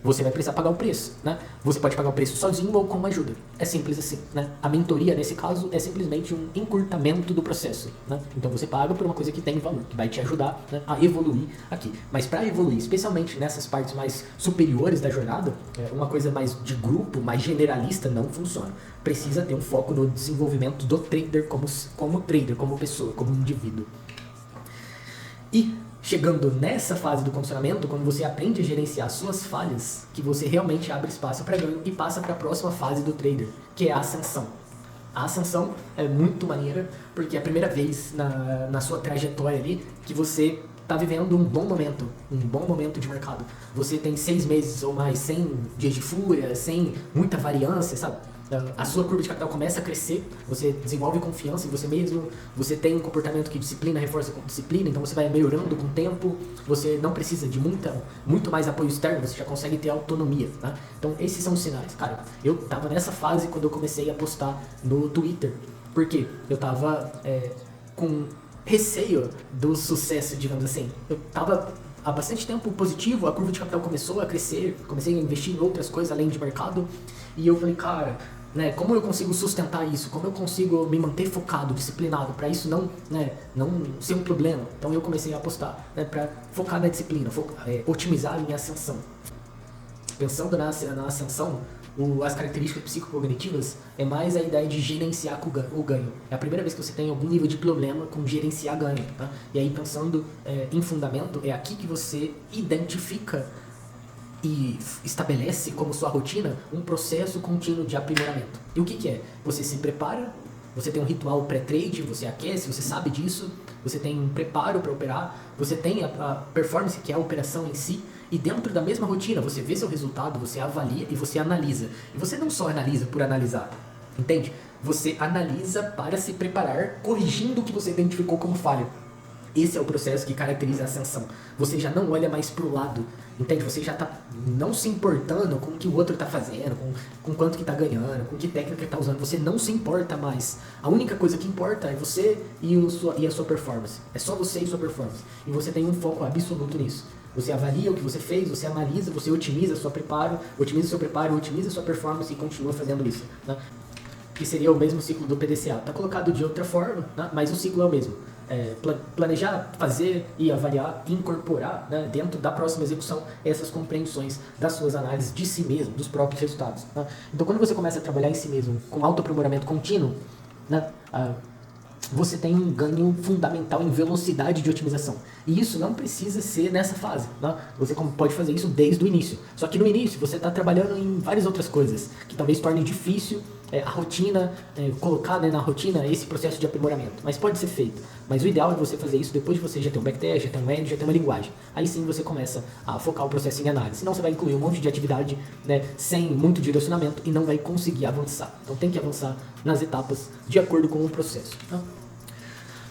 Você vai precisar pagar o preço, né? Você pode pagar o preço sozinho ou com uma ajuda. É simples assim, né? A mentoria, nesse caso, é simplesmente um encurtamento do processo, né? Então você paga por uma coisa que tem valor, que vai te ajudar, né, a evoluir aqui. Mas para evoluir, especialmente nessas partes mais superiores da jornada, uma coisa mais de grupo, mais generalista, não funciona. Precisa ter um foco no desenvolvimento do trader como trader, como pessoa, como indivíduo. E chegando nessa fase do condicionamento, quando você aprende a gerenciar suas falhas, que você realmente abre espaço para ganho e passa para a próxima fase do trader, que é a ascensão. A ascensão é muito maneira, porque é a primeira vez na sua trajetória ali que você está vivendo um bom momento de mercado. Você tem 6 meses ou mais sem dias de fúria, sem muita variância, sabe? A sua curva de capital começa a crescer, você desenvolve confiança em você mesmo, você tem um comportamento que disciplina reforça com disciplina, então você vai melhorando com o tempo, você não precisa de muito mais apoio externo, você já consegue ter autonomia, tá? Então esses são os sinais. Cara, eu tava nessa fase quando eu comecei a postar no Twitter, porque eu tava com receio do sucesso, digamos assim. Eu tava há bastante tempo positivo, a curva de capital começou a crescer, comecei a investir em outras coisas além de mercado, e eu falei, cara, né, como eu consigo sustentar isso? Como eu consigo me manter focado, disciplinado, para isso não ser um problema? Então eu comecei a apostar, né, para focar na disciplina, otimizar a minha ascensão. Pensando na ascensão, as características psicocognitivas é mais a ideia de gerenciar o ganho. É a primeira vez que você tem algum nível de problema com gerenciar ganho. Tá? E aí, pensando em fundamento, é aqui que você identifica e estabelece como sua rotina um processo contínuo de aprimoramento. E o que é? Você se prepara, você tem um ritual pré-trade, você aquece, você sabe disso, você tem um preparo para operar, você tem a performance, que é a operação em si, e dentro da mesma rotina você vê seu resultado, você avalia e você analisa. E você não só analisa por analisar, entende? Você analisa para se preparar, corrigindo o que você identificou como falha. Esse é o processo que caracteriza a ascensão. Você já não olha mais para o lado, entende? Você já está não se importando com o que o outro está fazendo, com quanto que está ganhando, com que técnica está usando. Você não se importa mais. A única coisa que importa é você e a sua performance. É só você e sua performance. E você tem um foco absoluto nisso. Você avalia o que você fez, você analisa, você otimiza seu preparo, otimiza sua performance e continua fazendo isso. Né? Que seria o mesmo ciclo do PDCA. Está colocado de outra forma, né? Mas o ciclo é o mesmo. Planejar, fazer e avaliar, incorporar, né, dentro da próxima execução essas compreensões das suas análises de si mesmo, dos próprios resultados. Né? Então, quando você começa a trabalhar em si mesmo com autoaprimoramento contínuo, né, você tem um ganho fundamental em velocidade de otimização. E isso não precisa ser nessa fase. Né? Você pode fazer isso desde o início. Só que no início você está trabalhando em várias outras coisas que talvez tornem difícil a rotina, colocar, né, na rotina esse processo de aprimoramento. Mas pode ser feito. Mas o ideal é você fazer isso depois de você já ter um backtest, já ter um edge, já ter uma linguagem. Aí sim você começa a focar o processo em análise. Senão você vai incluir um monte de atividade, né, sem muito direcionamento e não vai conseguir avançar. Então tem que avançar nas etapas de acordo com o processo. Tá?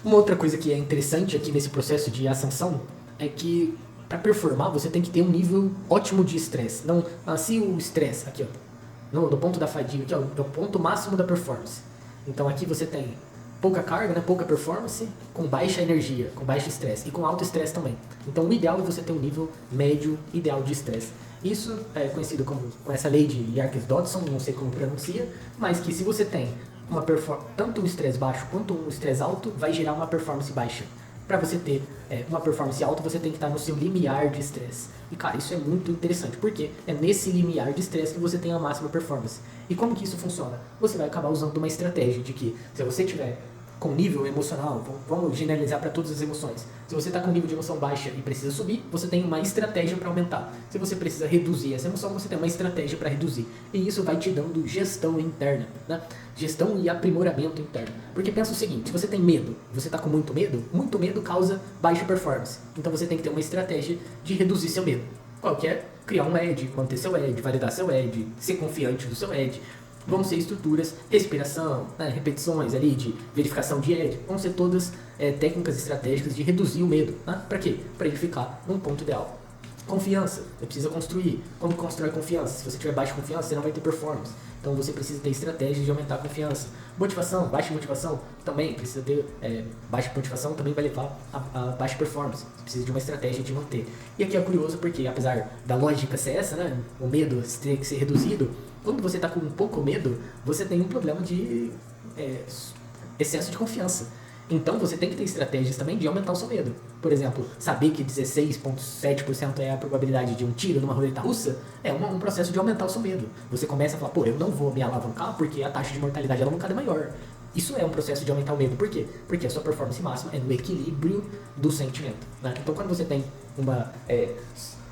Uma outra coisa que é interessante aqui nesse processo de ascensão é que para performar você tem que ter um nível ótimo de estresse. Não, se o estresse aqui, ó, no ponto da fadiga, aqui, ó, é o ponto máximo da performance. Então aqui você tem pouca carga, né, pouca performance, com baixa energia, com baixo estresse e com alto estresse também. Então o ideal é você ter um nível médio ideal de estresse. Isso é conhecido com essa lei de Yerkes-Dodson, não sei como pronuncia, mas que se você tem tanto um estresse baixo quanto um estresse alto, vai gerar uma performance baixa. Para você ter uma performance alta, você tem que estar no seu limiar de estresse. E cara, isso é muito interessante, porque é nesse limiar de estresse que você tem a máxima performance. E como que isso funciona? Você vai acabar usando uma estratégia de que, se você tiver com nível emocional, vamos generalizar para todas as emoções. Se você está com nível de emoção baixa e precisa subir, você tem uma estratégia para aumentar. Se você precisa reduzir essa emoção, você tem uma estratégia para reduzir. E isso vai te dando gestão interna, né? Gestão e aprimoramento interno. Porque pensa o seguinte, se você tem medo, você está com muito medo causa baixa performance. Então você tem que ter uma estratégia de reduzir seu medo. Qual que é? Criar um edge, manter seu edge, validar seu edge, ser confiante do seu edge. Vão ser estruturas, respiração, né, repetições ali de verificação de edge. Vão ser todas técnicas estratégicas de reduzir o medo. Né? Para quê? Para ele ficar num ponto ideal. Confiança, você precisa construir. Como constrói confiança? Se você tiver baixa confiança, você não vai ter performance. Então você precisa ter estratégias de aumentar a confiança. Motivação, baixa motivação também precisa ter baixa motivação, também vai levar a baixa performance. Você precisa de uma estratégia de manter. E aqui é curioso porque, apesar da lógica ser essa, né, o medo ter que ser reduzido, quando você está com um pouco medo, você tem um problema de excesso de confiança. Então você tem que ter estratégias também de aumentar o seu medo. Por exemplo, saber que 16,7% é a probabilidade de um tiro numa roleta russa é um processo de aumentar o seu medo. Você começa a falar, pô, eu não vou me alavancar porque a taxa de mortalidade alavancada é maior. Isso é um processo de aumentar o medo. Por quê? Porque a sua performance máxima é no equilíbrio do sentimento. Né? Então quando você tem uma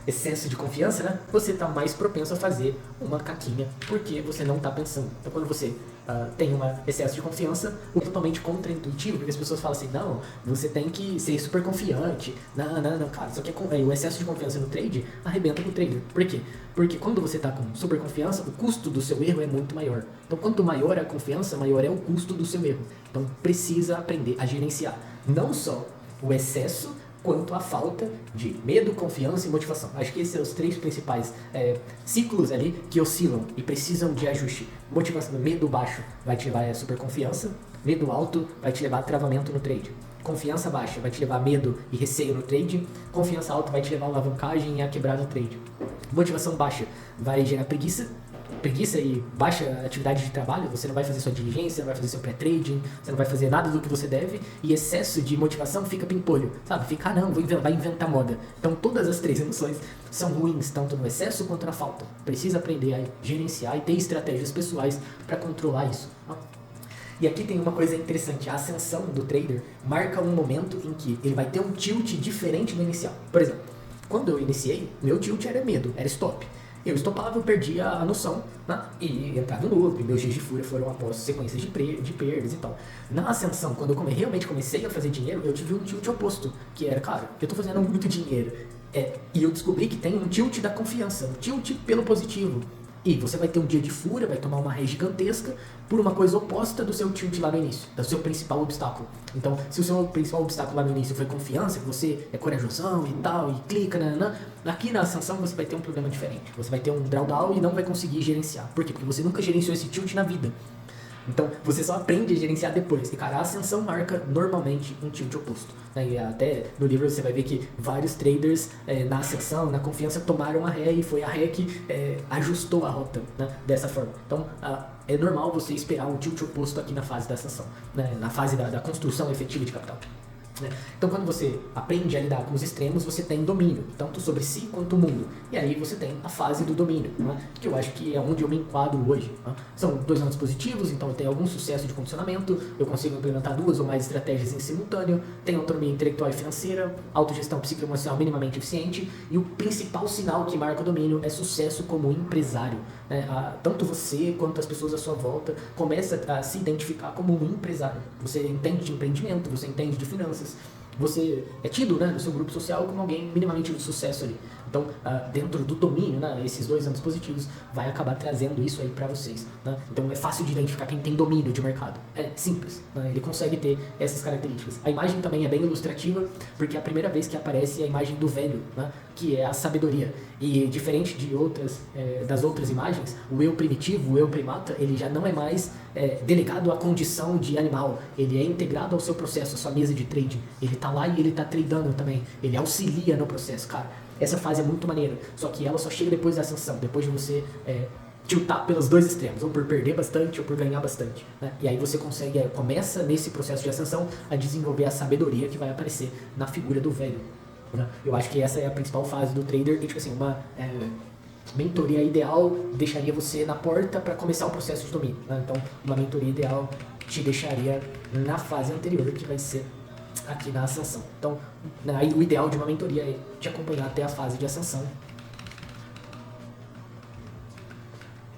excesso de confiança, né, você está mais propenso a fazer uma caquinha porque você não está pensando. Então quando você tem um excesso de confiança, o que é totalmente contraintuitivo, porque as pessoas falam assim, não, você tem que ser super confiante, não, cara, só que o excesso de confiança no trade arrebenta com o trader. Por quê? Porque quando você está com super confiança, o custo do seu erro é muito maior. Então, quanto maior a confiança, maior é o custo do seu erro. Então, precisa aprender a gerenciar não só o excesso, quanto a falta de medo, confiança e motivação. Acho que esses são os três principais ciclos ali que oscilam e precisam de ajuste. Motivação, medo baixo vai te levar a super confiança, medo alto vai te levar a travamento no trade. Confiança baixa vai te levar a medo e receio no trade, confiança alta vai te levar a alavancagem e a quebrar no trade. Motivação baixa vai gerar preguiça e baixa atividade de trabalho, você não vai fazer sua diligência, não vai fazer seu pré-trading, você não vai fazer nada do que você deve, e excesso de motivação fica pimpolho, sabe? Fica, não, vai inventar moda. Então todas as três emoções são ruins, tanto no excesso quanto na falta. Precisa aprender a gerenciar e ter estratégias pessoais para controlar isso. E aqui tem uma coisa interessante, a ascensão do trader marca um momento em que ele vai ter um tilt diferente do inicial. Por exemplo, quando eu iniciei, meu tilt era medo, era stop. Eu estopava, eu perdia a noção, né? E entrava no loop, meus dias de fúria foram após sequências de perdas e tal. Na ascensão, quando eu realmente comecei a fazer dinheiro, eu tive um tilt oposto, que era, cara, eu tô fazendo muito dinheiro. E eu descobri que tem um tilt da confiança, um tilt pelo positivo. E você vai ter um dia de fúria, vai tomar uma ré gigantesca por uma coisa oposta do seu tilt lá no início, do seu principal obstáculo. Então, se o seu principal obstáculo lá no início foi confiança, que você é corajosão e tal, e clica, aqui na ascensão você vai ter um problema diferente. Você vai ter um drawdown e não vai conseguir gerenciar. Por quê? Porque você nunca gerenciou esse tilt na vida. Então, você só aprende a gerenciar depois. E, cara, a ascensão marca normalmente um tilt oposto. Né? E até no livro você vai ver que vários traders na ascensão, na confiança, tomaram a ré e foi a ré que ajustou a rota, né? Dessa forma. Então, é normal você esperar um tilt oposto aqui na fase da ascensão, né? Na fase da construção efetiva de capital. Né? Então, quando você aprende a lidar com os extremos, você tem domínio, tanto sobre si quanto o mundo. E aí você tem a fase do domínio, né? Que eu acho que é onde eu me enquadro hoje. Né? São 2 anos positivos, então eu tenho algum sucesso de condicionamento, eu consigo implementar 2 ou mais estratégias em simultâneo, tenho autonomia intelectual e financeira, autogestão psicoemocional minimamente eficiente, e o principal sinal que marca o domínio é sucesso como empresário. Né? Tanto você quanto as pessoas à sua volta começam a se identificar como um empresário. Você entende de empreendimento, você entende de finanças, você é tido, né, no seu grupo social como alguém minimamente de sucesso ali. Então, dentro do domínio, né, esses 2 anos positivos vai acabar trazendo isso aí para vocês. Né? Então, é fácil de identificar quem tem domínio de mercado. É simples, né? Ele consegue ter essas características. A imagem também é bem ilustrativa, porque é a primeira vez que aparece a imagem do velho, né, que é a sabedoria. E diferente de das outras imagens, o eu primitivo, o eu primata, ele já não é mais delegado à condição de animal. Ele é integrado ao seu processo, à sua mesa de trading. Ele tá lá e ele tá tradando também. Ele auxilia no processo, cara. Essa fase é muito maneira, só que ela só chega depois da ascensão, depois de você tiltar pelos 2 extremos, ou por perder bastante ou por ganhar bastante. Né? E aí você começa nesse processo de ascensão a desenvolver a sabedoria que vai aparecer na figura do velho. Né? Eu acho que essa é a principal fase do trader, e tipo assim, uma mentoria ideal deixaria você na porta para começar o processo de domínio. Né? Então, uma mentoria ideal te deixaria na fase anterior, que vai ser aqui na ascensão. Então, aí o ideal de uma mentoria é te acompanhar até a fase de ascensão,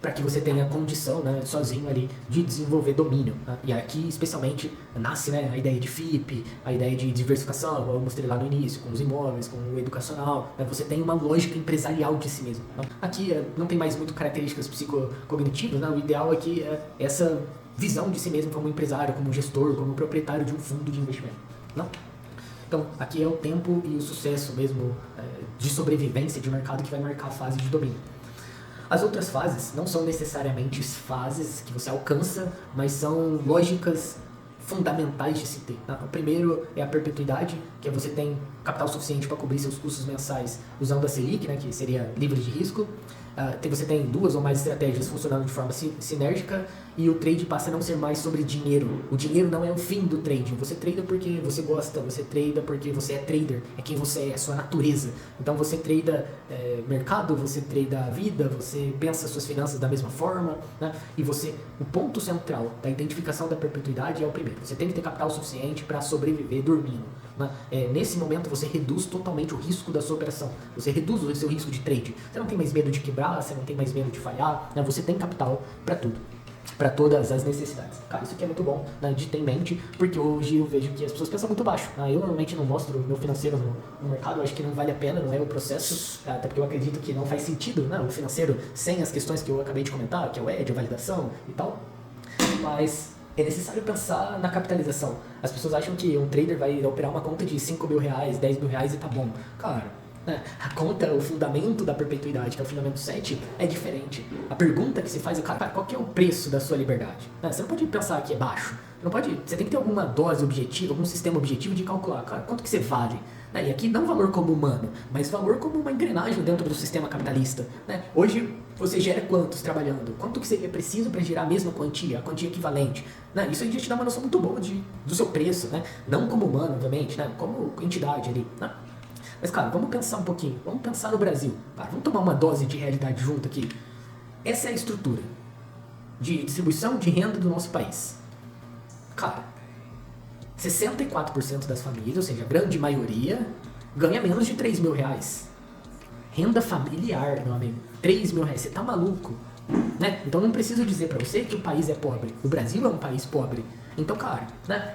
para que você tenha condição, né, sozinho ali, de desenvolver domínio. Né? E aqui, especialmente, nasce, né, a ideia de FIP, a ideia de diversificação, como eu mostrei lá no início, com os imóveis, com o educacional. Né? Você tem uma lógica empresarial de si mesmo. Então, aqui não tem mais muito características psicocognitivas, né? O ideal aqui é essa visão de si mesmo como empresário, como gestor, como proprietário de um fundo de investimento. Não? Então, aqui é o tempo e o sucesso mesmo de sobrevivência de mercado que vai marcar a fase de domínio. As outras fases não são necessariamente fases que você alcança, mas são lógicas fundamentais de se ter. Tá? O primeiro é a perpetuidade, que é você tem capital suficiente para cobrir seus custos mensais usando a Selic, né, que seria livre de risco. Você tem 2 ou mais estratégias funcionando de forma sinérgica, e o trade passa a não ser mais sobre dinheiro. O dinheiro não é o fim do trading. Você trada porque você gosta, você trada porque você é trader, é quem você é, a sua natureza. Então você trada mercado, você trada a vida, você pensa suas finanças da mesma forma, né? E o ponto central da identificação da perpetuidade é o primeiro. Você tem que ter capital suficiente para sobreviver dormindo. Né? Nesse momento você reduz totalmente o risco da sua operação. Você reduz o seu risco de trade. Você não tem mais medo de quebrar, você não tem mais medo de falhar, né? Você tem capital para tudo. para todas as necessidades. Cara, isso aqui é muito bom, né, de ter em mente, porque hoje eu vejo que as pessoas pensam muito baixo. Eu normalmente não mostro o meu financeiro no mercado, eu acho que não vale a pena, não é o processo, até porque eu acredito que não faz sentido, né, o financeiro sem as questões que eu acabei de comentar, que é o ED, a validação e tal. Mas é necessário pensar na capitalização. As pessoas acham que um trader vai operar uma conta de 5 mil reais, 10 mil reais e tá bom. Cara, né, a conta, o fundamento da perpetuidade, que é o fundamento 7, é diferente. A pergunta que se faz é, cara, qual que é o preço da sua liberdade? Você não pode pensar que é baixo. Você tem que ter alguma dose objetiva, algum sistema objetivo de calcular, cara, quanto que você vale. E aqui não valor como humano, mas valor como uma engrenagem dentro do sistema capitalista. Hoje você gera quantos trabalhando? Quanto que seria preciso para gerar a mesma quantia, a quantia equivalente? Isso aí já te dá uma noção muito boa do seu preço, não como humano, obviamente, como entidade ali. Mas, cara, vamos pensar um pouquinho, vamos pensar no Brasil. Cara, vamos tomar uma dose de realidade junto aqui. Essa é a estrutura de distribuição de renda do nosso país. Cara, 64% das famílias, ou seja, a grande maioria, ganha menos de 3 mil reais. Renda familiar, meu amigo. 3 mil reais, você tá maluco? Então não preciso dizer pra você que o país é pobre. O Brasil é um país pobre. Então, cara,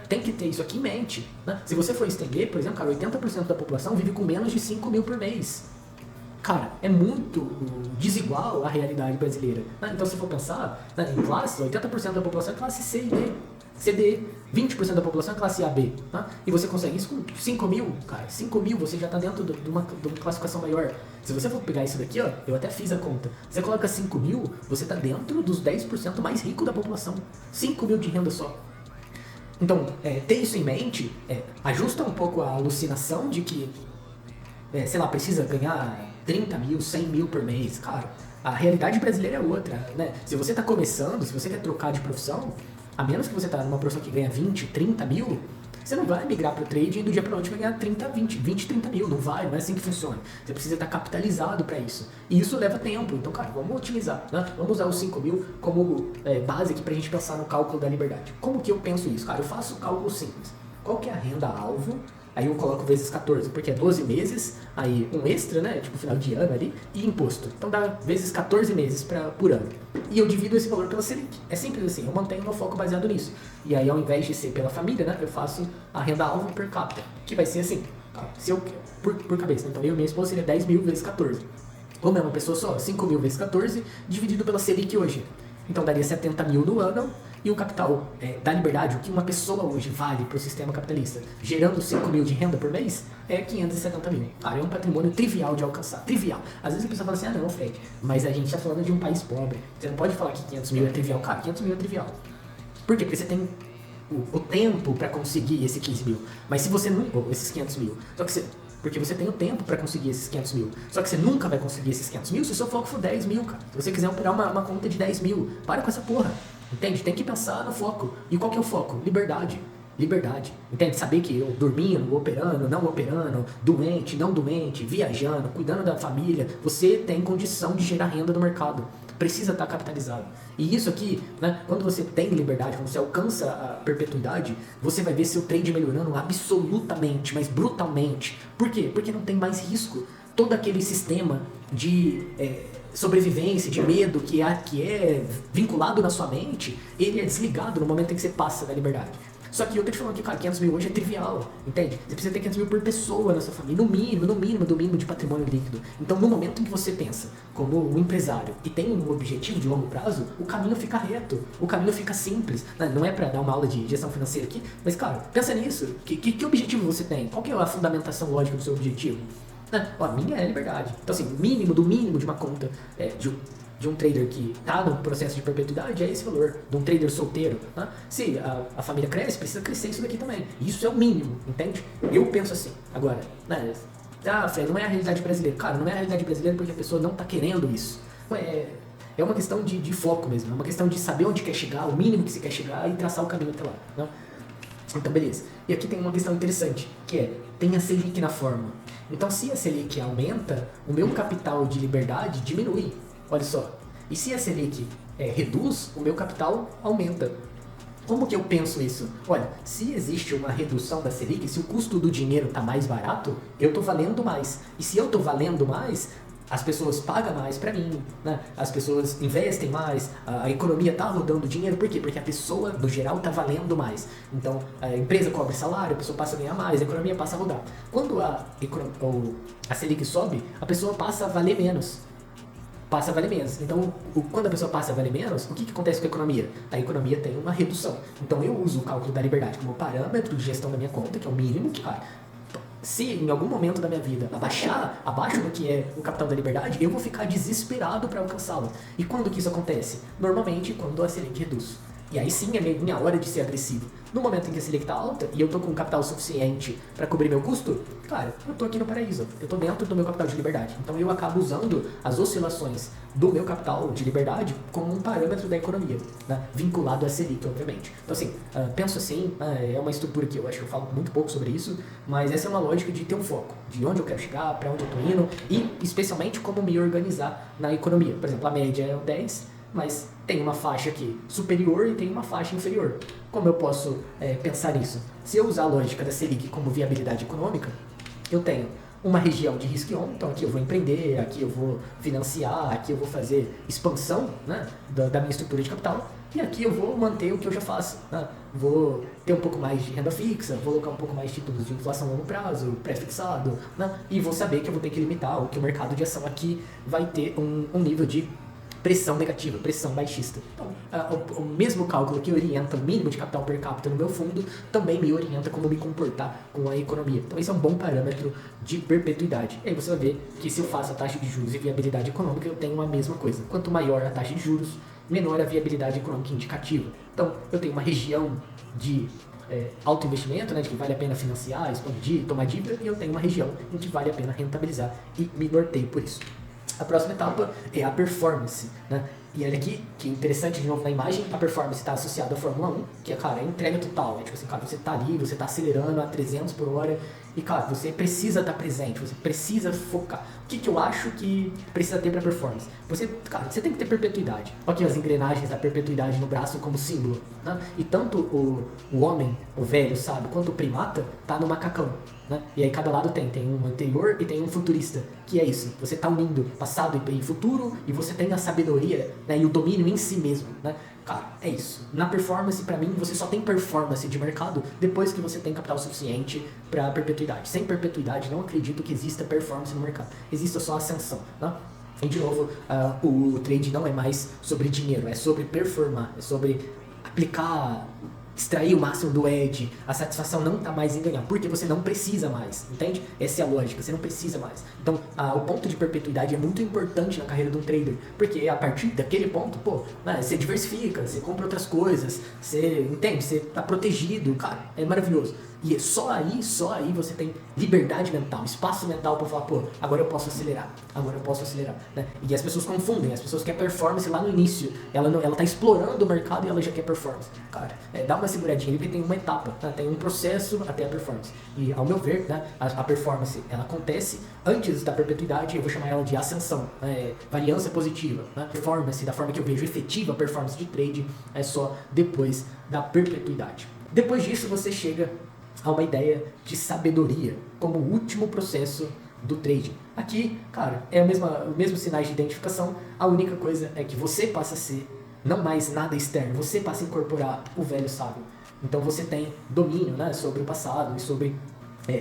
tem que ter isso aqui em mente. Se você for estender, por exemplo, cara, 80% da população vive com menos de 5 mil por mês. Cara, é muito desigual a realidade brasileira. Então, se for pensar em classes, 80% da população é classe C e D. CD, 20% da população é classe AB. E você consegue isso com 5 mil, cara. 5 mil você já está dentro de uma classificação maior. Se você for pegar isso daqui, ó, eu até fiz a conta. Você coloca 5 mil, você está dentro dos 10% mais ricos da população. 5 mil de renda só. Então, ter isso em mente ajusta um pouco a alucinação de que, sei lá, precisa ganhar 30 mil, 100 mil por mês. Cara, a realidade brasileira é outra, Se você está começando, se você quer trocar de profissão, a menos que você está numa profissão que ganha 20, 30 mil, você não vai migrar para o trading e do dia para noite vai ganhar 20, 30 mil. Não é assim que funciona. Você precisa estar capitalizado para isso. E isso leva tempo. Então, cara, vamos otimizar. Vamos usar os 5 mil como base aqui para a gente pensar no cálculo da liberdade. Como que eu penso isso? Cara, eu faço um cálculo simples. Qual que é a renda-alvo? Aí eu coloco vezes 14, porque é 12 meses, aí um extra, tipo final de ano ali, e imposto. Então dá vezes 14 meses por ano. E eu divido esse valor pela Selic. É simples assim, eu mantenho meu foco baseado nisso. E aí ao invés de ser pela família, eu faço a renda-alvo per capita, que vai ser assim, se eu, por cabeça. Então eu e minha esposa seria 10 mil vezes 14. Como é uma pessoa só, 5 mil vezes 14, dividido pela Selic hoje. Então daria 70 mil no ano. E o capital da liberdade, o que uma pessoa hoje vale para o sistema capitalista, gerando 5 mil de renda por mês, é 570 mil. Cara, é um patrimônio trivial de alcançar. Trivial. Às vezes a pessoa fala assim, não, Fred, mas a gente está falando de um país pobre. Você não pode falar que 500 mil é trivial. Cara, 500 mil é trivial. Por quê? Porque você tem o tempo para conseguir esse 15 mil. Mas se você não... esses 500 mil. Porque você tem o tempo para conseguir esses 500 mil. Só que você nunca vai conseguir esses 500 mil se o seu foco for 10 mil, cara. Se você quiser operar uma conta de 10 mil, para com essa porra. Entende? Tem que pensar no foco. E qual que é o foco? Liberdade. Liberdade. Entende? Saber que eu dormindo, operando, não operando, doente, não doente, viajando, cuidando da família, você tem condição de gerar renda no mercado. Precisa estar capitalizado. E isso aqui, quando você tem liberdade, quando você alcança a perpetuidade, você vai ver seu trade melhorando absolutamente, mas brutalmente. Por quê? Porque não tem mais risco. Todo aquele sistema de sobrevivência, de medo que é vinculado na sua mente, ele é desligado no momento em que você passa da liberdade. Só que eu tô te falando que, cara, 500 mil hoje é trivial, entende? Você precisa ter 500 mil por pessoa na sua família, no mínimo de patrimônio líquido. Então, no momento em que você pensa como um empresário e tem um objetivo de longo prazo, o caminho fica reto, o caminho fica simples. Não é pra dar uma aula de gestão financeira aqui, mas, cara, pensa nisso. Que objetivo você tem? Qual que é a fundamentação lógica do seu objetivo? A minha é a liberdade. Então, assim, mínimo do mínimo de uma conta de um trader que está no processo de perpetuidade é esse valor. De um trader solteiro. Se a família cresce, precisa crescer isso daqui também. Isso é o mínimo, entende? Eu penso assim. Agora, Fred, não é a realidade brasileira. Cara, não é a realidade brasileira porque a pessoa não está querendo isso. É uma questão de foco mesmo. É uma questão de saber onde quer chegar, o mínimo que se quer chegar e traçar o caminho até lá. Então, beleza. E aqui tem uma questão interessante, que tem a Selic na fórmula. Então, se a Selic aumenta, o meu capital de liberdade diminui. Olha só. E se a Selic reduz, o meu capital aumenta. Como que eu penso isso? Olha, se existe uma redução da Selic, se o custo do dinheiro está mais barato, eu estou valendo mais. E se eu estou valendo mais, as pessoas pagam mais pra mim, né? As pessoas investem mais, a economia tá rodando dinheiro, por quê? Porque a pessoa, no geral, tá valendo mais. Então, a empresa cobre salário, a pessoa passa a ganhar mais, a economia passa a rodar. Quando a Selic sobe, a pessoa passa a valer menos. Passa a valer menos. Então, quando a pessoa passa a valer menos, o que acontece com a economia? A economia tem uma redução. Então, eu uso o cálculo da liberdade como parâmetro de gestão da minha conta, que é o mínimo que, cara, se em algum momento da minha vida abaixar abaixo do que é o capital da liberdade, eu vou ficar desesperado para alcançá-lo. E quando que isso acontece? Normalmente, quando a Selic reduz. E aí sim é minha hora de ser agressivo. No momento em que a Selic tá alta e eu tô com capital suficiente para cobrir meu custo, cara, eu tô aqui no paraíso. Eu tô dentro do meu capital de liberdade. Então eu acabo usando as oscilações do meu capital de liberdade como um parâmetro da economia, né? Vinculado à Selic, obviamente. Então assim, penso assim, é uma estrutura que eu acho que eu falo muito pouco sobre isso, mas essa é uma lógica de ter um foco, de onde eu quero chegar, para onde eu tô indo e especialmente como me organizar na economia. Por exemplo, a média é o 10, mas tem uma faixa aqui superior e tem uma faixa inferior. Como eu posso pensar nisso? Se eu usar a lógica da Selic como viabilidade econômica, eu tenho uma região de risk-on, então aqui eu vou empreender, aqui eu vou financiar, aqui eu vou fazer expansão, né, da minha estrutura de capital, e aqui eu vou manter o que eu já faço, né? Vou ter um pouco mais de renda fixa, vou colocar um pouco mais de títulos de inflação a longo prazo, pré-fixado, né? E vou saber que eu vou ter que limitar, o que o mercado de ação aqui vai ter um nível de pressão negativa, pressão baixista. Então, o mesmo cálculo que orienta o mínimo de capital per capita no meu fundo, também me orienta como me comportar com a economia. Então, esse é um bom parâmetro de perpetuidade. E aí você vai ver que se eu faço a taxa de juros e viabilidade econômica, eu tenho a mesma coisa. Quanto maior a taxa de juros, menor a viabilidade econômica indicativa. Então, eu tenho uma região de alto investimento, né, de que vale a pena financiar, expandir, tomar dívida, e eu tenho uma região em que vale a pena rentabilizar e me norteio por isso. A próxima etapa é a performance, né? E olha aqui, que interessante de novo na imagem, a performance está associada à Fórmula 1, que é, cara, a entrega total, né? Tipo assim, cara, você tá ali, você tá acelerando a 300 por hora e, cara, você precisa estar presente, você precisa focar. O que eu acho que precisa ter para performance? Você tem que ter perpetuidade. Olha aqui as engrenagens da perpetuidade no braço como símbolo, né? E tanto o homem, o velho, sabe, quanto o primata, tá no macacão. Né? E aí cada lado tem um anterior e tem um futurista, que é isso, você está unindo passado e futuro e você tem a sabedoria, né, e o domínio em si mesmo, né? Cara, é isso. Na performance, para mim, você só tem performance de mercado depois que você tem capital suficiente para perpetuidade. Sem perpetuidade, não acredito que exista performance no mercado, exista só ascensão, né? E de novo, o trade não é mais sobre dinheiro, é sobre performar, é sobre aplicar, extrair o máximo do edge. A satisfação não está mais em ganhar, porque você não precisa mais, entende? Essa é a lógica, você não precisa mais. Então, o ponto de perpetuidade é muito importante na carreira de um trader, porque a partir daquele ponto, né, você diversifica, você compra outras coisas, você, entende? Você está protegido, cara, é maravilhoso. E só aí você tem liberdade mental, espaço mental para falar, agora eu posso acelerar, né? E as pessoas confundem, as pessoas querem performance lá no início, ela tá explorando o mercado e ela já quer performance. Cara, dá uma seguradinha ali, porque tem uma etapa, né? Tem um processo até a performance. E ao meu ver, né, a performance, ela acontece antes da perpetuidade, eu vou chamar ela de ascensão, variância positiva, né? Performance, da forma que eu vejo efetiva a performance de trade, é só depois da perpetuidade. Depois disso você chega a uma ideia de sabedoria como o último processo do trading. Aqui, cara, é o mesmo sinais de identificação, a única coisa é que você passa a ser não mais nada externo, você passa a incorporar o velho sábio. Então você tem domínio, né, sobre o passado e sobre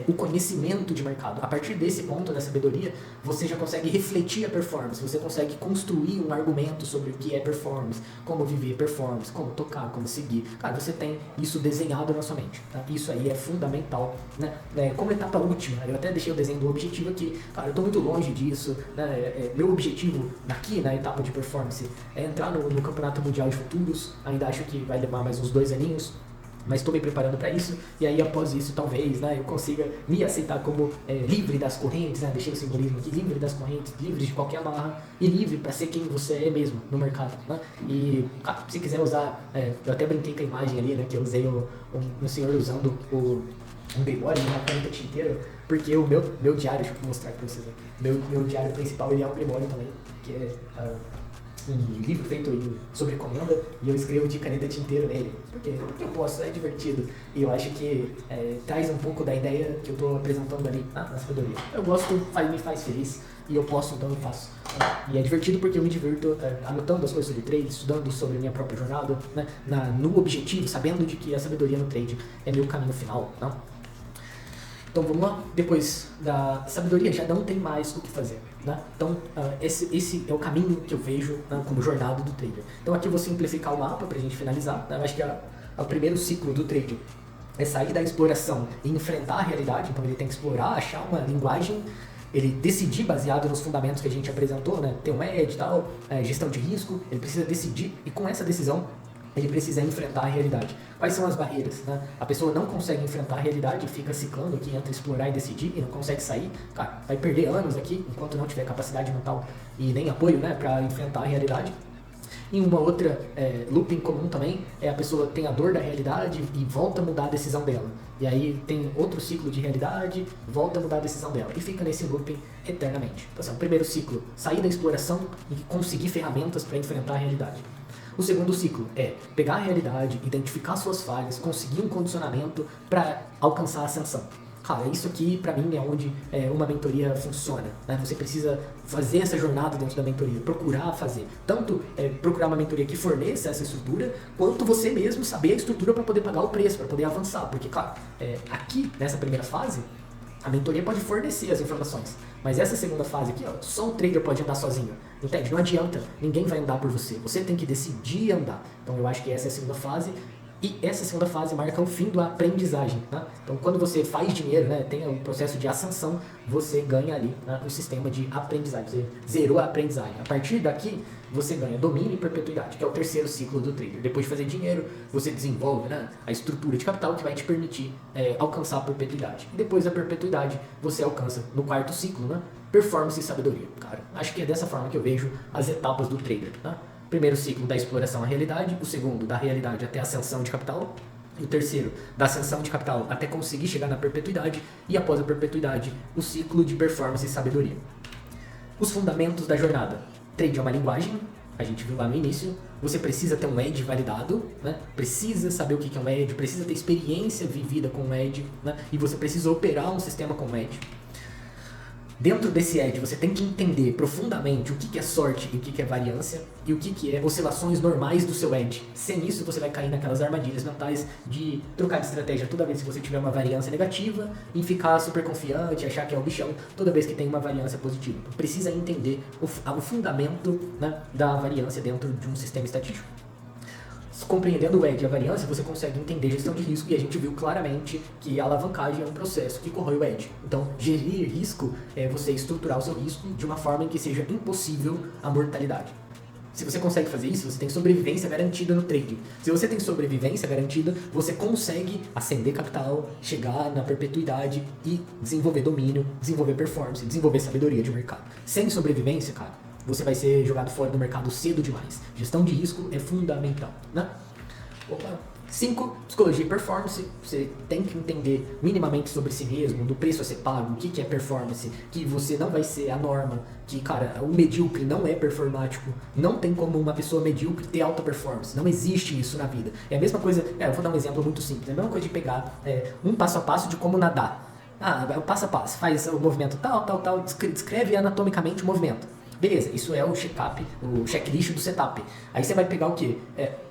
o conhecimento de mercado. A partir desse ponto da sabedoria, você já consegue refletir a performance, você consegue construir um argumento sobre o que é performance, como viver performance, como tocar, como seguir. Cara, você tem isso desenhado na sua mente, tá? Isso aí é fundamental, né? Como etapa última, eu até deixei o desenho do objetivo aqui. Cara, eu tô muito longe disso, né? Meu objetivo aqui na etapa de performance é entrar no Campeonato Mundial de Futuros. Ainda acho que vai levar mais uns 2 aninhos, mas estou me preparando para isso, e aí após isso talvez, né, eu consiga me aceitar como livre das correntes, né, deixei o simbolismo aqui, livre das correntes, livre de qualquer amarra e livre para ser quem você é mesmo no mercado, né? E se quiser usar, eu até brinquei com a imagem ali, né, que eu usei um senhor usando um Grimório, uma caneta tinteira, porque o meu diário, deixa eu mostrar para vocês aqui, meu diário principal ele é um Grimório também, que é um livro feito sobre encomenda e eu escrevo de caneta tinteiro nele. Por quê? Porque eu posso, é divertido. E eu acho que traz um pouco da ideia que eu estou apresentando ali na sabedoria. Eu gosto, me faz feliz e eu posso, então eu faço. E é divertido porque eu me divirto anotando as coisas sobre trade, estudando sobre a minha própria jornada, né, no objetivo, sabendo de que a sabedoria no trade é meu caminho final. Não? Então vamos lá, depois da sabedoria já não tem mais o que fazer. Né? Então esse é o caminho que eu vejo, né, como jornada do trader. Então aqui eu vou simplificar o mapa para a gente finalizar. Né? Eu acho que o primeiro ciclo do trader é sair da exploração e enfrentar a realidade. Então ele tem que explorar, achar uma linguagem, ele decidir baseado nos fundamentos que a gente apresentou, né? Ter um edge e tal, gestão de risco, ele precisa decidir e com essa decisão ele precisa enfrentar a realidade. Quais são as barreiras? Né? A pessoa não consegue enfrentar a realidade e fica ciclando aqui entre explorar e decidir e não consegue sair. Cara, vai perder anos aqui enquanto não tiver capacidade mental e nem apoio, né, para enfrentar a realidade. E uma outra looping comum também é a pessoa tem a dor da realidade e volta a mudar a decisão dela. E aí tem outro ciclo de realidade, volta a mudar a decisão dela. E fica nesse looping eternamente. Então, assim, o primeiro ciclo, sair da exploração e conseguir ferramentas para enfrentar a realidade. O segundo ciclo é pegar a realidade, identificar suas falhas, conseguir um condicionamento para alcançar a ascensão. Cara, isso aqui pra mim é onde uma mentoria funciona. Né? Você precisa fazer essa jornada dentro da mentoria, procurar fazer. Tanto procurar uma mentoria que forneça essa estrutura, quanto você mesmo saber a estrutura para poder pagar o preço, para poder avançar. Porque, claro, aqui nessa primeira fase, a mentoria pode fornecer as informações. Mas essa segunda fase aqui, ó, só o trader pode andar sozinho. Entende? Não adianta, ninguém vai andar por você. Você tem que decidir andar. Então eu acho que essa é a segunda fase. E essa segunda fase marca o fim da aprendizagem. Né? Então quando você faz dinheiro, né, tem um processo de ascensão, você ganha ali, né, um sistema de aprendizagem. Você zerou a aprendizagem. A partir daqui, você ganha domínio e perpetuidade, que é o terceiro ciclo do trader. Depois de fazer dinheiro, você desenvolve, né, a estrutura de capital que vai te permitir alcançar a perpetuidade. E depois da perpetuidade, você alcança, no quarto ciclo, né, performance e sabedoria. Cara, acho que é dessa forma que eu vejo as etapas do trader. Né? Primeiro ciclo da exploração à realidade, o segundo da realidade até a ascensão de capital, e o terceiro da ascensão de capital até conseguir chegar na perpetuidade, e após a perpetuidade, o ciclo de performance e sabedoria. Os fundamentos da jornada. Trade é uma linguagem, a gente viu lá no início, você precisa ter um edge validado, né? Precisa saber o que é um edge, precisa ter experiência vivida com um edge, né? E você precisa operar um sistema com um edge. Dentro desse edge, você tem que entender profundamente o que é sorte e o que é variância e o que é oscilações normais do seu edge. Sem isso, você vai cair naquelas armadilhas mentais de trocar de estratégia toda vez que você tiver uma variância negativa e ficar super confiante, achar que é o bichão toda vez que tem uma variância positiva. Então, precisa entender o fundamento, né, da variância dentro de um sistema estatístico. Compreendendo o edge e a variância, você consegue entender gestão de risco e a gente viu claramente que a alavancagem é um processo que corrói o edge. Então, gerir risco é você estruturar o seu risco de uma forma em que seja impossível a mortalidade. Se você consegue fazer isso, você tem sobrevivência garantida no trading. Se você tem sobrevivência garantida, você consegue ascender capital, chegar na perpetuidade e desenvolver domínio, desenvolver performance, desenvolver sabedoria de mercado. Sem sobrevivência, cara, você vai ser jogado fora do mercado cedo demais. Gestão de risco é fundamental, né? 5, psicologia e performance. Você tem que entender minimamente sobre si mesmo, do preço a ser pago, o que é performance, que você não vai ser a norma, que, cara, o medíocre não é performático. Não tem como uma pessoa medíocre ter alta performance. Não existe isso na vida. É a mesma coisa, eu vou dar um exemplo muito simples. É a mesma coisa de pegar um passo a passo de como nadar. O passo a passo, faz o movimento tal, descreve anatomicamente o movimento. Beleza, isso é o check-up, o checklist do setup. Aí você vai pegar o quê?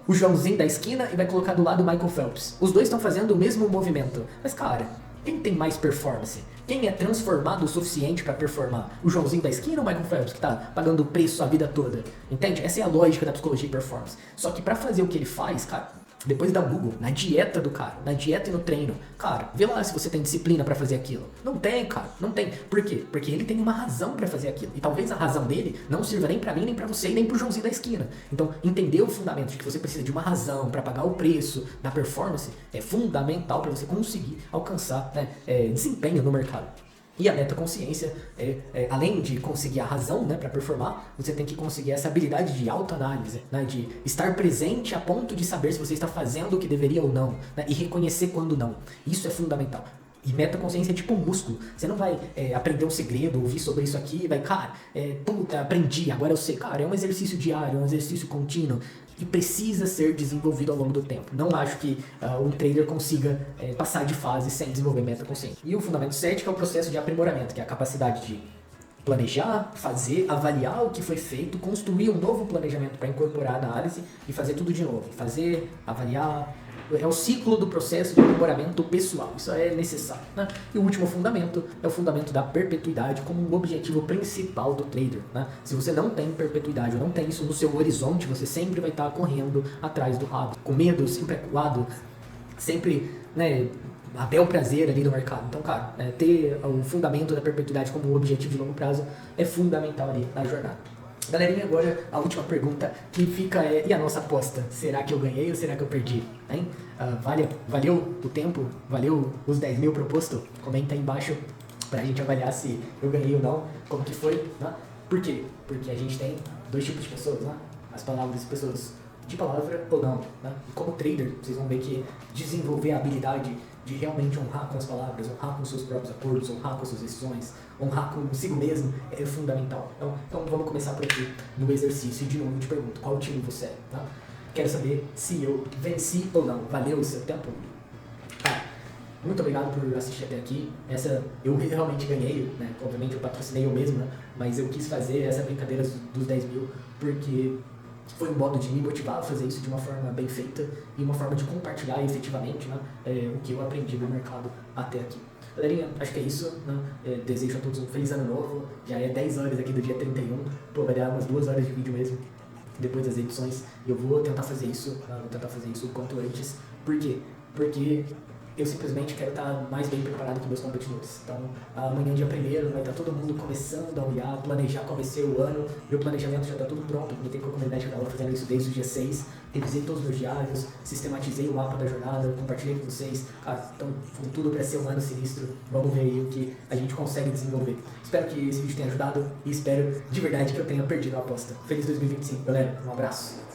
O Joãozinho da esquina e vai colocar do lado o Michael Phelps. Os dois estão fazendo o mesmo movimento. Mas, cara, quem tem mais performance? Quem é transformado o suficiente para performar? O Joãozinho da esquina ou o Michael Phelps, que tá pagando o preço a vida toda? Entende? Essa é a lógica da psicologia e performance. Só que para fazer o que ele faz, cara, depois dá Google, na dieta do cara, na dieta e no treino. Cara, vê lá se você tem disciplina pra fazer aquilo. Não tem, cara, não tem. Por quê? Porque ele tem uma razão pra fazer aquilo. E talvez a razão dele não sirva nem pra mim, nem pra você, e nem pro Joãozinho da esquina. Então, entender o fundamento de que você precisa de uma razão pra pagar o preço da performance é fundamental pra você conseguir alcançar, né, desempenho no mercado. E a metaconsciência, além de conseguir a razão, né, para performar, você tem que conseguir essa habilidade de autoanálise, né, de estar presente a ponto de saber se você está fazendo o que deveria ou não, né, e reconhecer quando não. Isso é fundamental. E metaconsciência é tipo um músculo. Você não vai aprender um segredo, ouvir sobre isso aqui e vai, cara, puta, aprendi, agora eu sei. Cara, é um exercício diário, é um exercício contínuo e precisa ser desenvolvido ao longo do tempo. Não acho que um trader consiga passar de fase sem desenvolver metaconsciência. E o fundamento 7, que é o processo de aprimoramento, que é a capacidade de planejar, fazer, avaliar o que foi feito, construir um novo planejamento para incorporar na análise e fazer tudo de novo. Fazer, avaliar. É o ciclo do processo de aprimoramento pessoal. Isso é necessário, né? E o último fundamento é o fundamento da perpetuidade como um objetivo principal do trader, né? Se você não tem perpetuidade ou não tem isso no seu horizonte, você sempre vai estar correndo atrás do rabo, com medo, sempre acuado, sempre, né, até o prazer ali do mercado. Então, cara, ter o fundamento da perpetuidade como um objetivo de longo prazo é fundamental ali na jornada. Galerinha, agora a última pergunta que fica e a nossa aposta? Será que eu ganhei ou será que eu perdi? Hein? Valeu o tempo? Valeu os 10 mil proposto? Comenta aí embaixo pra gente avaliar se eu ganhei ou não, como que foi, né? Por quê? Porque a gente tem dois tipos de pessoas, né? As palavras de pessoas de palavra ou não, né? E como trader, vocês vão ver que desenvolver a habilidade de realmente honrar com as palavras, honrar com os seus próprios acordos, honrar com as suas decisões, honrar consigo mesmo é fundamental. Então vamos começar por aqui no exercício e de novo eu te pergunto, qual time você é? Tá? Quero saber se eu venci ou não. Valeu o seu tempo? Muito obrigado por assistir até aqui. Essa eu realmente ganhei, né? Obviamente eu patrocinei eu mesmo, né? Mas eu quis fazer essa brincadeira dos 10 mil porque foi um modo de me motivar a fazer isso de uma forma bem feita e uma forma de compartilhar efetivamente, né, o que eu aprendi no mercado até aqui. Galerinha, acho que é isso, né? Desejo a todos um feliz ano novo. Já é 10 horas aqui do dia 31, pô, vai dar umas 2 horas de vídeo mesmo, depois das edições. E eu vou tentar fazer isso, o quanto antes. Por quê? Porque eu simplesmente quero estar mais bem preparado que meus competidores. Então, amanhã, dia 1º, vai estar todo mundo começando a olhar, planejar como vai ser o ano. Meu planejamento já está tudo pronto, porque tem com a comunidade que eu estava fazendo isso desde o dia 6. Revisei todos os meus diários, sistematizei o mapa da jornada, compartilhei com vocês. Cara, então, com tudo para ser um ano sinistro. Vamos ver aí o que a gente consegue desenvolver. Espero que esse vídeo tenha ajudado e espero de verdade que eu tenha perdido a aposta. Feliz 2025, galera. Um abraço.